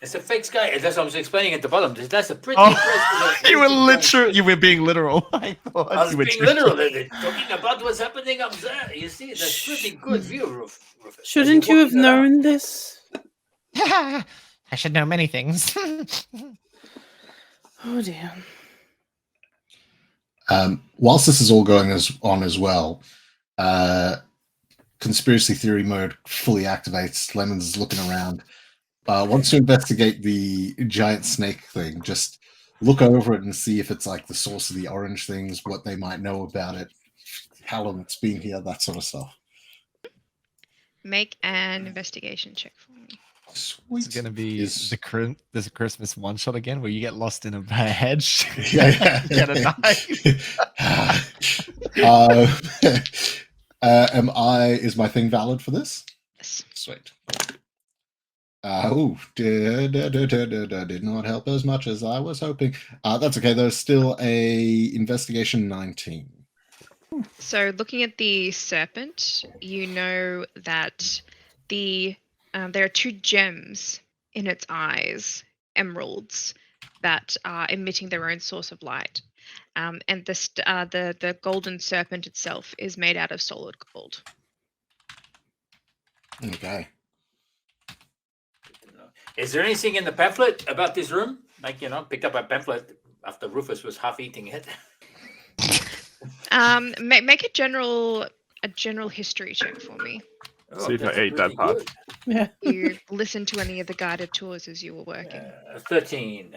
It's a fake sky. That's what I was explaining at the bottom. That's a pretty Oh, impressive. you were being literal. I thought I was you were being joking. literal. They're talking about what's happening up there. You see, that's pretty good view, Rufus. Shouldn't you have known this? I should know many things. Oh dear. Whilst this is all going on as well, conspiracy theory mode fully activates. Lemon's looking around. Wants to investigate the giant snake thing. Just look over it and see if it's like the source of the orange things, what they might know about it, how long it's been here, that sort of stuff. Make an investigation check for me. Sweet. It's gonna be there's a Christmas one shot again where you get lost in a hedge. Yeah. Get a knife. Is my thing valid for this? Yes. Sweet. Did not help as much as I was hoping. That's okay. There's still a investigation 19. So looking at the serpent, you know that there are two gems in its eyes, emeralds, that are emitting their own source of light. And the golden serpent itself is made out of solid gold. Okay. Is there anything in the pamphlet about this room? Like, picked up a pamphlet after Rufus was half eating it. Make a general history check for me. See if I that's ate that pretty part. good. Yeah. You listen to any of the guided tours as you were working. 13.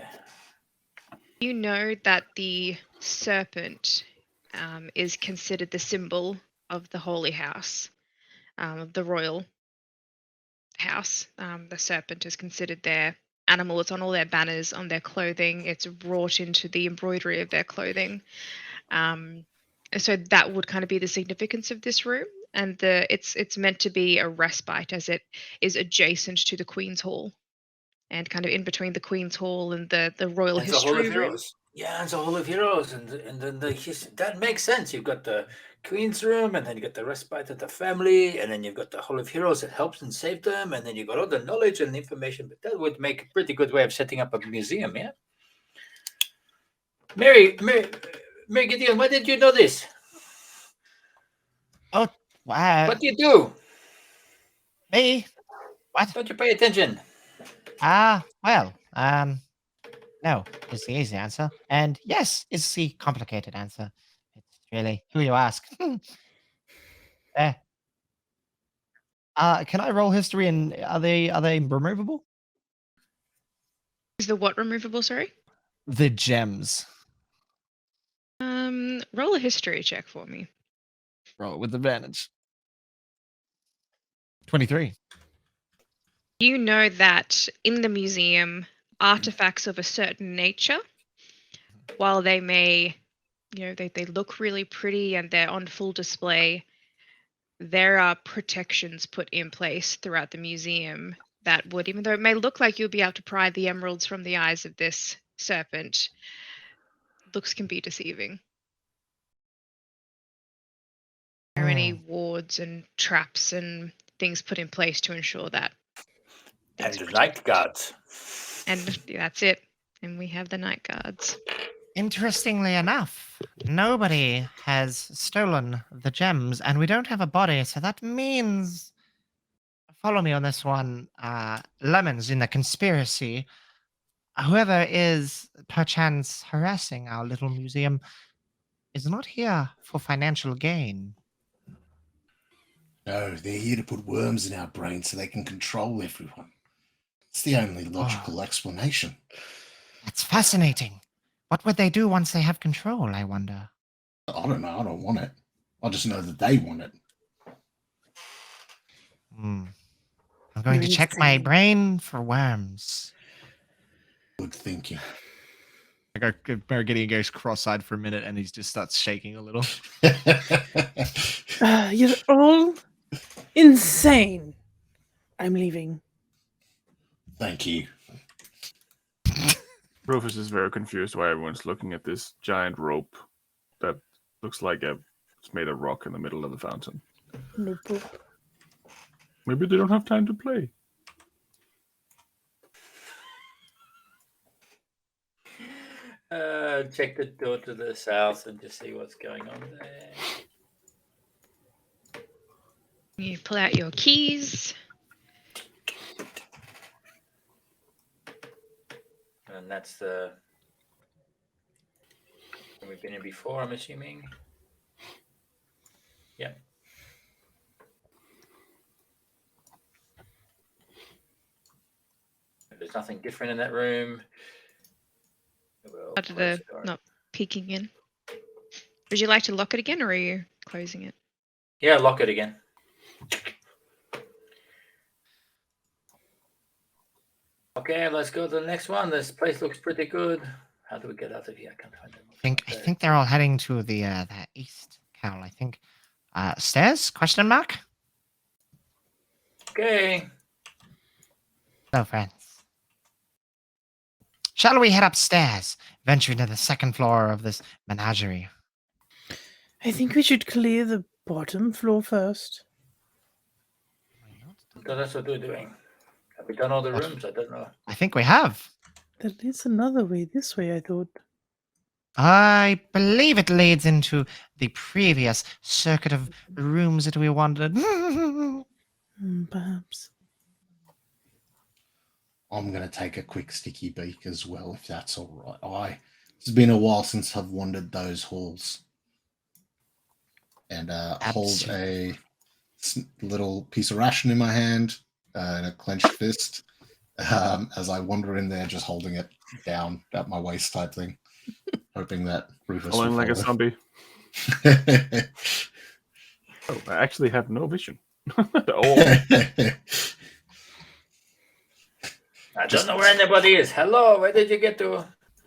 You know that the serpent is considered the symbol of the holy house, the royal house. The serpent is considered their animal. It's on all their banners, on their clothing. It's wrought into the embroidery of their clothing. So that would kind of be the significance of this room. And it's meant to be a respite as it is adjacent to the Queen's Hall and kind of in between the Queen's Hall and the Royal It's a Hall History of Room. Heroes. Yeah, it's a Hall of Heroes, and then that makes sense. You've got the Queen's Room, and then you got the respite of the family, and then you've got the Hall of Heroes that helps and save them, and then you've got all the knowledge and information. But that would make a pretty good way of setting up a museum, yeah. Mary Gideon, why did you know this? Wow. What do you do? Me? What? Don't you pay attention? Well, no is the easy answer. And yes is the complicated answer. It's really who you ask. There. Can I roll history and are they removable? Is the what removable, sorry? The gems. Roll a history check for me. Roll it with advantage. 23. You know that in the museum, artifacts of a certain nature, while they may, they look really pretty and they're on full display, there are protections put in place throughout the museum that wood, even though it may look like you'll be able to pry the emeralds from the eyes of this serpent, looks can be deceiving. Are there any wards and traps and things put in place to ensure that? And the night guards. And that's it. And we have the night guards. Interestingly enough, nobody has stolen the gems, and we don't have a body, so that means... Follow me on this one. Lemons in the conspiracy. Whoever is perchance harassing our little museum is not here for financial gain. No, they're here to put worms in our brains so they can control everyone. It's the only logical explanation. That's fascinating. What would they do once they have control, I wonder? I don't know. I don't want it. I just know that they want it. I'm going to check my brain for worms. Good thinking. Gideon goes cross-eyed for a minute, and he just starts shaking a little. You're all insane. I'm leaving. Thank you. Rufus is very confused why everyone's looking at this giant rope that looks like it's made of rock in the middle of the fountain. Nope. Maybe they don't have time to play. Check the door to the south and just see what's going on there. You pull out your keys. And that's the... We've been in before, I'm assuming. Yeah. There's nothing different in that room. Not peeking in. Would you like to lock it again, or are you closing it? Yeah, lock it again. Okay, let's go to the next one. This place looks pretty good. How do we get out of here? I can't find them. I think they're all heading to the east, Cal. I think stairs? Question mark. Okay. Hello, friends. Shall we head upstairs, venturing to the second floor of this menagerie? I think we should clear the bottom floor first. So that's what we're doing. Have we done all the rooms? I don't know. I think we have. There is another way. This way, I thought. I believe it leads into the previous circuit of rooms that we wandered. Perhaps. I'm going to take a quick sticky beak as well, if that's all right. It's been a while since I've wandered those halls. And hold a little piece of ration in my hand and a clenched fist as I wander in there, just holding it down at my waist type thing, hoping that Rufus will Following like a follow. zombie. Oh, I actually have no vision at all. I don't know where anybody is. Hello, where did you get to?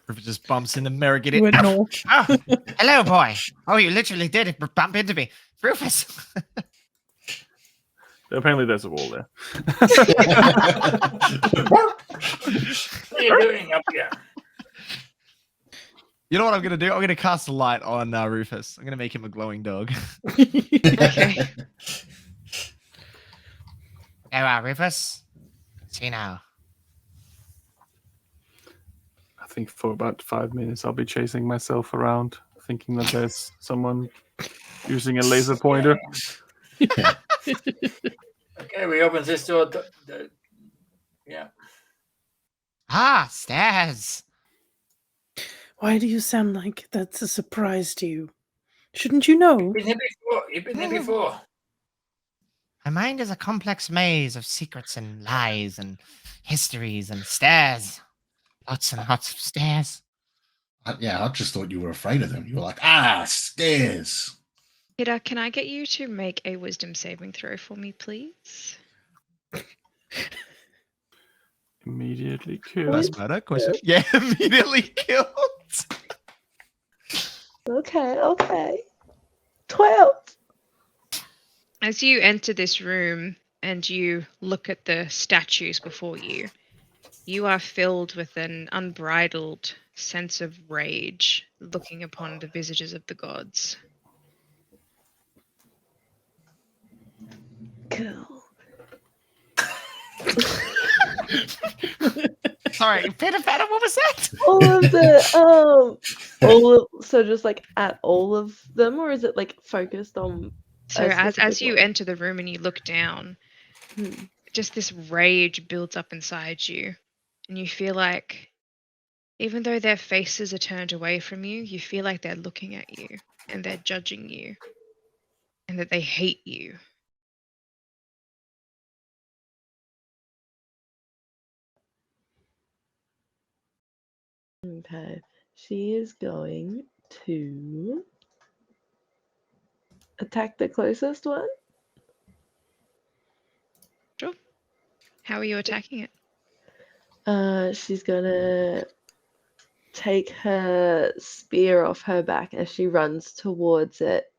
Rufus just bumps in the mirror. Get it? Went north. Oh, hello, boy. Oh, you literally did it. Bump into me. Rufus. Apparently there's a wall there. What are you doing up here? You know what I'm going to do? I'm going to cast a light on Rufus. I'm going to make him a glowing dog. Okay. Oh, Rufus. See now. I think for about 5 minutes I'll be chasing myself around, thinking that there's someone using a laser pointer. Okay, we open this door. Yeah. Ah, stairs. Why do you sound like that's a surprise to you? Shouldn't you know? Been here before. You've been here before. My mind is a complex maze of secrets and lies and histories and stairs. Lots and lots of stairs. Yeah, I just thought you were afraid of them. You were like, stairs. Peter, can I get you to make a wisdom saving throw for me, please? Immediately killed. That's better. Question. Yeah, immediately killed. Okay. 12. As you enter this room, and you look at the statues before you, you are filled with an unbridled sense of rage looking upon the visages of the gods. Cool. Sorry, pitter patter. What was that? All of the so just like at all of them, or is it like focused on So a as specific you one? enter the room and you look down, just this rage builds up inside you, and you feel like even though their faces are turned away from you, you feel like they're looking at you and they're judging you and that they hate you. Okay, she is going to attack the closest one. Sure. How are you attacking it? She's gonna take her spear off her back as she runs towards it,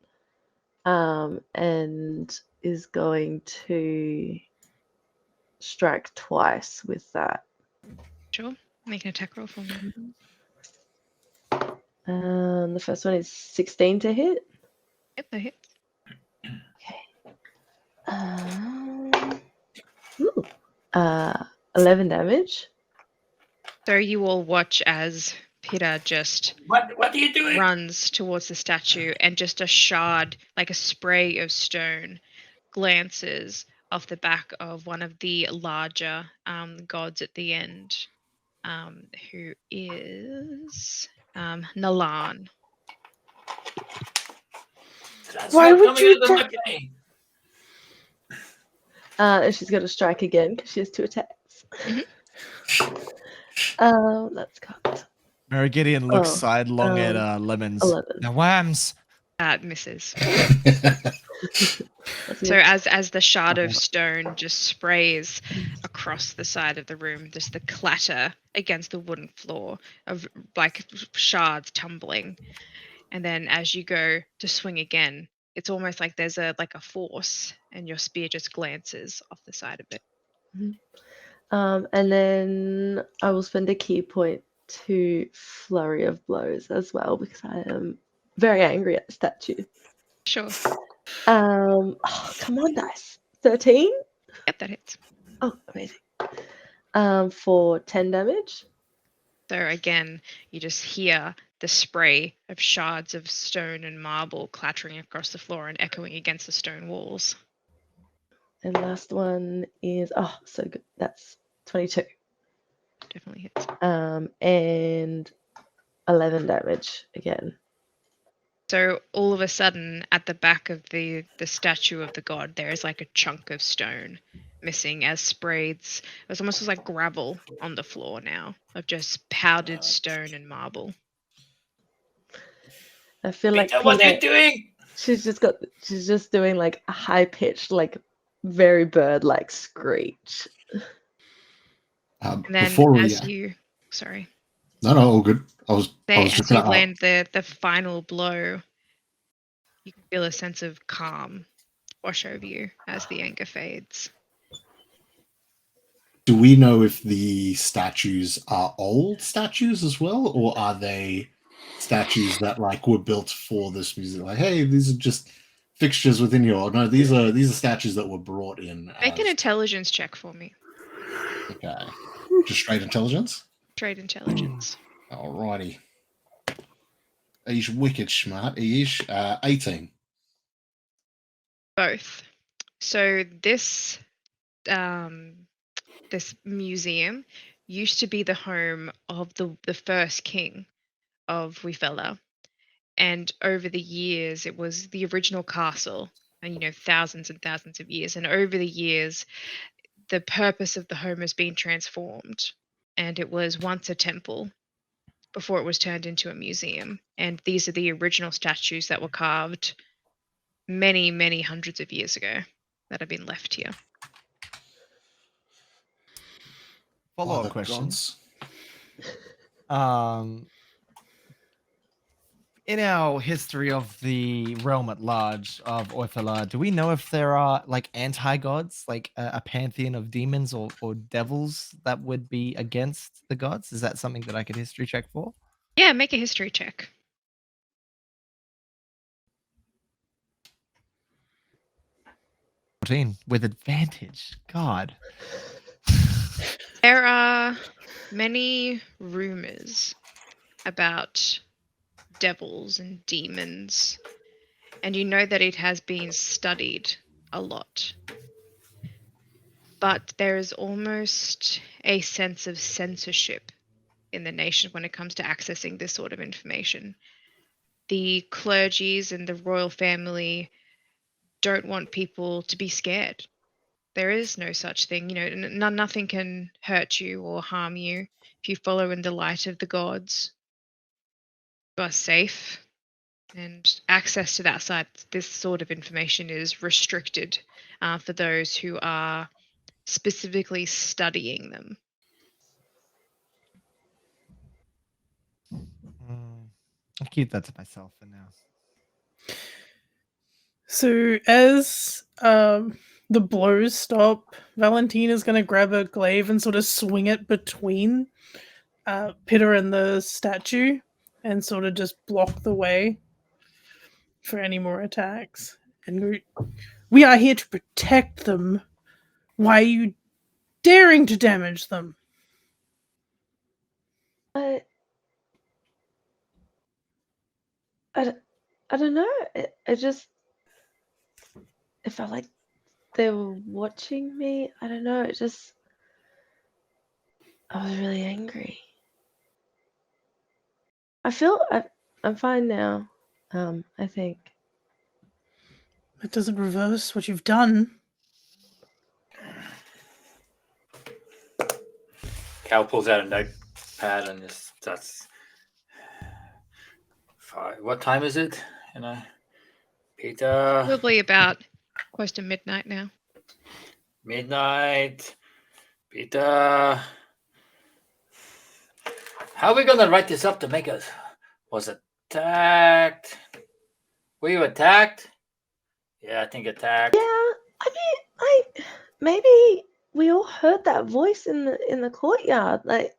and is going to strike twice with that. Sure. Make an attack roll for me. The first one is 16 to hit. Yep, that hits. Ooh, 11 damage. So you all watch as Peter just What are you doing? runs towards the statue, and just a shard, like a spray of stone, glances off the back of one of the larger gods at the end, who is Nalan. That's Why not would coming you out of my attack? game. And she's going to strike again because she has 2 attacks. That's got Mary Gideon looks Oh, sidelong at Lemons. 11. The worms. Misses. That's So me. as the shard of stone just sprays across the side of the room, just the clatter against the wooden floor of like shards tumbling, and then as you go to swing again, it's almost like there's a force, and your spear just glances off the side of it. And then I will spend a key point to flurry of blows as well because I am very angry at the statue. Sure. Oh, come on, dice. 13? Yep, that hits. Oh, amazing. For 10 damage. So again, you just hear the spray of shards of stone and marble clattering across the floor and echoing against the stone walls. And last one is so good. That's 22. Definitely hits. And 11 damage again. So all of a sudden, at the back of the statue of the god, there is like a chunk of stone missing as sprays. It's almost like gravel on the floor now of just powdered stone and marble. I feel like Peter, what are you Peter, doing? she's just doing like a high pitched, like very bird like screech. And then Before we, as you, sorry, no, all good. I was just as you gonna. land the final blow, you can feel a sense of calm wash over you as the anger fades. Do we know if the statues are old statues as well, or are they statues that like were built for this museum? Like, hey, these are just fixtures within your. No, these are statues that were brought in. Make an intelligence check for me. Okay, just straight intelligence. Trade intelligence. Alrighty. He's wicked smart. He is 18. Both. So this this museum used to be the home of the first king of Wifella, and over the years it was the original castle, and thousands and thousands of years, and over the years the purpose of the home has been transformed, and it was once a temple before it was turned into a museum. And these are the original statues that were carved many, many hundreds of years ago that have been left here. Follow-up the question. gods. in our history of the realm at large of Orthala, do we know if there are like anti-gods, like a pantheon of demons or devils that would be against the gods? Is that something that I could history check for? Yeah, make a history check. 14 with advantage. God. There are many rumors about devils and demons, and you know that it has been studied a lot. But there is almost a sense of censorship in the nation when it comes to accessing this sort of information. The clergies and the royal family don't want people to be scared. There is no such thing, nothing can hurt you or harm you if you follow in the light of the gods. You are safe, and access to that side, this sort of information is restricted for those who are specifically studying them. I'll keep that to myself for now. So as the blows stop, Valentina's going to grab a glaive and sort of swing it between Pitter and the statue and sort of just block the way for any more attacks. And we are here to protect them. Why are you daring to damage them? I don't know. It felt like they were watching me. I don't know. I was really angry. I'm fine now. I think. That doesn't reverse what you've done. Cal pulls out a notepad and just starts. What time is it? Peter. Probably about close to midnight now. Midnight. Peter. How are we gonna write this up to make us? Was attacked? Were you attacked? Yeah, I think attacked. Yeah, I mean, maybe we all heard that voice in the courtyard. Like,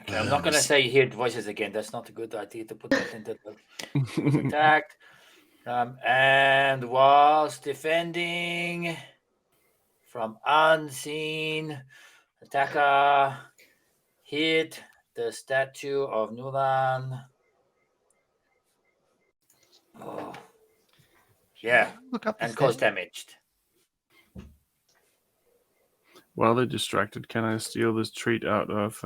okay, I'm not gonna say you heard voices again. That's not a good idea to put that into the was attacked. And was defending from unseen. Attacker hit the statue of Nulan. Oh. Yeah, Look up and caused damage. While they're distracted, can I steal this treat out of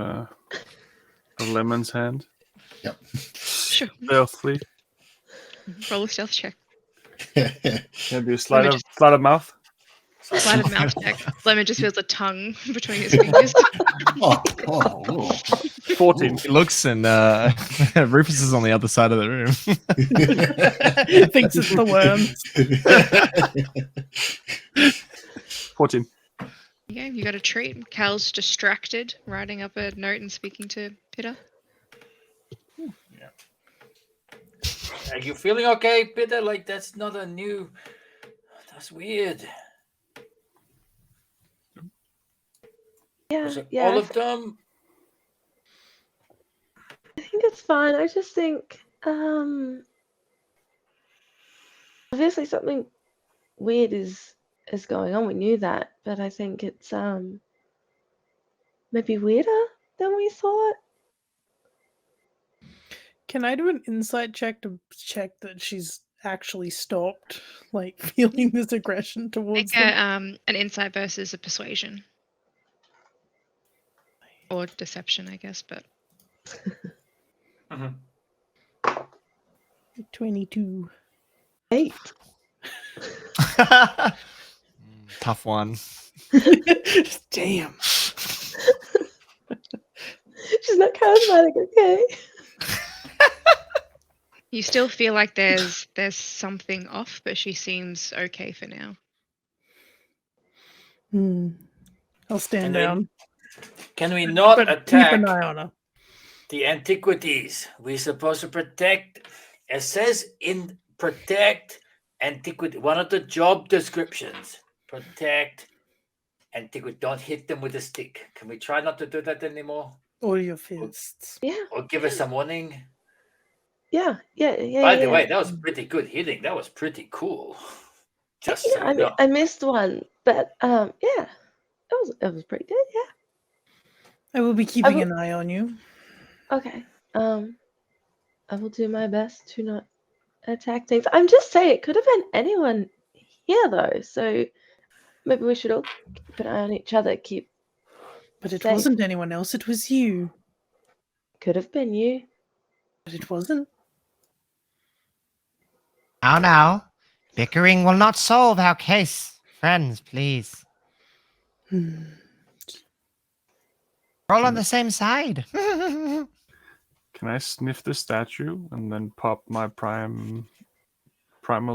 Lemon's hand? Yep. Sure. Stealthily. Roll a stealth check. Can I do a sleight of mouth? Sleight of mouth check. Lemon just feels a tongue between his fingers. Oh. 14. He looks and Rufus is on the other side of the room. Thinks it's the worms. 14. Yeah, you got a treat. Cal's distracted, writing up a note and speaking to Pitter. Yeah. Are you feeling okay, Peter? Like, that's not a new... That's weird. yeah, All of them? I think it's fine. I just think, obviously something weird is going on. We knew that, but I think it's maybe weirder than we thought. Can I do an insight check to check that she's actually stopped, like, feeling this aggression towards Make them? an insight versus a persuasion. Or deception, I guess, but... 22. 8. Tough one. Damn. She's not charismatic, okay? You still feel like there's something off, but she seems okay for now. I'll stand down. Can we not But attack? keep an eye on her. The antiquities. We're supposed to protect. It says in protect antiquity. One of the job descriptions. Protect antiquity. Don't hit them with a stick. Can we try not to do that anymore? Or your fists. Yeah. Or give us some warning? Yeah. By the way, that was pretty good hitting. That was pretty cool. Just so I you mean, know. I missed one, but yeah, it was pretty good. Yeah. I will be keeping an eye on you. Okay. I will do my best to not attack things. I'm just saying it could have been anyone here though, so maybe we should all keep an eye on each other. But it safe. wasn't anyone else. It was you. Could have been you. But it wasn't. Now. Bickering will not solve our case. Friends, please. Hmm. We're all on the same side. Can I sniff the statue and then pop my primal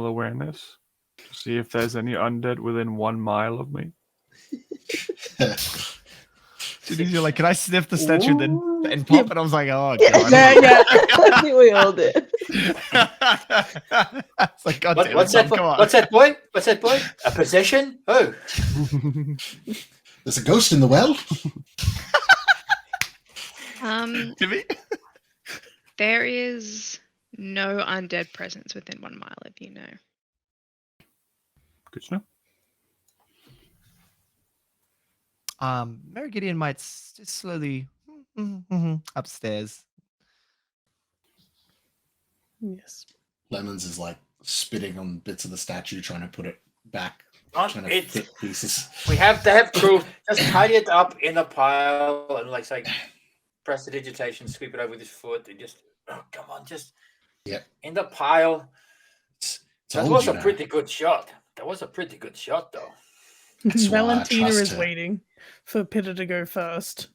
awareness to see if there's any undead within 1 mile of me? Dude, you're like, can I sniff the statue and pop? And I was like, oh, Yeah. God. Yeah. I think we all did. It's like, God damn it, What's that? Tom, come on. What's that, boy? What's that, boy? A possession? Oh. There's a ghost in the well. Timmy? There is no undead presence within 1 mile, if you know. Good to know. Mary Gideon might just slowly upstairs. Yes. Lemons is like spitting on bits of the statue, trying to put it back, On trying to it. fit pieces. We have to have proof. Just tidy it up in a pile and like say prestidigitation, sweep it over with his foot and just come on, just in the pile. That was a pretty good shot. That was a pretty good shot though. That's why I Valentina trust is her. waiting for Pitta to go first.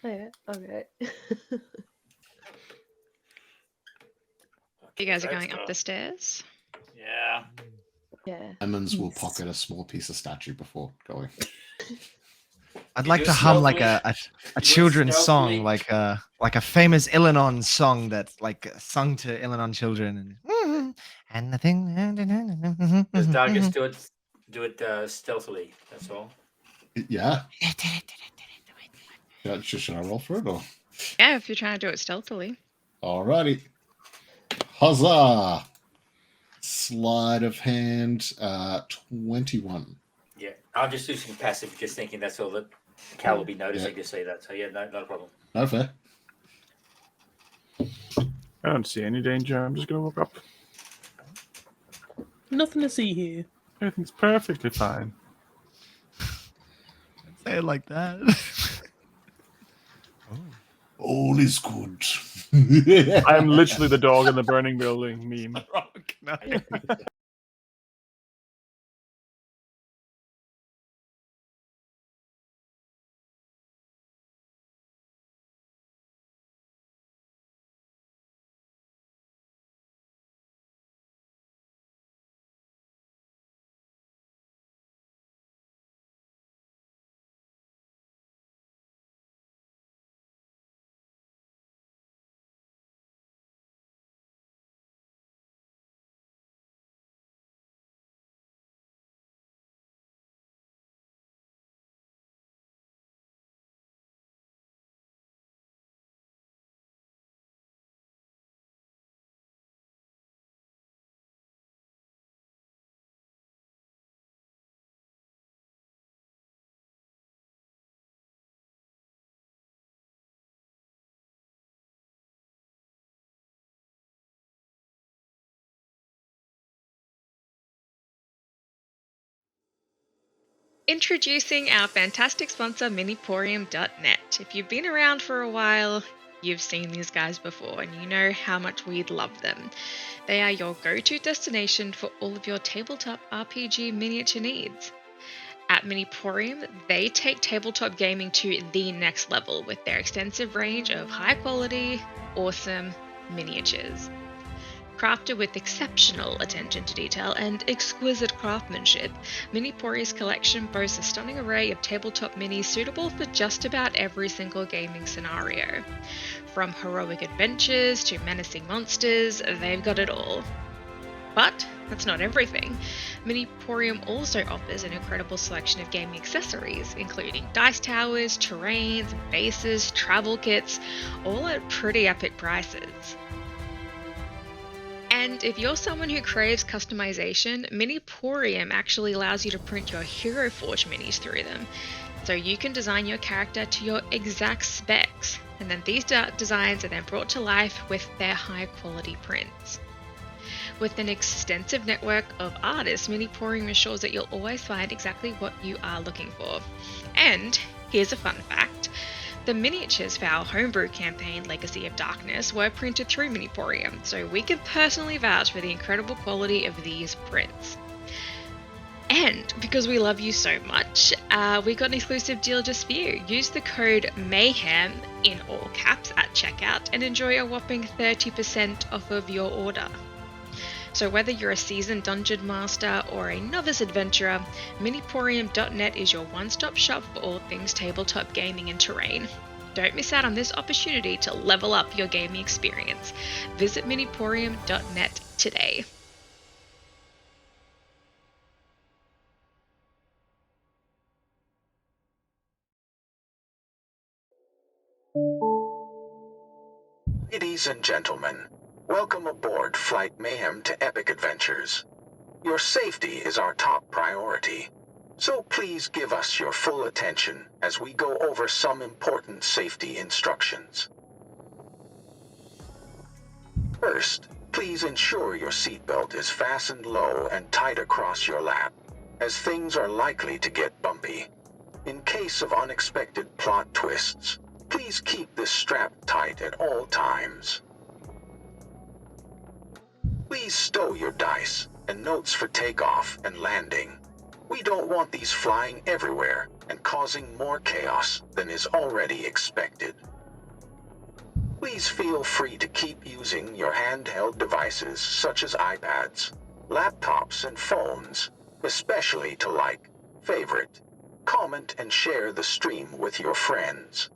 Okay. You guys are going up the stairs. Yeah. Yeah. Lemons will pocket a small piece of statue before going. I'd You like do to hum like stealthily. a children's stealthily. song, like a famous Illanon song that's like sung to Illanon children. And the thing. Just Dargis do it stealthily. That's all. Yeah. Should I roll for it or? Yeah, if you're trying to do it stealthily. Alrighty. Huzzah! Sleight of hand, 21. Yeah. I'm just using passive, just thinking that's all that Cal will be noticing to see that. So yeah, no problem. No fair. I don't see any danger. I'm just going to walk up. Nothing to see here. Everything's perfectly fine. Say it like that. All is good. I am literally the dog in the burning building meme. Introducing our fantastic sponsor, Miniporium.net. If you've been around for a while, you've seen these guys before and you know how much we love them. They are your go-to destination for all of your tabletop RPG miniature needs. At Miniporium, they take tabletop gaming to the next level with their extensive range of high-quality, awesome miniatures. Crafted with exceptional attention to detail and exquisite craftsmanship, Minipori's collection boasts a stunning array of tabletop minis suitable for just about every single gaming scenario. From heroic adventures to menacing monsters, they've got it all. But that's not everything. Miniporium also offers an incredible selection of gaming accessories, including dice towers, terrains, bases, travel kits, all at pretty epic prices. And if you're someone who craves customization, Miniporium actually allows you to print your Hero Forge minis through them. So you can design your character to your exact specs, and then these designs are then brought to life with their high quality prints. With an extensive network of artists, Miniporium ensures that you'll always find exactly what you are looking for. And here's a fun fact. The miniatures for our homebrew campaign, Legacy of Darkness, were printed through Miniporium, so we can personally vouch for the incredible quality of these prints. And because we love you so much, we got an exclusive deal just for you. Use the code MAYHEM in all caps at checkout and enjoy a whopping 30% off of your order. So whether you're a seasoned dungeon master or a novice adventurer, Miniporium.net is your one-stop shop for all things tabletop gaming and terrain. Don't miss out on this opportunity to level up your gaming experience. Visit Miniporium.net today. Ladies and gentlemen, welcome aboard Flight Mayhem to Epic Adventures. Your safety is our top priority, so please give us your full attention as we go over some important safety instructions. First, please ensure your seatbelt is fastened low and tight across your lap, as things are likely to get bumpy. In case of unexpected plot twists, please keep this strap tight at all times. Please stow your dice and notes for takeoff and landing. We don't want these flying everywhere and causing more chaos than is already expected. Please feel free to keep using your handheld devices such as iPads, laptops, and phones, especially to like, favorite, comment, and share the stream with your friends.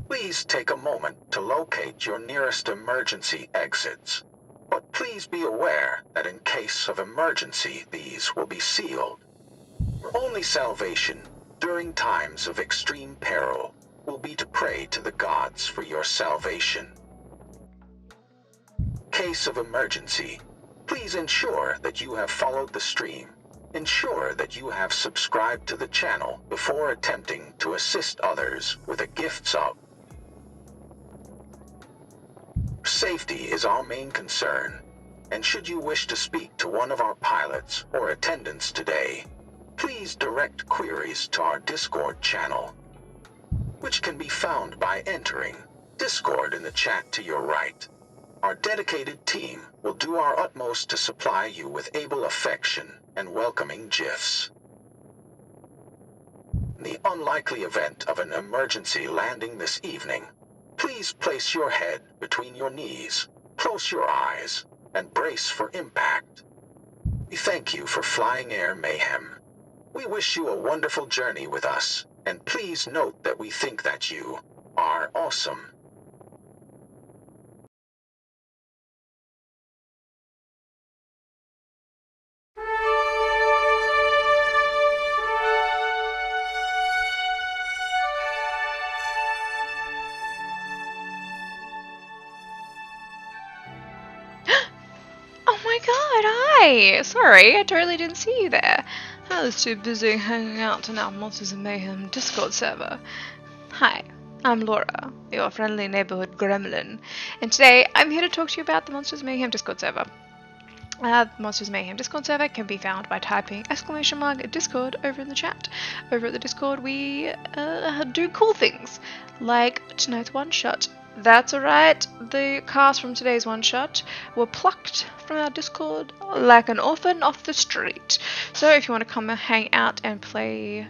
Please take a moment to locate your nearest emergency exits, but please be aware that in case of emergency, these will be sealed. Your only salvation during times of extreme peril will be to pray to the gods for your salvation. In case of emergency, please ensure that you have followed the stream. Ensure that you have subscribed to the channel before attempting to assist others with a gift sub. Safety is our main concern, and should you wish to speak to one of our pilots or attendants today, please direct queries to our Discord channel, which can be found by entering Discord in the chat to your right. Our dedicated team will do our utmost to supply you with able affection and welcoming GIFs. In the unlikely event of an emergency landing this evening, please place your head between your knees, close your eyes, and brace for impact. We thank you for flying Air Mayhem. We wish you a wonderful journey with us, and please note that we think that you are awesome. Oh my god, hi! Sorry, I totally didn't see you there. I was too busy hanging out in our Monsters of Mayhem Discord server. Hi, I'm Laura, your friendly neighborhood gremlin, and today I'm here to talk to you about the Monsters of Mayhem Discord server. The Monsters of Mayhem Discord server can be found by typing !Discord over in the chat. Over at the Discord we do cool things, like tonight's one-shot. That's alright, the cast from today's one-shot were plucked from our Discord like an orphan off the street. So if you want to come and hang out and play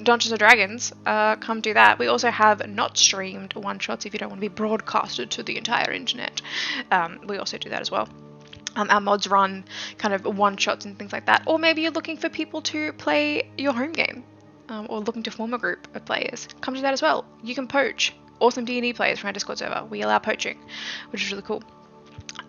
Dungeons and Dragons, come do that. We also have not streamed one-shots if you don't want to be broadcasted to the entire internet. We also do that as well. Our mods run kind of one-shots and things like that. Or maybe you're looking for people to play your home game, or looking to form a group of players. Come do that as well. You can poach awesome D&D players from our Discord server. We allow poaching, which is really cool.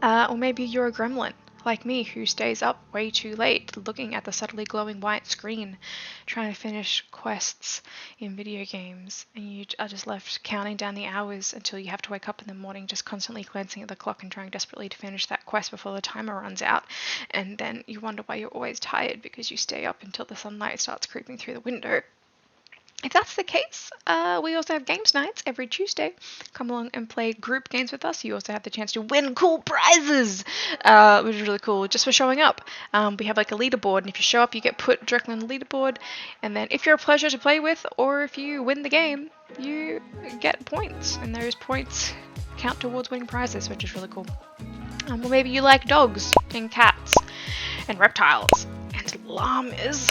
Or maybe you're a gremlin, like me, who stays up way too late looking at the subtly glowing white screen, trying to finish quests in video games, and you are just left counting down the hours until you have to wake up in the morning, just constantly glancing at the clock and trying desperately to finish that quest before the timer runs out, and then you wonder why you're always tired because you stay up until the sunlight starts creeping through the window. If that's the case, we also have games nights every Tuesday. Come along and play group games with us. You also have the chance to win cool prizes, which is really cool, just for showing up. We have like a leaderboard, and if you show up, you get put directly on the leaderboard. And then if you're a pleasure to play with, or if you win the game, you get points, and those points count towards winning prizes, which is really cool. Or maybe you like dogs and cats and reptiles and llamas.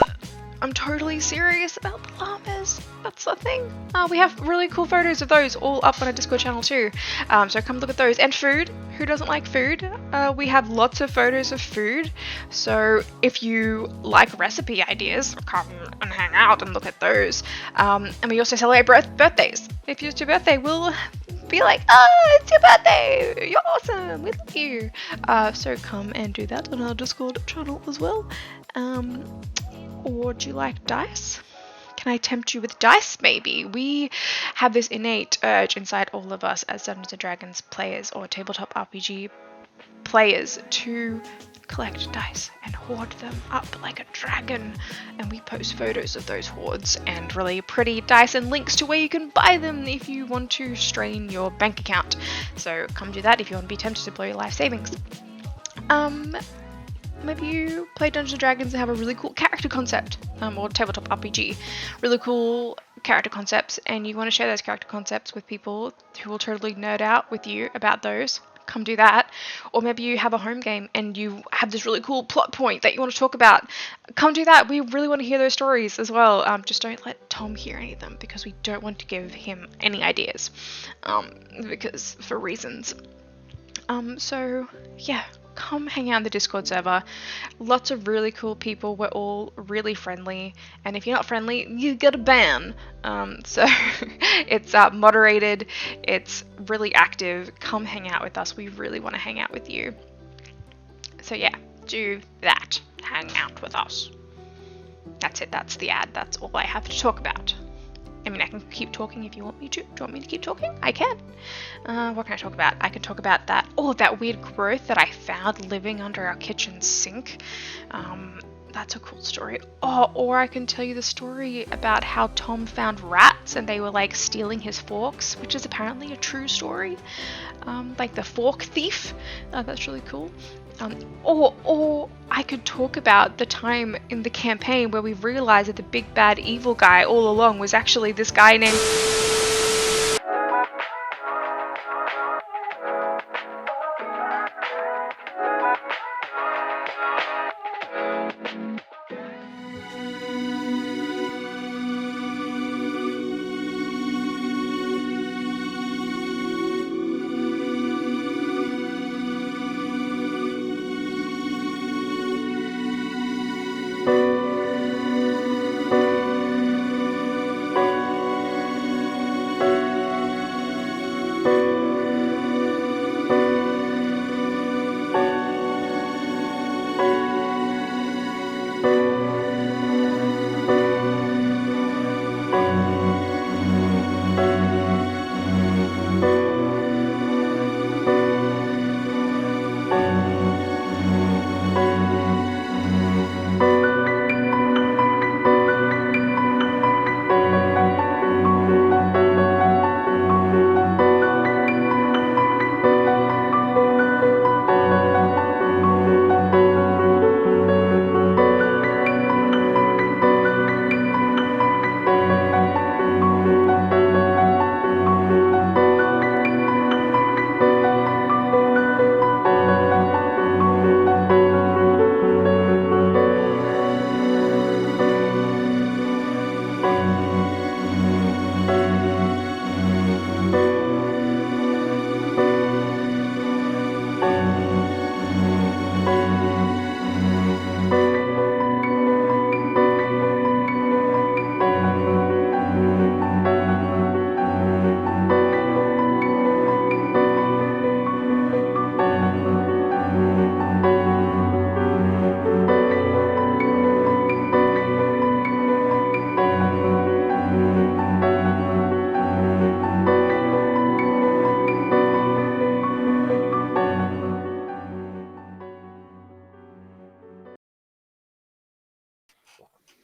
I'm totally serious about the llamas. That's the thing. We have really cool photos of those all up on our Discord channel too. So come look at those. And food. Who doesn't like food? We have lots of photos of food. So if you like recipe ideas, come and hang out and look at those. And we also celebrate birthdays. If it's your birthday, we'll be like, oh, it's your birthday. You're awesome. We love you. So come and do that on our Discord channel as well. Or do you like dice? Can I tempt you with dice, maybe? We have this innate urge inside all of us as Dungeons & Dragons players or tabletop RPG players to collect dice and hoard them up like a dragon. And we post photos of those hoards and really pretty dice and links to where you can buy them if you want to strain your bank account. So come do that if you want to be tempted to blow your life savings. Maybe you play Dungeons & Dragons and have a really cool character concept, or tabletop RPG, really cool character concepts, and you want to share those character concepts with people who will totally nerd out with you about those. Come do that. Or maybe you have a home game and you have this really cool plot point that you want to talk about. Come do that. We really want to hear those stories as well. Just don't let Tom hear any of them because we don't want to give him any ideas, because for reasons. So yeah. Come hang out in the Discord server. Lots of really cool people. We're all really friendly. And if you're not friendly, you get a ban. So it's moderated. It's really active. Come hang out with us. We really want to hang out with you. So yeah, do that. Hang out with us. That's it. That's the ad. That's all I have to talk about. I mean, I can keep talking if you want me to. Do you want me to keep talking? I can. What can I talk about? I can talk about that. Oh, that weird growth that I found living under our kitchen sink. That's a cool story. Oh, or I can tell you the story about how Tom found rats and they were like stealing his forks, which is apparently a true story. Like the fork thief. That's really cool. Or I could talk about the time in the campaign where we realized that the big bad evil guy all along was actually this guy named...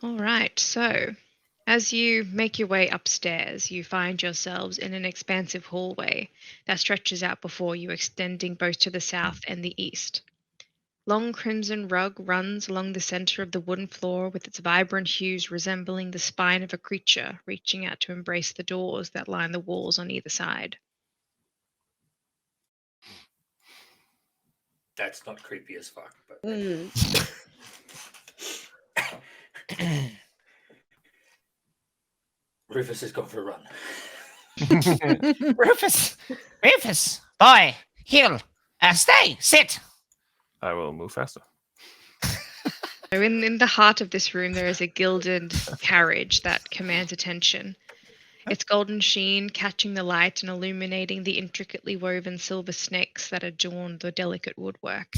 All right, so as you make your way upstairs, you find yourselves in an expansive hallway that stretches out before you, extending both to the south and the east. Long crimson rug runs along the center of the wooden floor with its vibrant hues resembling the spine of a creature reaching out to embrace the doors that line the walls on either side. That's not creepy as fuck. But Rufus has gone for a run. Rufus! Boy, heel. Stay, sit. I will move faster. So in the heart of this room, there is a gilded carriage that commands attention. Its golden sheen catching the light and illuminating the intricately woven silver snakes that adorn the delicate woodwork.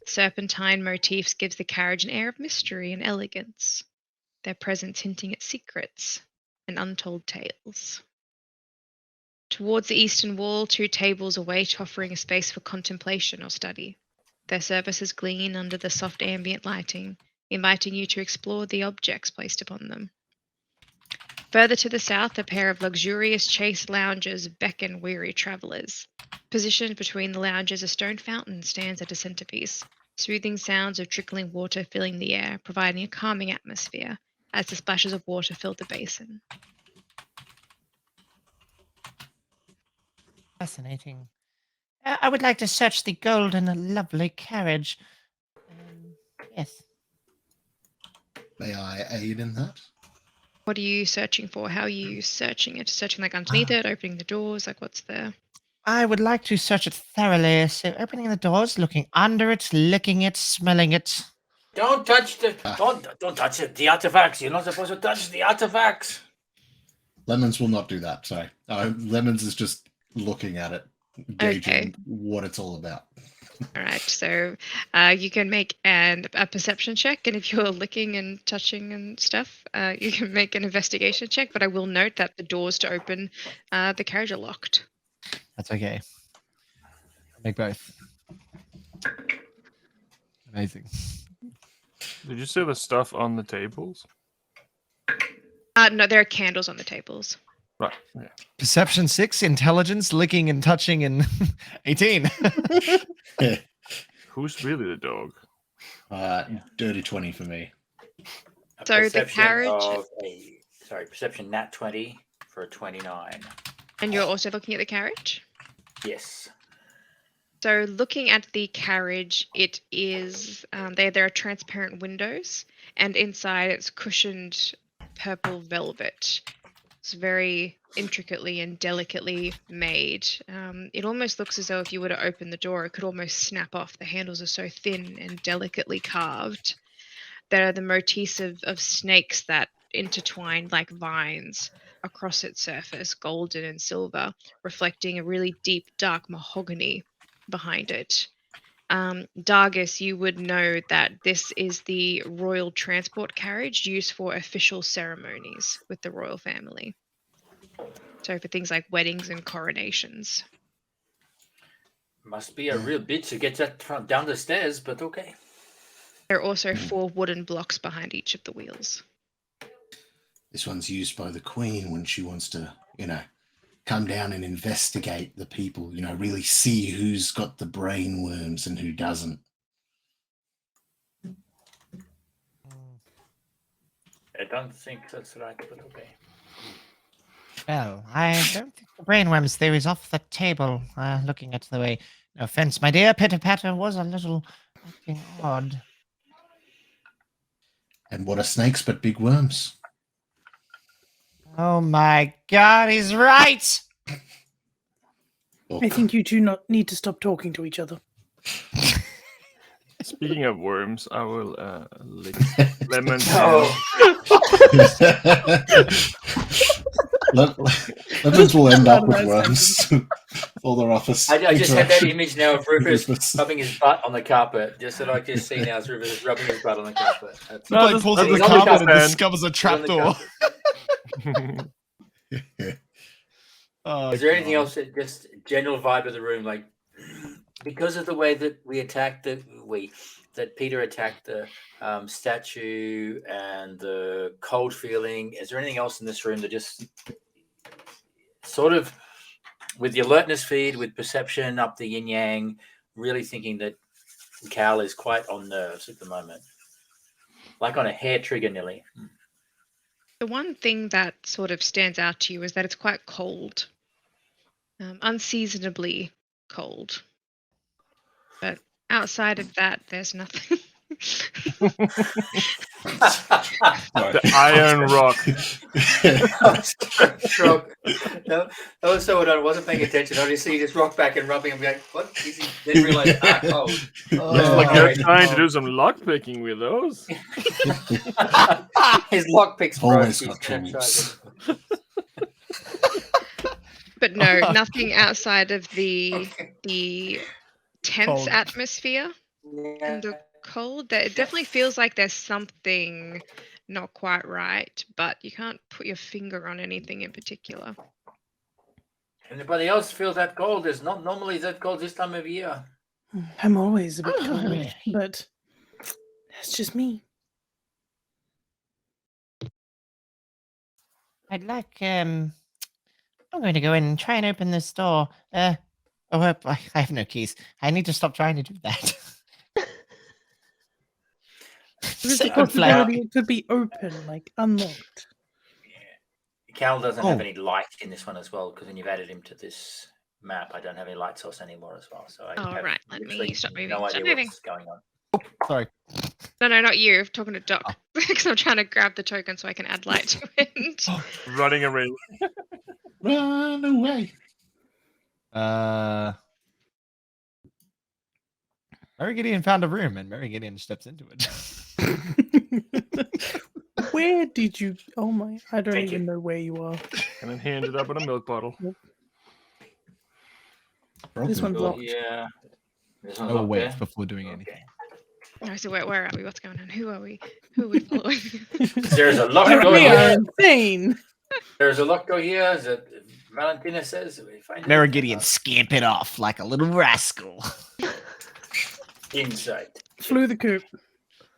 Serpentine motifs gives the carriage an air of mystery and elegance, their presence hinting at secrets and untold tales. Towards the eastern wall, 2 tables await, offering a space for contemplation or study. Their surfaces gleam under the soft ambient lighting, inviting you to explore the objects placed upon them. Further to the south, a pair of luxurious chase lounges beckon weary travelers. Positioned between the lounges, a stone fountain stands at a centerpiece, soothing sounds of trickling water filling the air, providing a calming atmosphere as the splashes of water fill the basin. Fascinating. I would like to search the golden, lovely carriage. Yes. May I aid in that? What are you searching for? How are you searching it? Searching like underneath it, opening the doors, like what's there? I would like to search it thoroughly. So opening the doors, looking under it, licking it, smelling it. Don't touch the don't touch it. The artifacts. You're not supposed to touch the artifacts. Lemons will not do that. Sorry. Lemons is just looking at it, gauging what it's all about. All right, so you can make a perception check, and if you're licking and touching and stuff, you can make an investigation check, but I will note that the doors to open the carriage are locked. That's okay. I'll make both. Amazing. Did you see the stuff on the tables? No, there are candles on the tables. Right. Yeah. Perception 6, intelligence, licking and touching, and 18. Who's really the dog? Dirty 20 for me. So the carriage. Perception nat 20 for a 29. And you're also looking at the carriage? Yes. So looking at the carriage, it is there are transparent windows, and inside it's cushioned purple velvet. It's very intricately and delicately made. It almost looks as though if you were to open the door, it could almost snap off. The handles are so thin and delicately carved. There are the motifs of snakes that intertwine like vines across its surface, golden and silver, reflecting a really deep, dark mahogany behind it. Dargis, you would know that this is the royal transport carriage used for official ceremonies with the royal family. So for things like weddings and coronations. Must be a real bitch to get that down the stairs, but okay. There are also 4 wooden blocks behind each of the wheels. This one's used by the Queen when she wants to, come down and investigate the people, really see who's got the brain worms and who doesn't. I don't think that's right, but okay. Well, I don't think the brainworms theory's off the table. Looking at the way, no offense, my dear, Pitter-Patter was a little acting odd. And what are snakes but big worms? Oh my God, he's right! I think you two not need to stop talking to each other. Speaking of worms, I will lick lemons. Lemons will end up with worms. All their office. I just have that image now of Rufus rubbing his butt on the carpet. Just that I just see now is Rufus rubbing his butt on the carpet. He pulls up the carpet and discovers a trapdoor. Is there anything else? Just general vibe of the room, like because of the way that we attacked that Peter attacked the statue and the cold feeling, is there anything else in this room that just sort of, with the alertness feed, with perception up the yin yang, really thinking that Cal is quite on nerves at the moment, like on a hair trigger nearly? The one thing that sort of stands out to you is that it's quite cold, unseasonably cold. But outside of that, there's nothing. The Iron Rock. No, that was so I wasn't paying attention. I just see you just rock back and rubbing and be like, what is he? Then realize, cold. Looks like you're trying to do some lock picking with those. His lockpicks broke. Always got tools. But no, nothing outside of the tense Cold. atmosphere and the cold. That it definitely feels like there's something not quite right, but you can't put your finger on anything in particular. Anybody else feel that cold? It's not normally that cold this time of year. I'm always a bit Oh, cold, really? but that's just me. I'd like, I'm going to go in and try and open this door. I have no keys. I need to stop trying to do that. There's a Sacred flag. possibility it could be open, like unlocked. Cal doesn't have Oh. any light in this one as well, because when you've added him to this map, I don't have any light source anymore as well. So I All have right, let literally me stop moving. no Stop idea moving. what's going on. Sorry. No, not you. I'm talking to Doc because I'm trying to grab the token so I can add light to it. Running away. Run away. Mary Gideon found a room, and Mary Gideon steps into it. Where did you? Oh my! I don't Thank even you. know where you are. And then he ended up in a milk bottle. This one's Door locked. here. This one's Oh, locked wait, there. before doing anything. Okay. No, so where are we? What's going on? Who are we? Who are we following? There's a locked door We are here. insane. There's a locked door here that Valentina says. We find Mary it. Gideon scampered off like a little rascal. Insight. Flew the coop.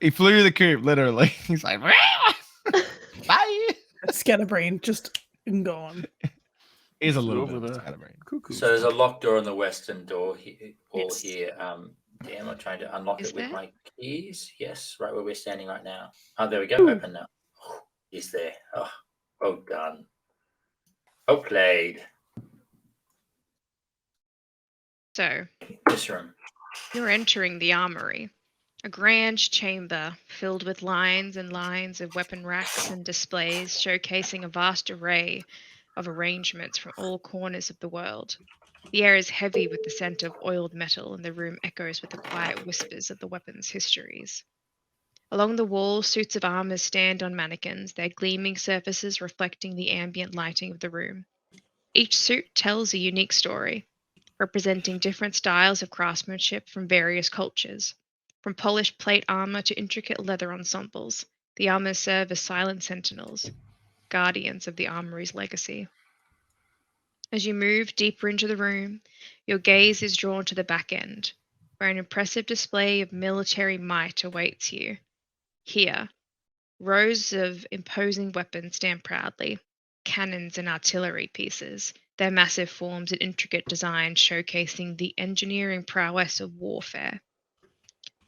He flew the coop, literally. He's like, bye. Scatterbrain just gone. He's a Flew little over bit of a the scatterbrain. cuckoo. So there's a locked door on the western door wall Yes. here. Damn, I'm trying to unlock Is it with there? my keys. Yes, right where we're standing right now. Oh, there we go. Ooh. Open now. Oh, he's there. Oh, well done. Oh, played. So This room. you're entering the armory, a grand chamber filled with lines and lines of weapon racks and displays showcasing a vast array of arrangements from all corners of the world. The air is heavy with the scent of oiled metal, and the room echoes with the quiet whispers of the weapons' histories. Along the wall, suits of armor stand on mannequins, their gleaming surfaces reflecting the ambient lighting of the room. Each suit tells a unique story, representing different styles of craftsmanship from various cultures. From polished plate armor to intricate leather ensembles, the armors serve as silent sentinels, guardians of the armory's legacy. As you move deeper into the room, your gaze is drawn to the back end, where an impressive display of military might awaits you. Here, rows of imposing weapons stand proudly, cannons and artillery pieces, their massive forms and intricate designs showcasing the engineering prowess of warfare.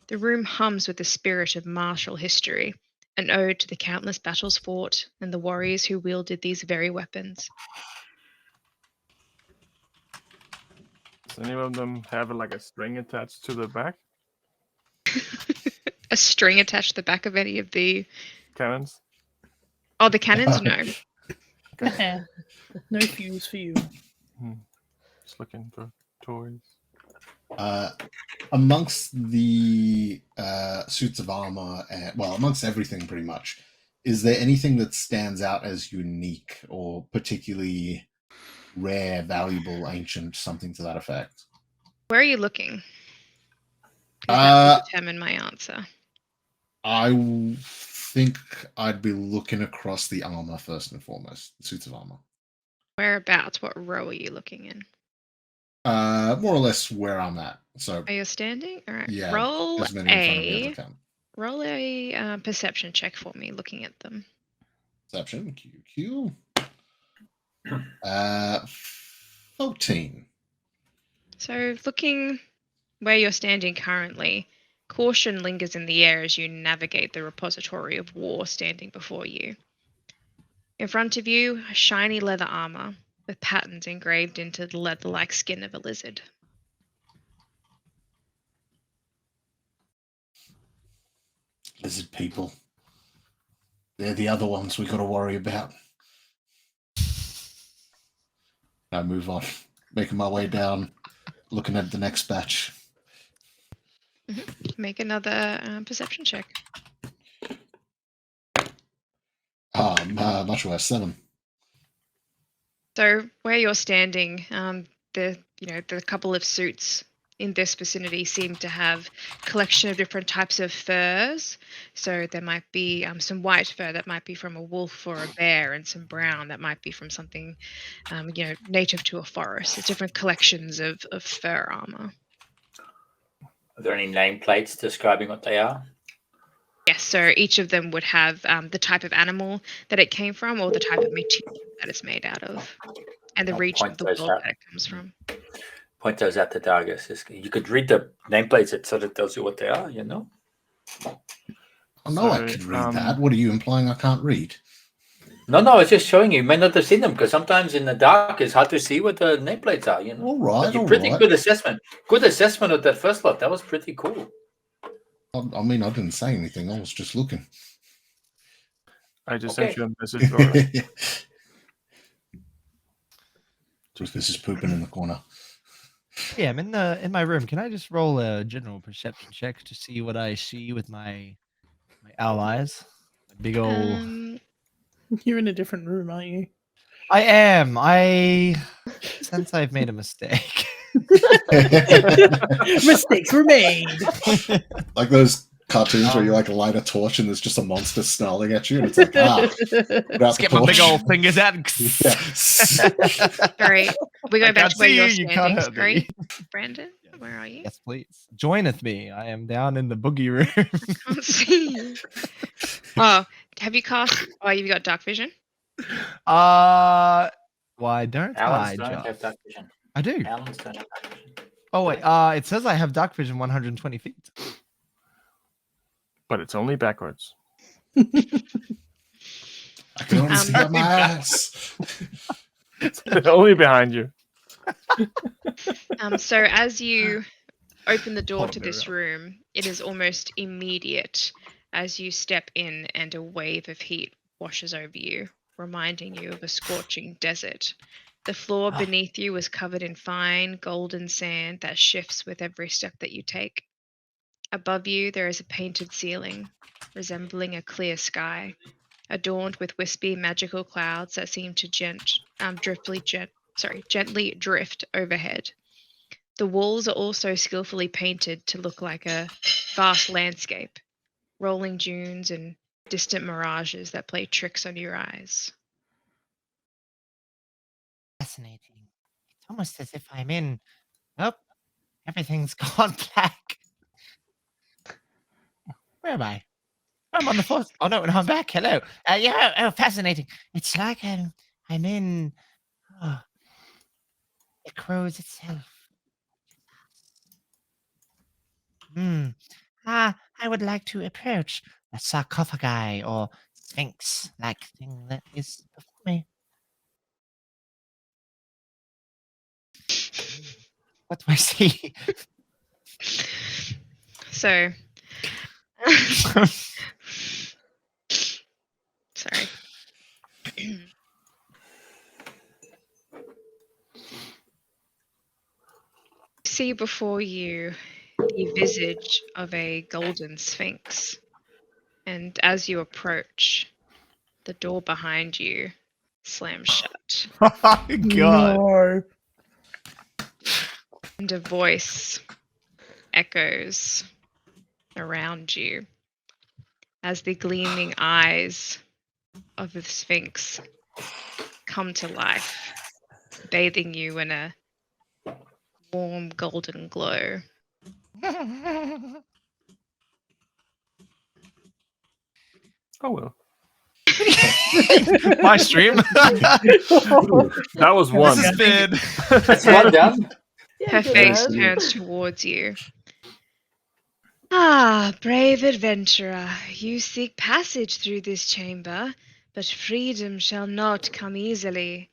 The room hums with the spirit of martial history, an ode to the countless battles fought and the warriors who wielded these very weapons. Does any of them have like a string attached to the back? A string attached to the back of any of the... Cannons? Oh, the cannons? No. No fuse for you. Just looking for toys. Amongst the suits of armor, amongst everything pretty much, is there anything that stands out as unique or particularly rare, valuable, ancient, something to that effect? Where are you looking? 'Cause that will determine my answer. I think I'd be looking across the armor first and foremost, the suits of armor. Whereabouts? What row are you looking in? More or less where I'm at. So Are you standing? All right. yeah, Roll as many in front of me as I can. roll a perception check for me, looking at them. Perception, QQ. 14. So, looking where you're standing currently, caution lingers in the air as you navigate the repository of war standing before you. In front of you, shiny leather armor with patterns engraved into the leather-like skin of a lizard. Lizard people. They're the other ones we got to worry about. I move on, making my way down, looking at the next batch. Make another perception check. Much worse, 7. So where you're standing, the couple of suits in this vicinity seem to have a collection of different types of furs. So there might be some white fur that might be from a wolf or a bear, and some brown that might be from something, native to a forest. It's different collections of fur armor. Are there any nameplates describing what they are? Yes, so each of them would have the type of animal that it came from, or the type of material that it's made out of, and the region of the world that it comes from. Point those out to Dargus. You could read the nameplates, it sort of tells you what they are, you know? I know I could read that. What are you implying I can't read? No, I was just showing you. You may not have seen them, because sometimes in the dark it's hard to see what the nameplates are, you know? All right, Good assessment. Good assessment of that first lot. That was pretty cool. I mean, I didn't say anything. I was just looking. I just sent you a message, Laura. Just this is pooping in the corner. Yeah, I'm in my room. Can I just roll a general perception check to see what I see with my allies? My big old. You're in a different room, aren't you? I am. I sense I've made a mistake. Mistakes were made. Like those cartoons where you like light a torch and there's just a monster snarling at you, and it's like, Let's get my big old fingers out. Sorry, we go back to where you're you standing. Sorry, Brandon, where are you? Yes, please. Joineth me. I am down in the boogie room. I can't see you. Oh, have you cast? Oh, you've got dark vision. Why don't Alans I? don't have dark vision. I do. Alans don't have dark vision. Oh wait, it says I have dark vision 120 feet. But it's only backwards. I can only see my ass. It's only behind you. So as you open the door to this room, it is almost immediate as you step in, and a wave of heat washes over you, reminding you of a scorching desert. The floor beneath you is covered in fine golden sand that shifts with every step that you take. Above you, there is a painted ceiling, resembling a clear sky, adorned with wispy magical clouds that seem to gently drift overhead. The walls are also skillfully painted to look like a vast landscape, rolling dunes and distant mirages that play tricks on your eyes. Fascinating. It's almost as if I'm in. Oh, everything's gone black. Where am I? I'm on the fourth. Oh no, I'm back. Hello. Yeah. Oh, fascinating. It's like I'm in. Oh, the crows itself. I would like to approach a sarcophagi or sphinx-like thing that is before me. What do I see? So, sorry. See before you the visage of a golden sphinx, and as you approach, the door behind you slams shut. Oh my god. No. And a voice echoes around you as the gleaming eyes of the Sphinx come to life, bathing you in a warm golden glow Oh well. My stream. That was one. This has been. That's one done. Yeah, Her good face lad. turns towards you. Ah, brave adventurer, you seek passage through this chamber, but freedom shall not come easily.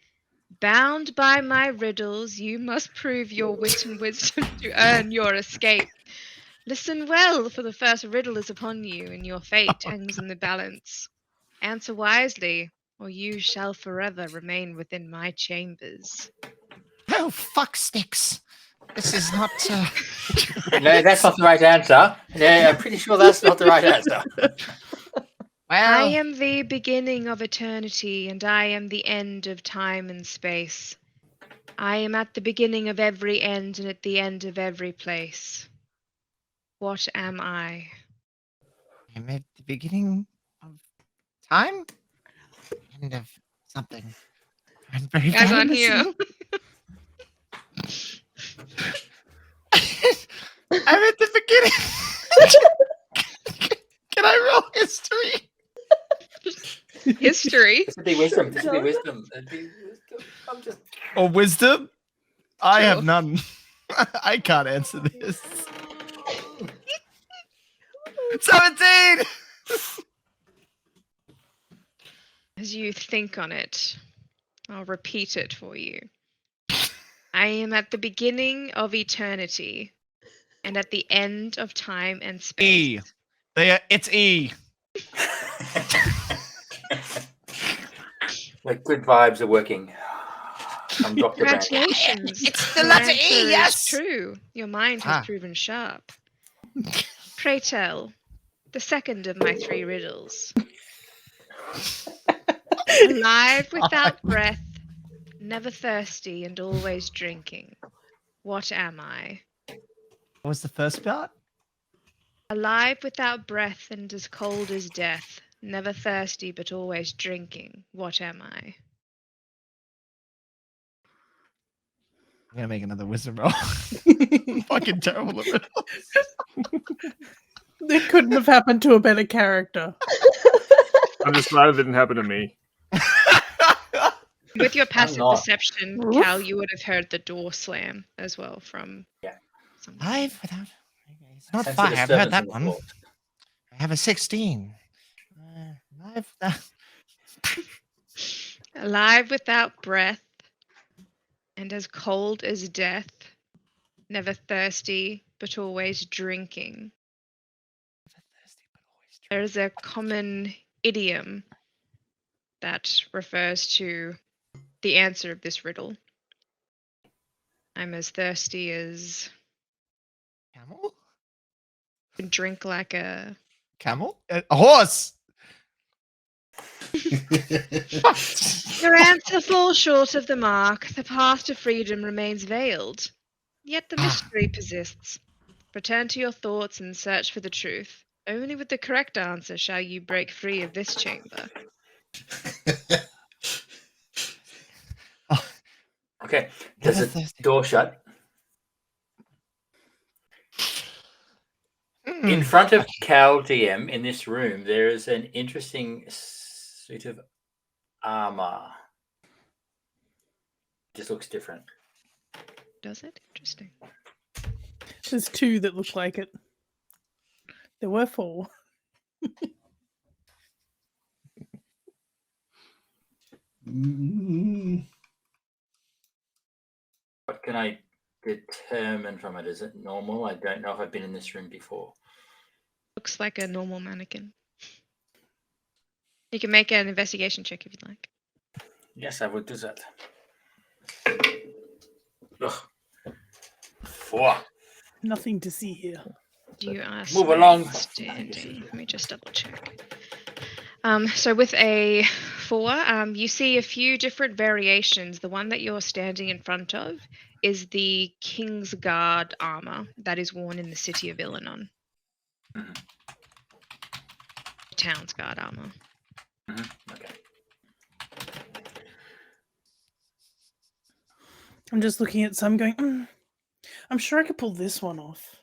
Bound by my riddles, you must prove your wit and wisdom to earn your escape. Listen well, for the first riddle is upon you, and your fate hangs in the balance. Answer wisely, or you shall forever remain within my chambers. Oh, fuck sticks. This is not. No, that's not the right answer. No, I'm pretty sure that's not the right answer. I Well, am the beginning of eternity, and I am the end of time and space. I am at the beginning of every end and at the end of every place. What am I? I'm at the beginning of time? End of something. I'm very Guys bad on at here. listening. I'm at the beginning. Can I roll history? History. This would be wisdom. This would be wisdom. It'd be wisdom. I'm just. Or wisdom? I Sure. have none. I can't answer this. 17! As you think on it, I'll repeat it for you. I am at the beginning of eternity and at the end of time and space. E. It's E. Like good vibes are working. I'm Dr. Brandon. Congratulations. It's the Your letter answer E, is yes. true. Your mind has Ah. proven sharp. Pray tell, the second of my three riddles. Alive without breath, never thirsty and always drinking. What am I? What was the first part? Alive without breath and as cold as death, never thirsty but always drinking. What am I? I'm gonna make another wisdom roll. Fucking terrible at riddles. It couldn't have happened to a better character. I'm just glad it didn't happen to me. With your passive not. perception, Woof. Cal, you would have heard the door slam as well from. Yeah. someone. Live without. It's not Sense of fire. I've disturbance heard that in the one. floor. I have a 16. Live without. Alive without breath and as cold as death, never thirsty but always drinking. There is a common idiom that refers to the answer of this riddle. I'm as thirsty as Camel? can drink like a. Camel? A horse! Your answer falls short of the mark. The path to freedom remains veiled. Yet the mystery persists. Return to your thoughts and search for the truth. Only with the correct answer shall you break free of this chamber. Okay. Does Never the thirsty. door shut? Hmm. In front of Cal DM in this room, there is an interesting suit of armor. Just looks different. Does it? Interesting. There's two that look like it. There were four. What can I determine from it? Is it normal? I don't know if I've been in this room before. Looks like a normal mannequin. You can make an investigation check if you'd like. Yes, I would do that. Ugh. 4. Nothing to see here. You are Move along. standing. Let me just double check. So with a 4, you see a few different variations. The one that you're standing in front of is the King's Guard armor that is worn in the city of Illanon. Mhm. Town's Guard armor. Okay. I'm just looking at some going, I'm sure I could pull this one off.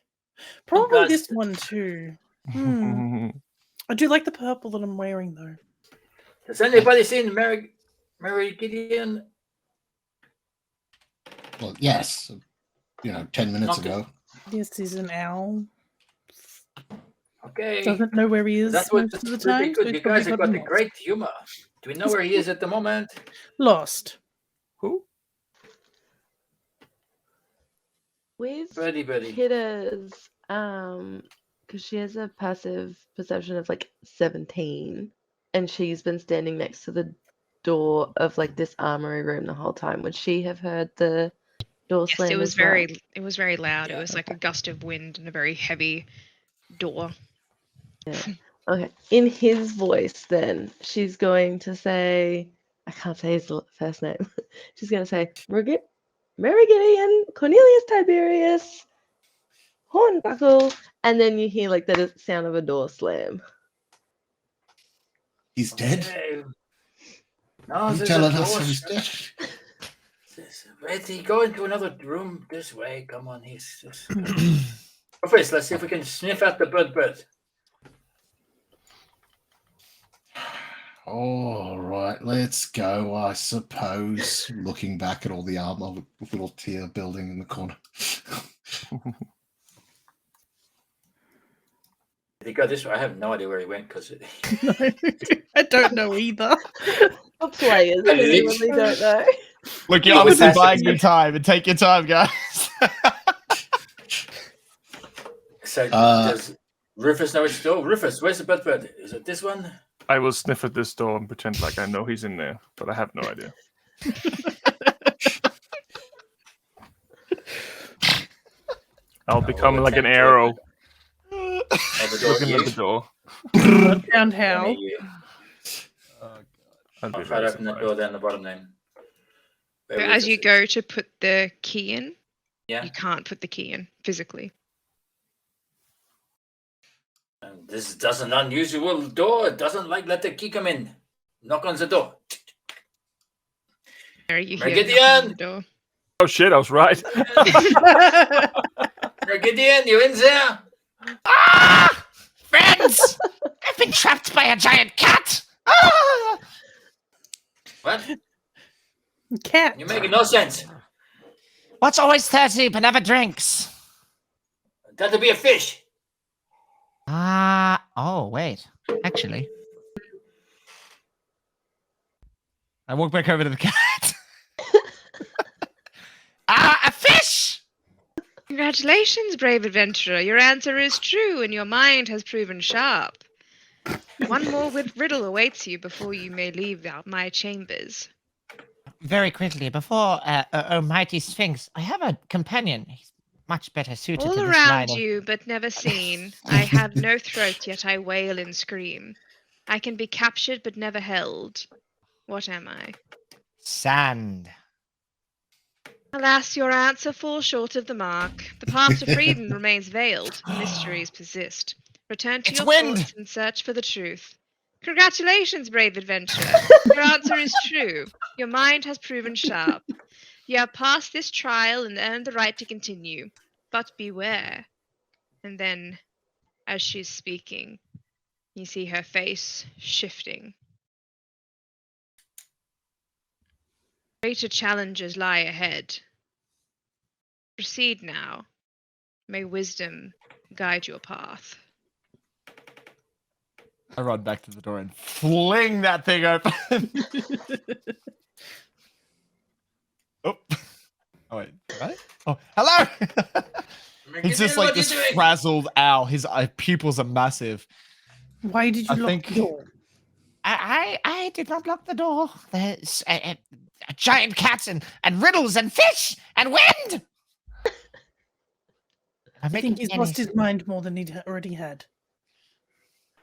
Probably guys. this one too. I do like the purple that I'm wearing though. Has anybody seen Mary Gideon? Well, yes. 10 minutes Okay. ago. This is an owl. Okay. Doesn't know where he is That's most of the pretty time. good. So You he's probably guys have got gotten the lost. great humor. Do we know where he is at the moment? Lost. Who? With Birdie. Kidda's, because she has a passive perception of like 17, and she's been standing next to the door of like this armory room the whole time. Would she have heard the door Yes, slam it was as well? very loud. Yeah. It was like a gust of wind and a very heavy door. Yeah. Okay. In his voice, then she's going to say, I can't say his first name. She's going to say, Mary Gideon, Cornelius Tiberius, Hornbuckle, and then you hear like the sound of a door slam. He's dead? Okay. No, You there's telling a us door. he's dead? Wait, he go into another room this way. Come on, he's just. First, let's see if we can sniff out the bird. All right, let's go, I suppose. Looking back at all the armor with little tear building in the corner. Did he go this way? I have no idea where he went because I don't know either. The players I genuinely don't know. Look, you're It was obviously actually- buying your time, and take your time, guys. So does Rufus know it's door? Rufus, where's the bird? Is it this one? I will sniff at this door and pretend like I know he's in there, but I have no idea. I'll become like an arrow Oh, the door. looking at the door. Found how. I'd be I'll try very to open that door surprised. down the bottom then. So Where as you Rufus go is. to put the key in, Yeah. you can't put the key in physically. And this does an unusual door. It doesn't let the key come in. Knock on the door. Mary, you Mary hear knocking on the Gideon! door. Oh shit, I was right. Gideon, you in there? Ah! Friends! I've been trapped by a giant cat! Ah! What? Cat. You're making no sense. What's always thirsty but never drinks? That'll be a fish. Oh, wait. Actually. I walk back over to the cat. A fish! Congratulations, brave adventurer. Your answer is true, and your mind has proven sharp. One more riddle awaits you before you may leave out my chambers. Very quickly, before Almighty Sphinx, I have a companion. He's much better suited All to this around line of... you, but never seen. I have no throat, yet I wail and scream. I can be captured, but never held. What am I? Sand. Alas, your answer falls short of the mark. The path to freedom remains veiled. Mysteries persist. Return to It's your wind! thoughts and search for the truth. Congratulations, brave adventurer. Your answer is true. Your mind has proven sharp. You have passed this trial and earned the right to continue. But beware. And then, as she's speaking, you see her face shifting. Greater challenges lie ahead. Proceed now. May wisdom guide your path. I run back to the door and fling that thing open. Oh. Oh, wait. Right? Oh, hello! He's just like this frazzled owl. His pupils are massive. Why did you I lock think- the door? I did not lock the door. There's a giant cat and riddles and fish and wind! I think he's lost his mind more than he already had.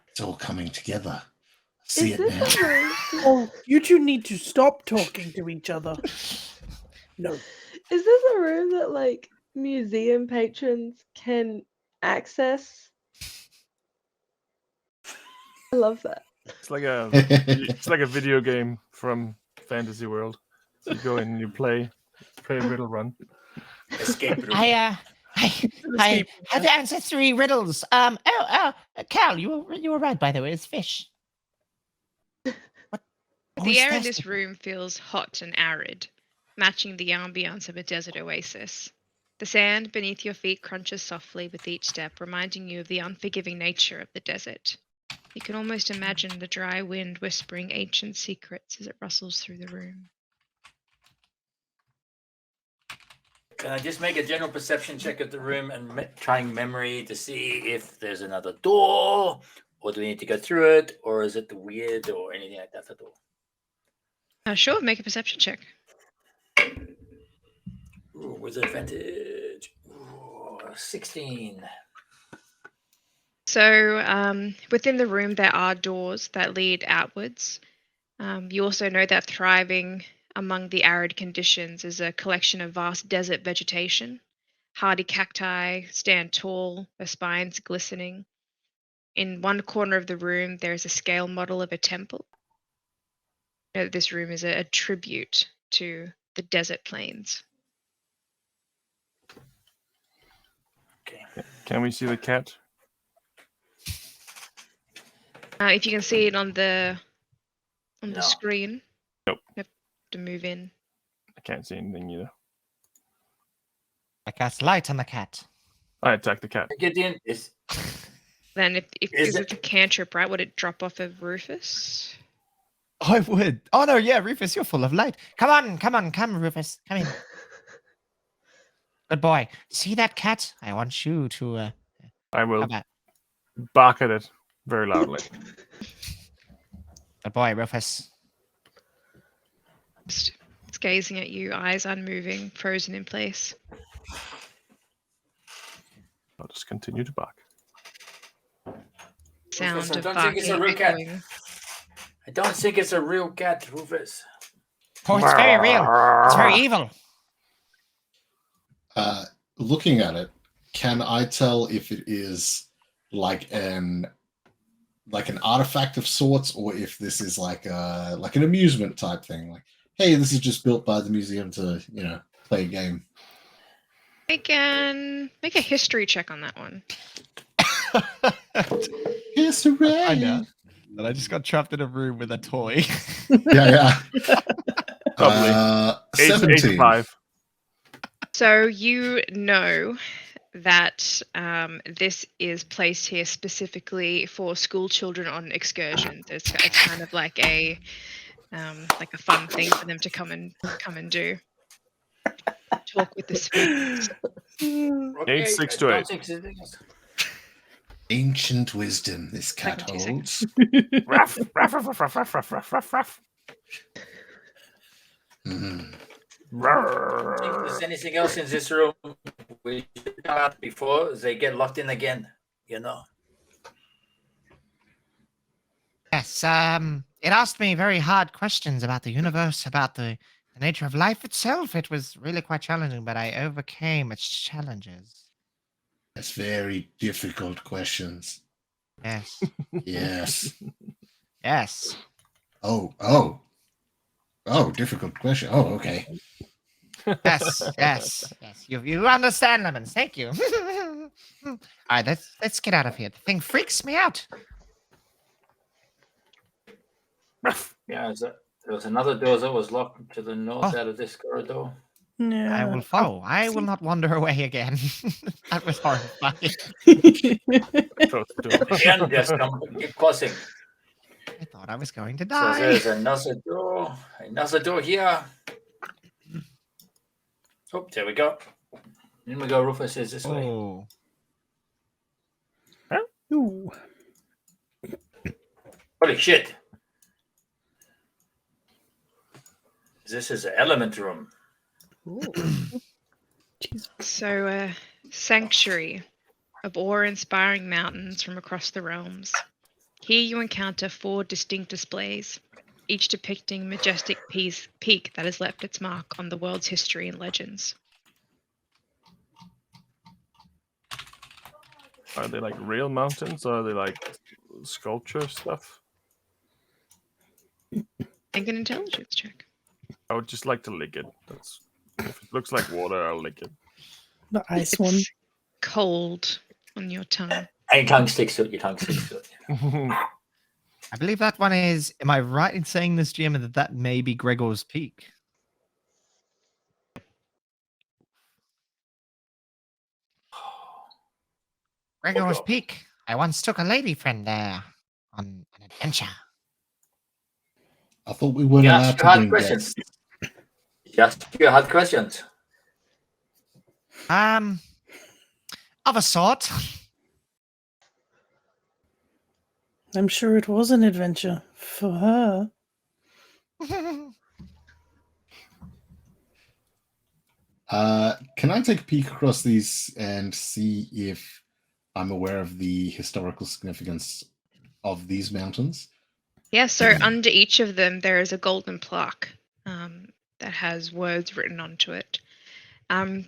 It's all coming together. See Is it now. this a room? Oh, you two need to stop talking to each other. No. Is this a room that like museum patrons can access? I love that. It's like a video game from Fantasy World. So you go in and you play a riddle run. Escape room. I I had to answer 3 riddles. Cal, you were right, by the way. It's fish. What The is air in that? this room feels hot and arid, matching the ambience of a desert oasis. The sand beneath your feet crunches softly with each step, reminding you of the unforgiving nature of the desert. You can almost imagine the dry wind whispering ancient secrets as it rustles through the room. Can I just make a general perception check of the room and trying memory to see if there's another door, or do we need to go through it, or is it the weird or anything like that at all? Sure, make a perception check. Ooh, with advantage. Ooh, 16. So, within the room, there are doors that lead outwards. You also know that thriving among the arid conditions is a collection of vast desert vegetation. Hardy cacti stand tall, their spines glistening. In one corner of the room, there is a scale model of a temple. You know that this room is a tribute to the desert plains. Okay. Can we see the cat? If you can see it on the No. screen, Nope. you have to move in. I can't see anything either. I cast light on the cat. I attack the cat. Gideon, is Then if Is it's a cantrip, right, would it drop off of Rufus? I would. Oh no, yeah, Rufus, you're full of light. Come on, Rufus. Come in. Good boy. See that cat? I want you to. I How will about? bark at it very loudly. Good boy, Rufus. Just it's gazing at you, eyes unmoving, frozen in place. I'll just continue to bark. Sound Rufus, I of don't think it's a barking real cat. echoing. I don't think it's a real cat, Rufus. Oh, it's very real. It's very evil. Looking at it, can I tell if it is like an artifact of sorts, or if this is like an amusement type thing? Like, hey, this is just built by the museum to play a game. Make a history check on that one. Yes, hooray! I know. But I just got trapped in a room with a toy. Yeah. Probably. 17. 85. So you know that this is placed here specifically for school children on excursions. It's kind of like a fun thing for them to come and do. Talk with the spirits. Okay, 8, 6 I to don't 8. think it's anything else. Ancient wisdom this cat 2 holds. Ruff, ruff, ruff, ruff, ruff, ruff, ruff, ruff, ruff. Mhm. I think there's anything else in this room we should come out before they get locked in again, Yes. It asked me very hard questions about the universe, about the nature of life itself. It was really quite challenging, but I overcame its challenges. That's very difficult questions. Yes. Yes. Yes. Oh, difficult question. Oh, okay. Yes. You understand, Lemons. Thank you. All right, let's get out of here. The thing freaks me out. Yeah, there was another door that was locked to the north Oh. out of this corridor. Yeah. I will follow. I will not wander away again. That was horrifying. Close the door. Again, just keep crossing. I thought I was going to So die. there's another door here. Oh, there we go. In we go, Rufus is this way. Oh. Ooh. Holy shit. This is the element room. So, a sanctuary of awe-inspiring mountains from across the realms. Here you encounter 4 distinct displays, each depicting a majestic peak that has left its mark on the world's history and legends. Are they like real mountains, or are they like sculpture stuff? Make an intelligence check. I would just like to lick it. If it looks like water, I'll lick it. The ice one. cold on your tongue. And your tongue sticks to it. Your tongue sticks to it. I believe that one is. Am I right in saying this, GM, that may be Gregor's Peak? Gregor's Peak. I once took a lady friend there on an adventure. I thought we weren't Yes, allowed you to had bring questions. guests. Just you had questions. Of a sort. I'm sure it was an adventure for her. Can I take a peek across these and see if I'm aware of the historical significance of these mountains? Yeah, so under each of them there is a golden plaque that has words written onto it.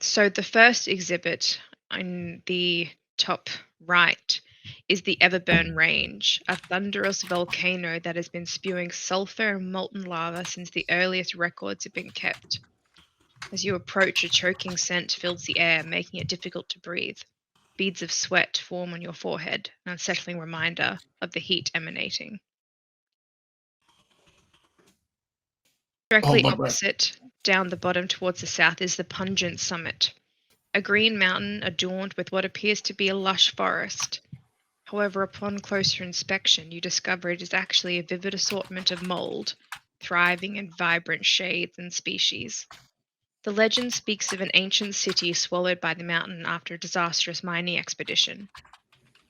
So the first exhibit in the top right is the Everburn Range, a thunderous volcano that has been spewing sulfur and molten lava since the earliest records have been kept. As you approach, a choking scent fills the air, making it difficult to breathe. Beads of sweat form on your forehead, an unsettling reminder of the heat emanating. Directly my breath. opposite, down the bottom towards the south, is the Pungent Summit, a green mountain adorned with what appears to be a lush forest. However, upon closer inspection, you discover it is actually a vivid assortment of mold, thriving in vibrant shades and species. The legend speaks of an ancient city swallowed by the mountain after a disastrous mining expedition.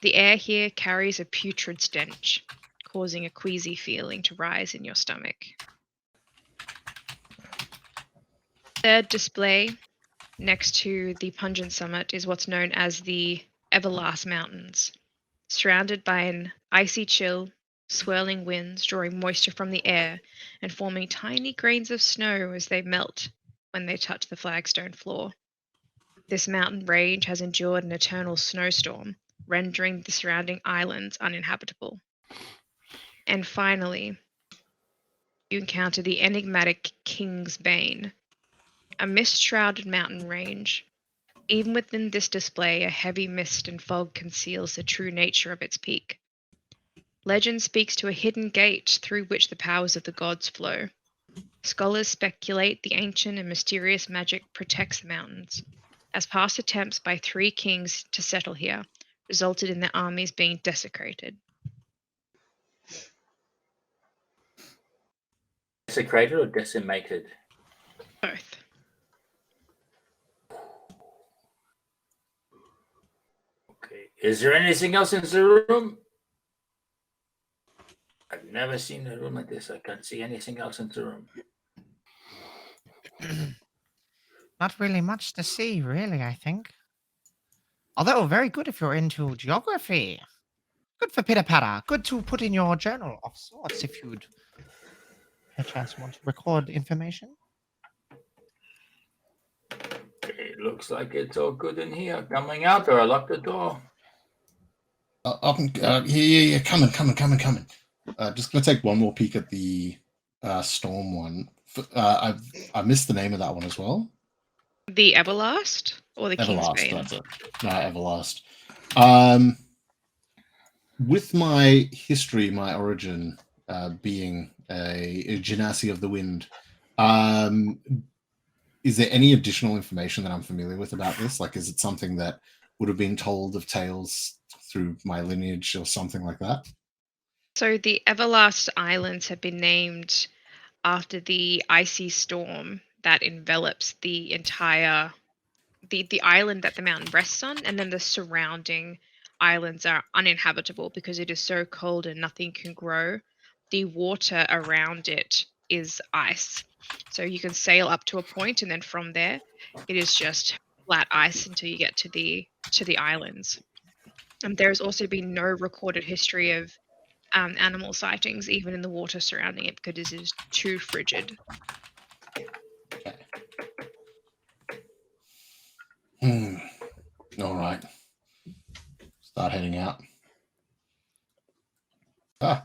The air here carries a putrid stench, causing a queasy feeling to rise in your stomach. Third display, next to the Pungent Summit, is what's known as the Everlast Mountains. Surrounded by an icy chill, swirling winds drawing moisture from the air and forming tiny grains of snow as they melt when they touch the flagstone floor. This mountain range has endured an eternal snowstorm, rendering the surrounding islands uninhabitable. And finally, you encounter the enigmatic King's Bane, a mist-shrouded mountain range. Even within this display, a heavy mist and fog conceals the true nature of its peak. Legend speaks to a hidden gate through which the powers of the gods flow. Scholars speculate the ancient and mysterious magic protects the mountains, as past attempts by 3 kings to settle here resulted in their armies being desecrated. Desecrated or decimated? Both. Okay. Is there anything else in the room? I've never seen a room like this. I can't see anything else in the room. Not really much to see, really, I think. Although, very good if you're into geography. Good for pitter-patter. Good to put in your journal of sorts if you'd perchance want to record information. It looks like it's all good in here. Coming out, or I lock the door. Yeah, coming. Just gonna take one more peek at the storm one. I missed the name of that one as well. The Everlast or the King's Everlast, Bane? that's it. No, Everlast. With my history, my origin being a genasi of the wind, is there any additional information that I'm familiar with about this? Like, is it something that would have been told of tales through my lineage or something like that? So the Everlast Islands have been named after the icy storm that envelops the entire the island that the mountain rests on, and then the surrounding islands are uninhabitable because it is so cold and nothing can grow. The water around it is ice. So you can sail up to a point, and then from there it is just flat ice until you get to the islands. And there's also been no recorded history of animal sightings, even in the water surrounding it, because it is too frigid. All right. Start heading out. I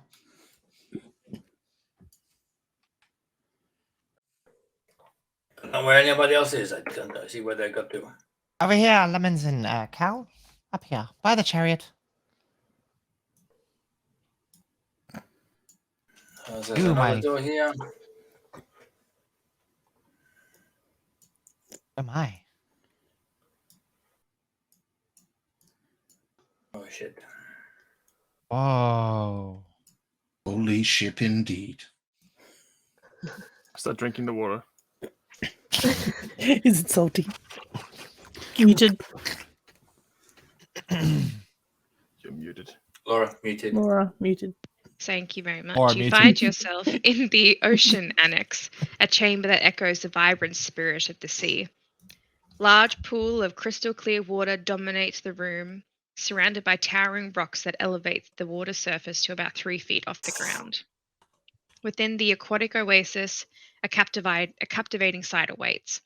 don't know where anybody else is. I don't know. See where they got to. Over here, Lemons and Cal. Up here, by the chariot. There's Ooh, another my- door here. Oh my. Oh shit. Whoa. Holy ship indeed. Start drinking the water. Is it salty? Muted. You're muted. Laura, muted. Laura, muted. Thank you very much. Or You muted. find yourself in the ocean annex, a chamber that echoes the vibrant spirit of the sea. Large pool of crystal clear water dominates the room, surrounded by towering rocks that elevate the water surface to about 3 feet off the ground. Within the aquatic oasis, a captivating sight awaits.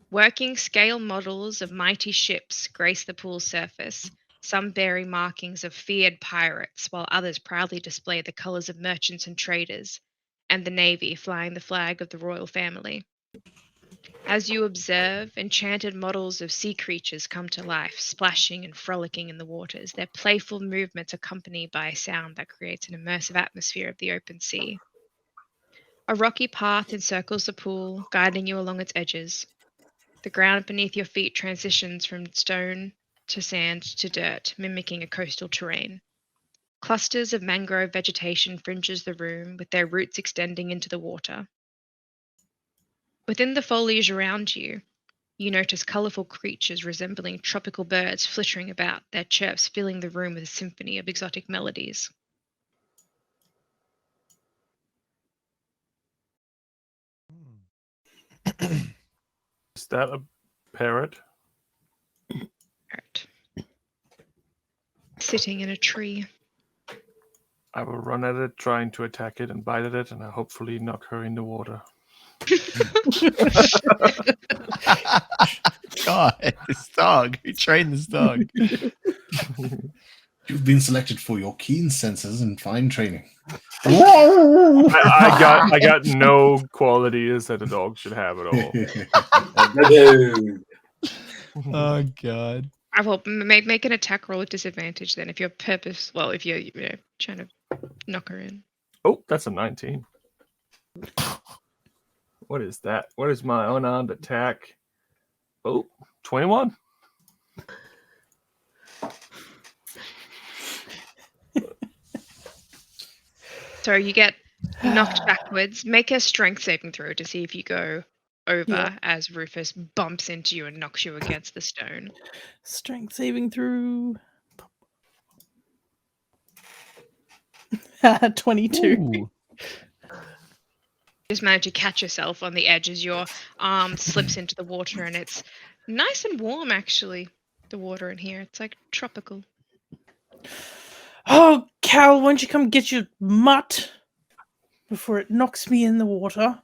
Working scale models of mighty ships grace the pool's surface, some bearing markings of feared pirates, while others proudly display the colors of merchants and traders, and the navy flying the flag of the royal family. As you observe, enchanted models of sea creatures come to life, splashing and frolicking in the waters, their playful movements accompanied by a sound that creates an immersive atmosphere of the open sea. A rocky path encircles the pool, guiding you along its edges. The ground beneath your feet transitions from stone to sand to dirt, mimicking a coastal terrain. Clusters of mangrove vegetation fringes the room, with their roots extending into the water. Within the foliage around you, you notice colorful creatures resembling tropical birds flittering about, their chirps filling the room with a symphony of exotic melodies. Is that a parrot? Right. Sitting in a tree. I will run at it, trying to attack it and bite at it, and I hopefully knock her in the water. God, this dog. Who trained this dog? You've been selected for your keen senses and fine training. I got no qualities that a dog should have at all. Oh God. I will make an attack roll with disadvantage then if you're if you're trying to knock her in. Oh, that's a 19. What is that? What is my unarmed attack? Oh, 21. So you get knocked backwards. Make a strength saving throw to see if you go over as Rufus bumps into you and knocks you against the stone. Strength saving through. 22. Ooh. Just manage to catch yourself on the edge as your arm slips into the water, and it's nice and warm actually. The water in here, it's like tropical. Oh, Cal, why don't you come get your mutt before it knocks me in the water?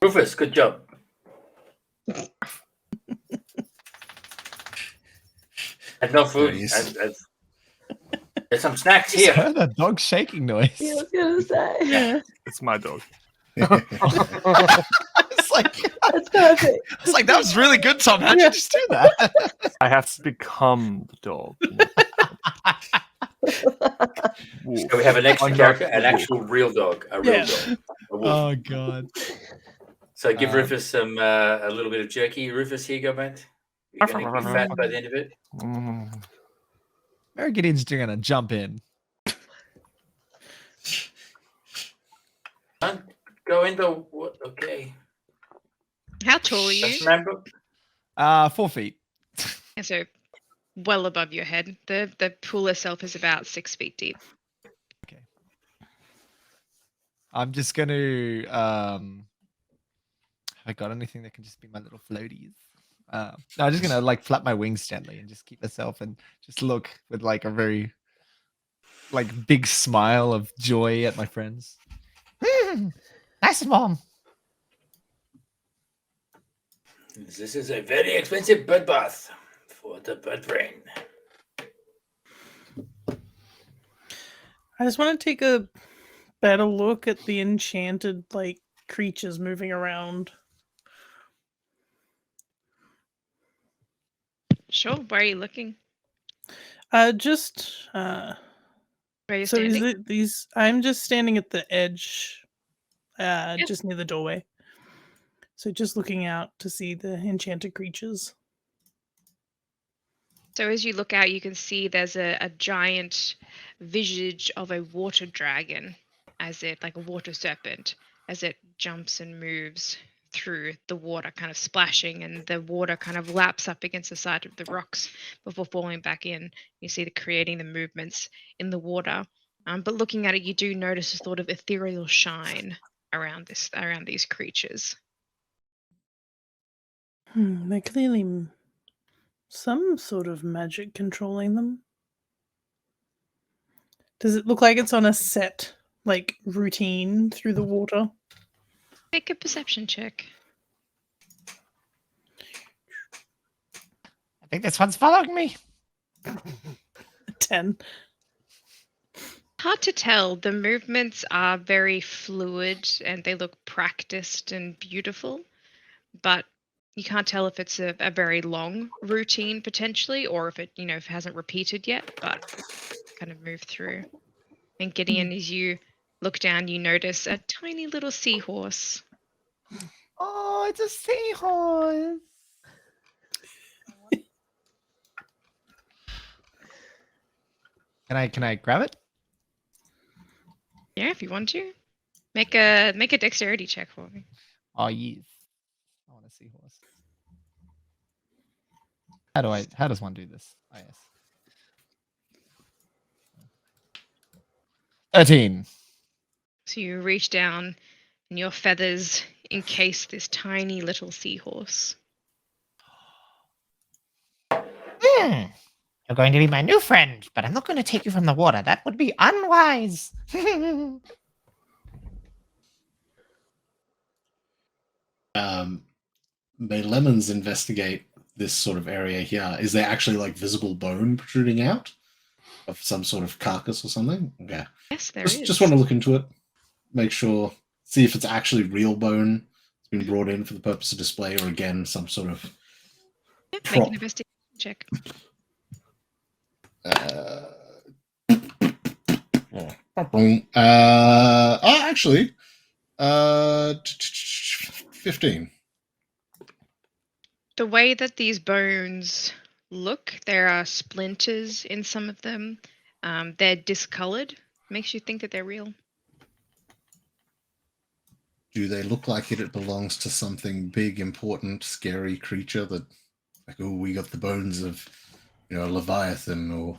Rufus, good job. Had no food. There's some snacks Just here. heard that dog shaking noise. Yeah, I was gonna say. Yeah. It's my dog. It's like That's perfect. it's like that was really good, Tom. How'd you just do that? I have to become the dog. Wolf. So we have an extra I'm character, not an the wolf. actual real dog, a real Yeah. dog, a wolf. Oh God. So give Rufus some a little bit of jerky. Rufus, here you go, mate. You're going to be fat by the end of it. Mm. Mary Gideon's gonna jump in. Don't go in the what? Okay. How tall are Just you? remember. 4 feet. Yeah, so well above your head. The pool itself is about 6 feet deep. I'm just gonna have I got anything that can just be my little floaties? No, I'm just gonna like flap my wings gently and just keep myself and just look with like a very like big smile of joy at my friends. Nice and warm. This is a very expensive bird bath for the bird brain. I just want to take a better look at the enchanted like creatures moving around. Sure. Where are you looking? Just Where are you so is standing? it these? I'm just standing at the edge, Yeah. just near the doorway. So just looking out to see the enchanted creatures. So as you look out, you can see there's a giant visage of a water dragon, like a water serpent, as it jumps and moves through the water, kind of splashing, and the water kind of laps up against the side of the rocks before falling back in. You see it creating the movements in the water. But looking at it, you do notice a sort of ethereal shine around these creatures. They're clearly some sort of magic controlling them. Does it look like it's on a set, like, routine through the water? Make a perception check. I think this one's following me. 10. Hard to tell. The movements are very fluid and they look practiced and beautiful, but you can't tell if it's a very long routine potentially, or if if it hasn't repeated yet, but kind of move through. And Gideon, as you look down, you notice a tiny little seahorse. Oh, it's a seahorse. Can I grab it? Yeah, if you want to. Make a dexterity check for me. Oh, yes. I want a seahorse. How does one do this? Oh, yes. 13. So you reach down and your feathers encase this tiny little seahorse. You're going to be my new friend, but I'm not going to take you from the water. That would be unwise. May Lemons investigate this sort of area here? Is there actually like visible bone protruding out of some sort of carcass or something? Okay. Yes, there is. Just want to look into it, make sure, see if it's actually real bone. It's been brought in for the purpose of display, or again some sort of Make prop. an investigation check. Actually, 15. The way that these bones look, there are splinters in some of them. They're discolored. Makes you think that they're real. Do they look like it belongs to something big, important, scary creature that, like, oh, we got the bones of, a Leviathan or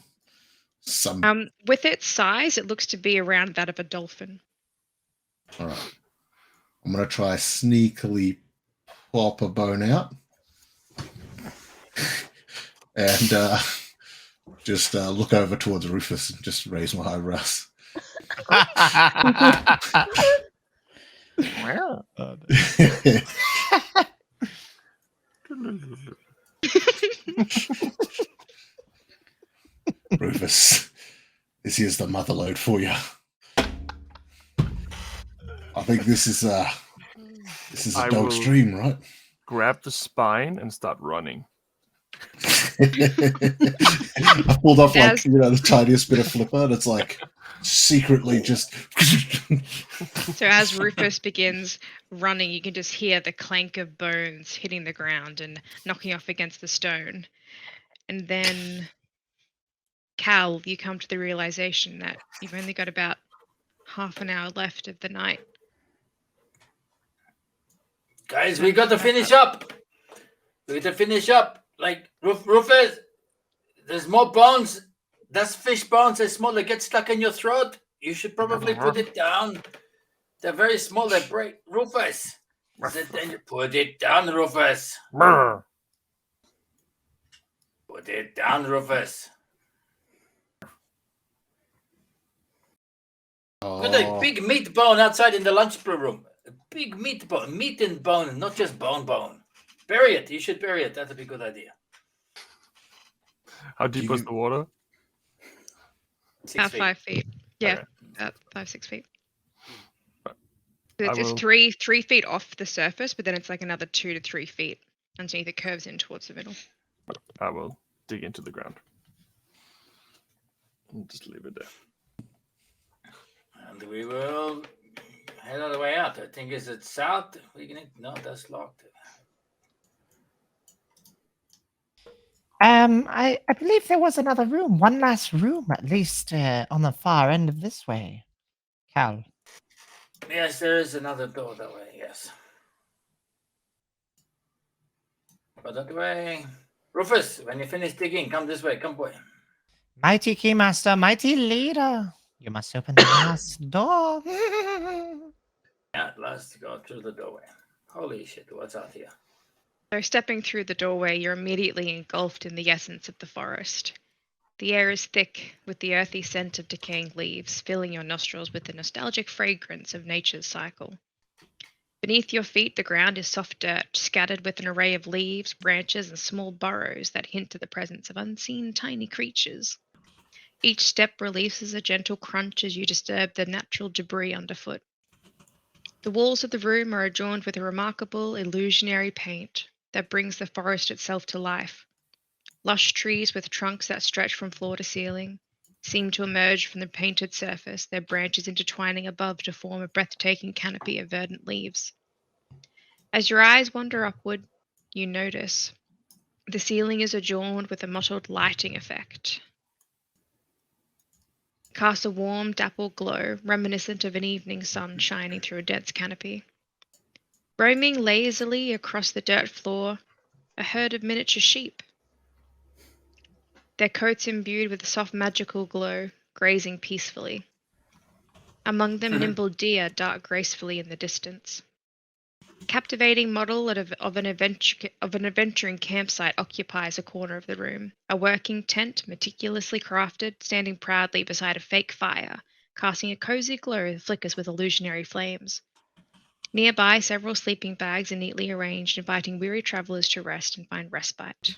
some. With its size, it looks to be around that of a dolphin. All right. I'm going to try sneakily pop a bone out. And just look over towards Rufus and just raise my eyebrows. Rufus, this is the mother lode for you. I think this is a dog's dream, right? Grab the spine and start running. I pulled off the tiniest bit of flipper, and it's like secretly just. So as Rufus begins running, you can just hear the clank of bones hitting the ground and knocking off against the stone. And then, Cal, you come to the realization that you've only got about half an hour left of the night. Guys, we got to finish up. Like, Rufus, there's more bones. That's fish bones. They're small. They get stuck in your throat. You should probably put it down. They're very small. They break. Rufus. Put it down, Rufus. Put it down, Rufus. Got a big meat bone outside in the lunch room. A big meat bone. Meat and bone, not just bone. Bury it. You should bury it. That'd be a good idea. How deep was the water? 6 feet. 5 feet. Yeah, Okay. about 5-6 feet. I It's will- 3 feet off the surface, but then it's like another 2 to 3 feet underneath. It curves in towards the middle. I will dig into the ground. And just leave it there. And we will head on the way out. I think is it south? No, that's locked. I believe there was another room, one last room, at least on the far end of this way. Cal. Yes, there is another door that way. Yes. But that way, Rufus. When you finish digging, come this way. Come, boy. Mighty Keymaster, mighty leader. You must open the last door. At last, go through the doorway. Holy shit! What's out here? So stepping through the doorway, you're immediately engulfed in the essence of the forest. The air is thick with the earthy scent of decaying leaves, filling your nostrils with the nostalgic fragrance of nature's cycle. Beneath your feet, the ground is soft dirt, scattered with an array of leaves, branches, and small burrows that hint at the presence of unseen tiny creatures. Each step releases a gentle crunch as you disturb the natural debris underfoot. The walls of the room are adorned with a remarkable, illusionary paint that brings the forest itself to life. Lush trees with trunks that stretch from floor to ceiling seem to emerge from the painted surface, their branches intertwining above to form a breathtaking canopy of verdant leaves. As your eyes wander upward, you notice the ceiling is adorned with a mottled lighting effect. It casts a warm, dappled glow, reminiscent of an evening sun shining through a dense canopy. Roaming lazily across the dirt floor, a herd of miniature sheep. Their coats imbued with a soft magical glow, grazing peacefully. Among them, nimble deer dart gracefully in the distance. A captivating model of an adventuring campsite occupies a corner of the room, a working tent, meticulously crafted, standing proudly beside a fake fire, casting a cozy glow that flickers with illusionary flames. Nearby, several sleeping bags are neatly arranged, inviting weary travelers to rest and find respite.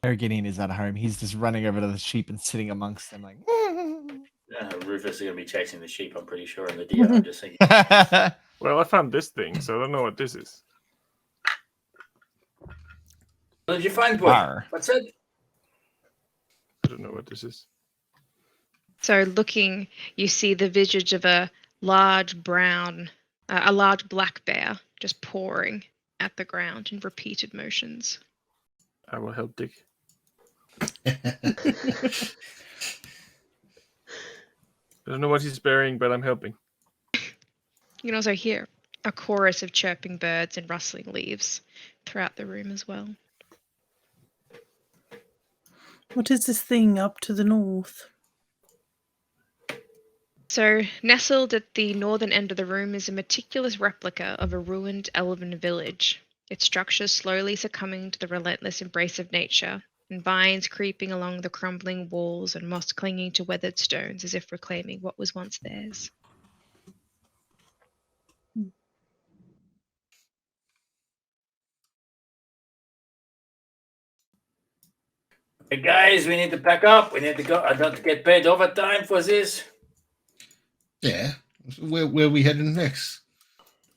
Gideon is at home. He's just running over to the sheep and sitting amongst them like. Rufus is going to be chasing the sheep, I'm pretty sure, and the deer. I'm just thinking. Well, I found this thing, so I don't know what this is. What did you find, boy? Arr. What's it? I don't know what this is. So looking, you see the visage of a large black bear just pawing at the ground in repeated motions. I will help dig. I don't know what he's burying, but I'm helping. You can also hear a chorus of chirping birds and rustling leaves throughout the room as well. What is this thing up to the north? So, nestled at the northern end of the room is a meticulous replica of a ruined elven village, its structures slowly succumbing to the relentless embrace of nature, and vines creeping along the crumbling walls and moss clinging to weathered stones as if reclaiming what was once theirs. Hey guys, we need to pack up. We need to go. I don't get paid overtime for this. Yeah. Where are we heading next?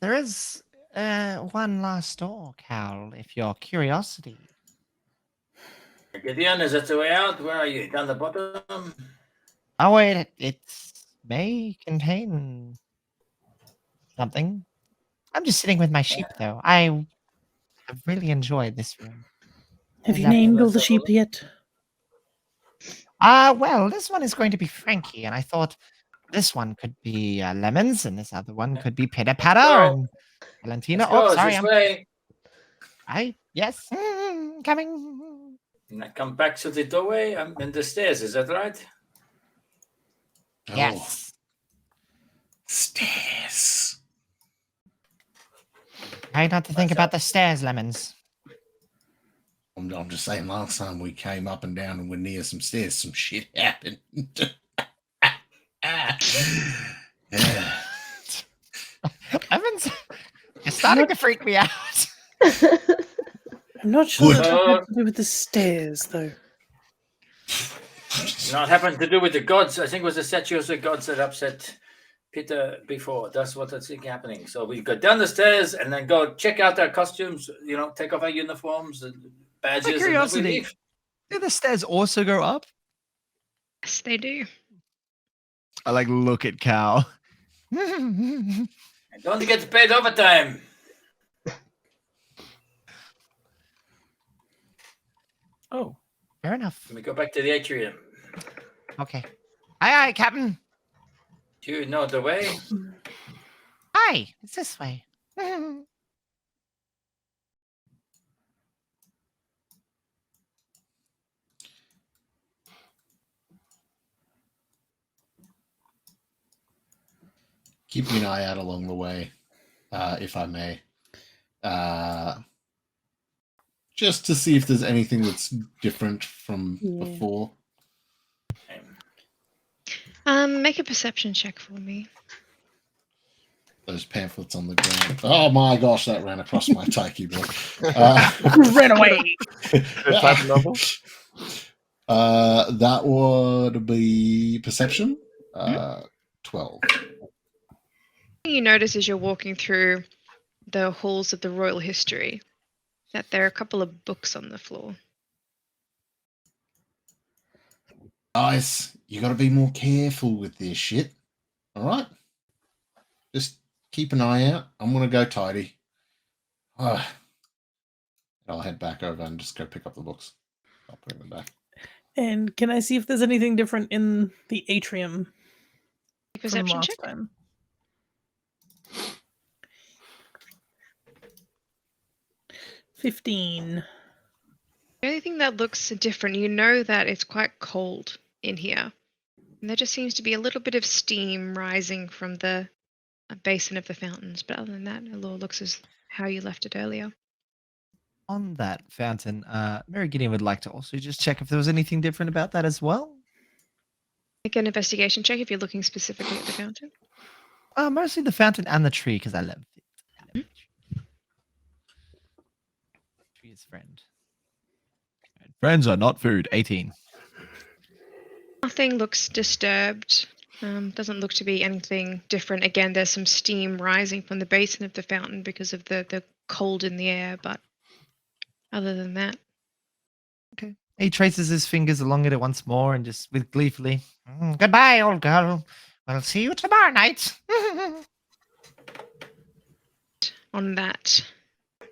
There is one last door, Cal, if your curiosity. Gideon, is that the way out? Where are you? Down the bottom? Oh, wait, it may contain something. I'm just sitting with my sheep, though. I have really enjoyed this room. Have you named all the sheep yet? Well, this one is going to be Frankie, and I thought this one could be Lemons, and this other one could be Pitter Patter, and Valentina. Let's go, Oh, sorry, this way. Yes, coming. And I come back to the doorway. I'm in the stairs. Is that right? Yes. Stairs. Try not to think about the stairs, Lemons. I'm just saying, last time we came up and down and were near some stairs, some shit happened. Yeah. Lemons, you're starting to freak me out. I'm not sure Good. what that had to do with the stairs, though. No, it happened to do with the gods. I think it was the statue of the gods that upset Peter before. That's what I think happening. So we go down the stairs and then go check out our costumes. Take off our uniforms and badges. Out of curiosity, and then we leave. do the stairs also go up? Yes, they do. I look at Cal. Don't get paid overtime. Oh, Fair enough. Let me go back to the atrium. Okay. Aye, Captain. Do you know the way? Aye, it's this way. Keeping an eye out along the way, if I may. Just to see if there's anything that's different from before. Make a perception check for me. Those pamphlets on the ground. Oh my gosh, that ran across my taiki book. Ran away. the type of novel? That would be perception. 12. You notice as you're walking through the halls of the royal history that there are a couple of books on the floor. Guys, you got to be more careful with this shit. All right? Just keep an eye out. I'm going to go tidy. I'll head back over and just go pick up the books. I'll bring them back. And can I see if there's anything different in the atrium from Perception last check. time? $15. The only thing that looks different, you know that it's quite cold in here. And there just seems to be a little bit of steam rising from the basin of the fountains. But other than that, it all looks as how you left it earlier. On that fountain, Mary Gideon would like to also just check if there was anything different about that as well. Make an investigation check if you're looking specifically at the fountain. Mostly the fountain and the tree, because I love it. I love the tree is friend. Friends are not food. 18. Nothing looks disturbed. Doesn't look to be anything different. Again, there's some steam rising from the basin of the fountain because of the cold in the air, but other than that. Okay. He traces his fingers along it once more and just with gleefully, Goodbye, old girl. We'll see you tomorrow night. On that,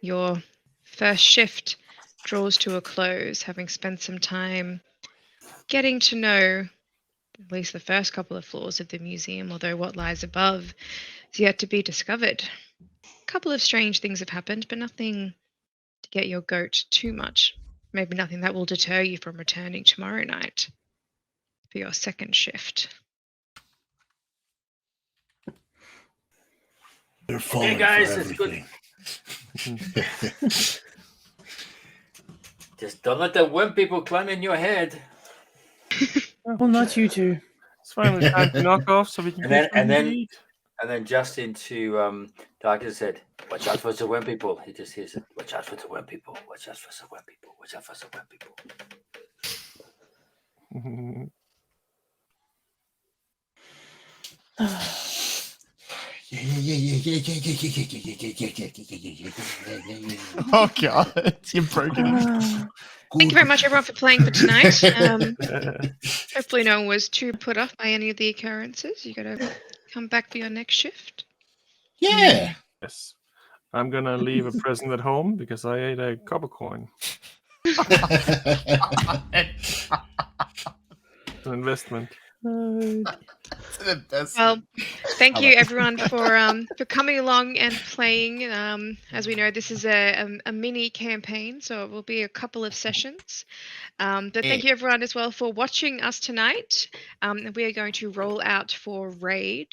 your first shift draws to a close, having spent some time getting to know at least the first couple of floors of the museum, although what lies above is yet to be discovered. A couple of strange things have happened, but nothing to get your goat too much. Maybe nothing that will deter you from returning tomorrow night for your second shift. They're falling guys, for it's good. everything. Just don't let the wimp people climb in your head. Well, not you two. It's fine. We time to knock off so we can And then Justin to Doctor said, "Watch out for the wimp people." He just hears it. Watch out for the wimp people. Watch out for the wimp people. Watch out for the wimp people. oh god, you're broken. Thank you very much, everyone, for playing for tonight. Hopefully no one was too put off by any of the occurrences. You got to come back for your next shift. Yeah. Yes. I'm going to leave a present at home because I ate a copper coin. It's an investment. Well, thank you everyone for coming along and playing. As we know, this is a mini campaign, so it will be a couple of sessions. But thank you everyone as well for watching us tonight. We are going to roll out for raid.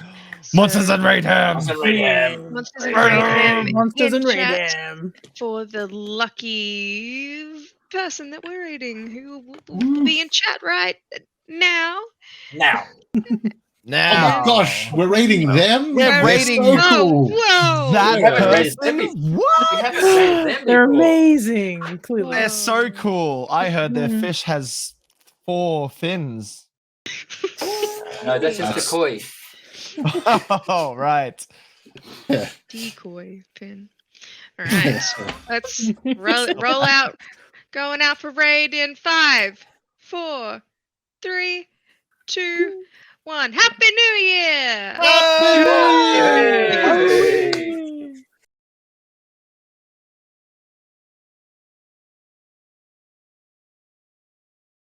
Monsters and Raidham! Monsters and Raidham. Monsters and in chat Raidham. for the lucky person that we're raiding, who will be in chat right now. Now. Oh my gosh, we're rating them? We're They're rating so you. cool. Whoa! That We haven't rated person? them before. We What? haven't rated them They're before. amazing. Clearly. They're so cool. I heard their Mm. fish has 4 fins. No, that's just a koi. Oh, right. Yeah. Decoy pin. All right. Let's roll out. Going out for raid in 5, 4, 3, 2, 1. Happy New Year! Hey!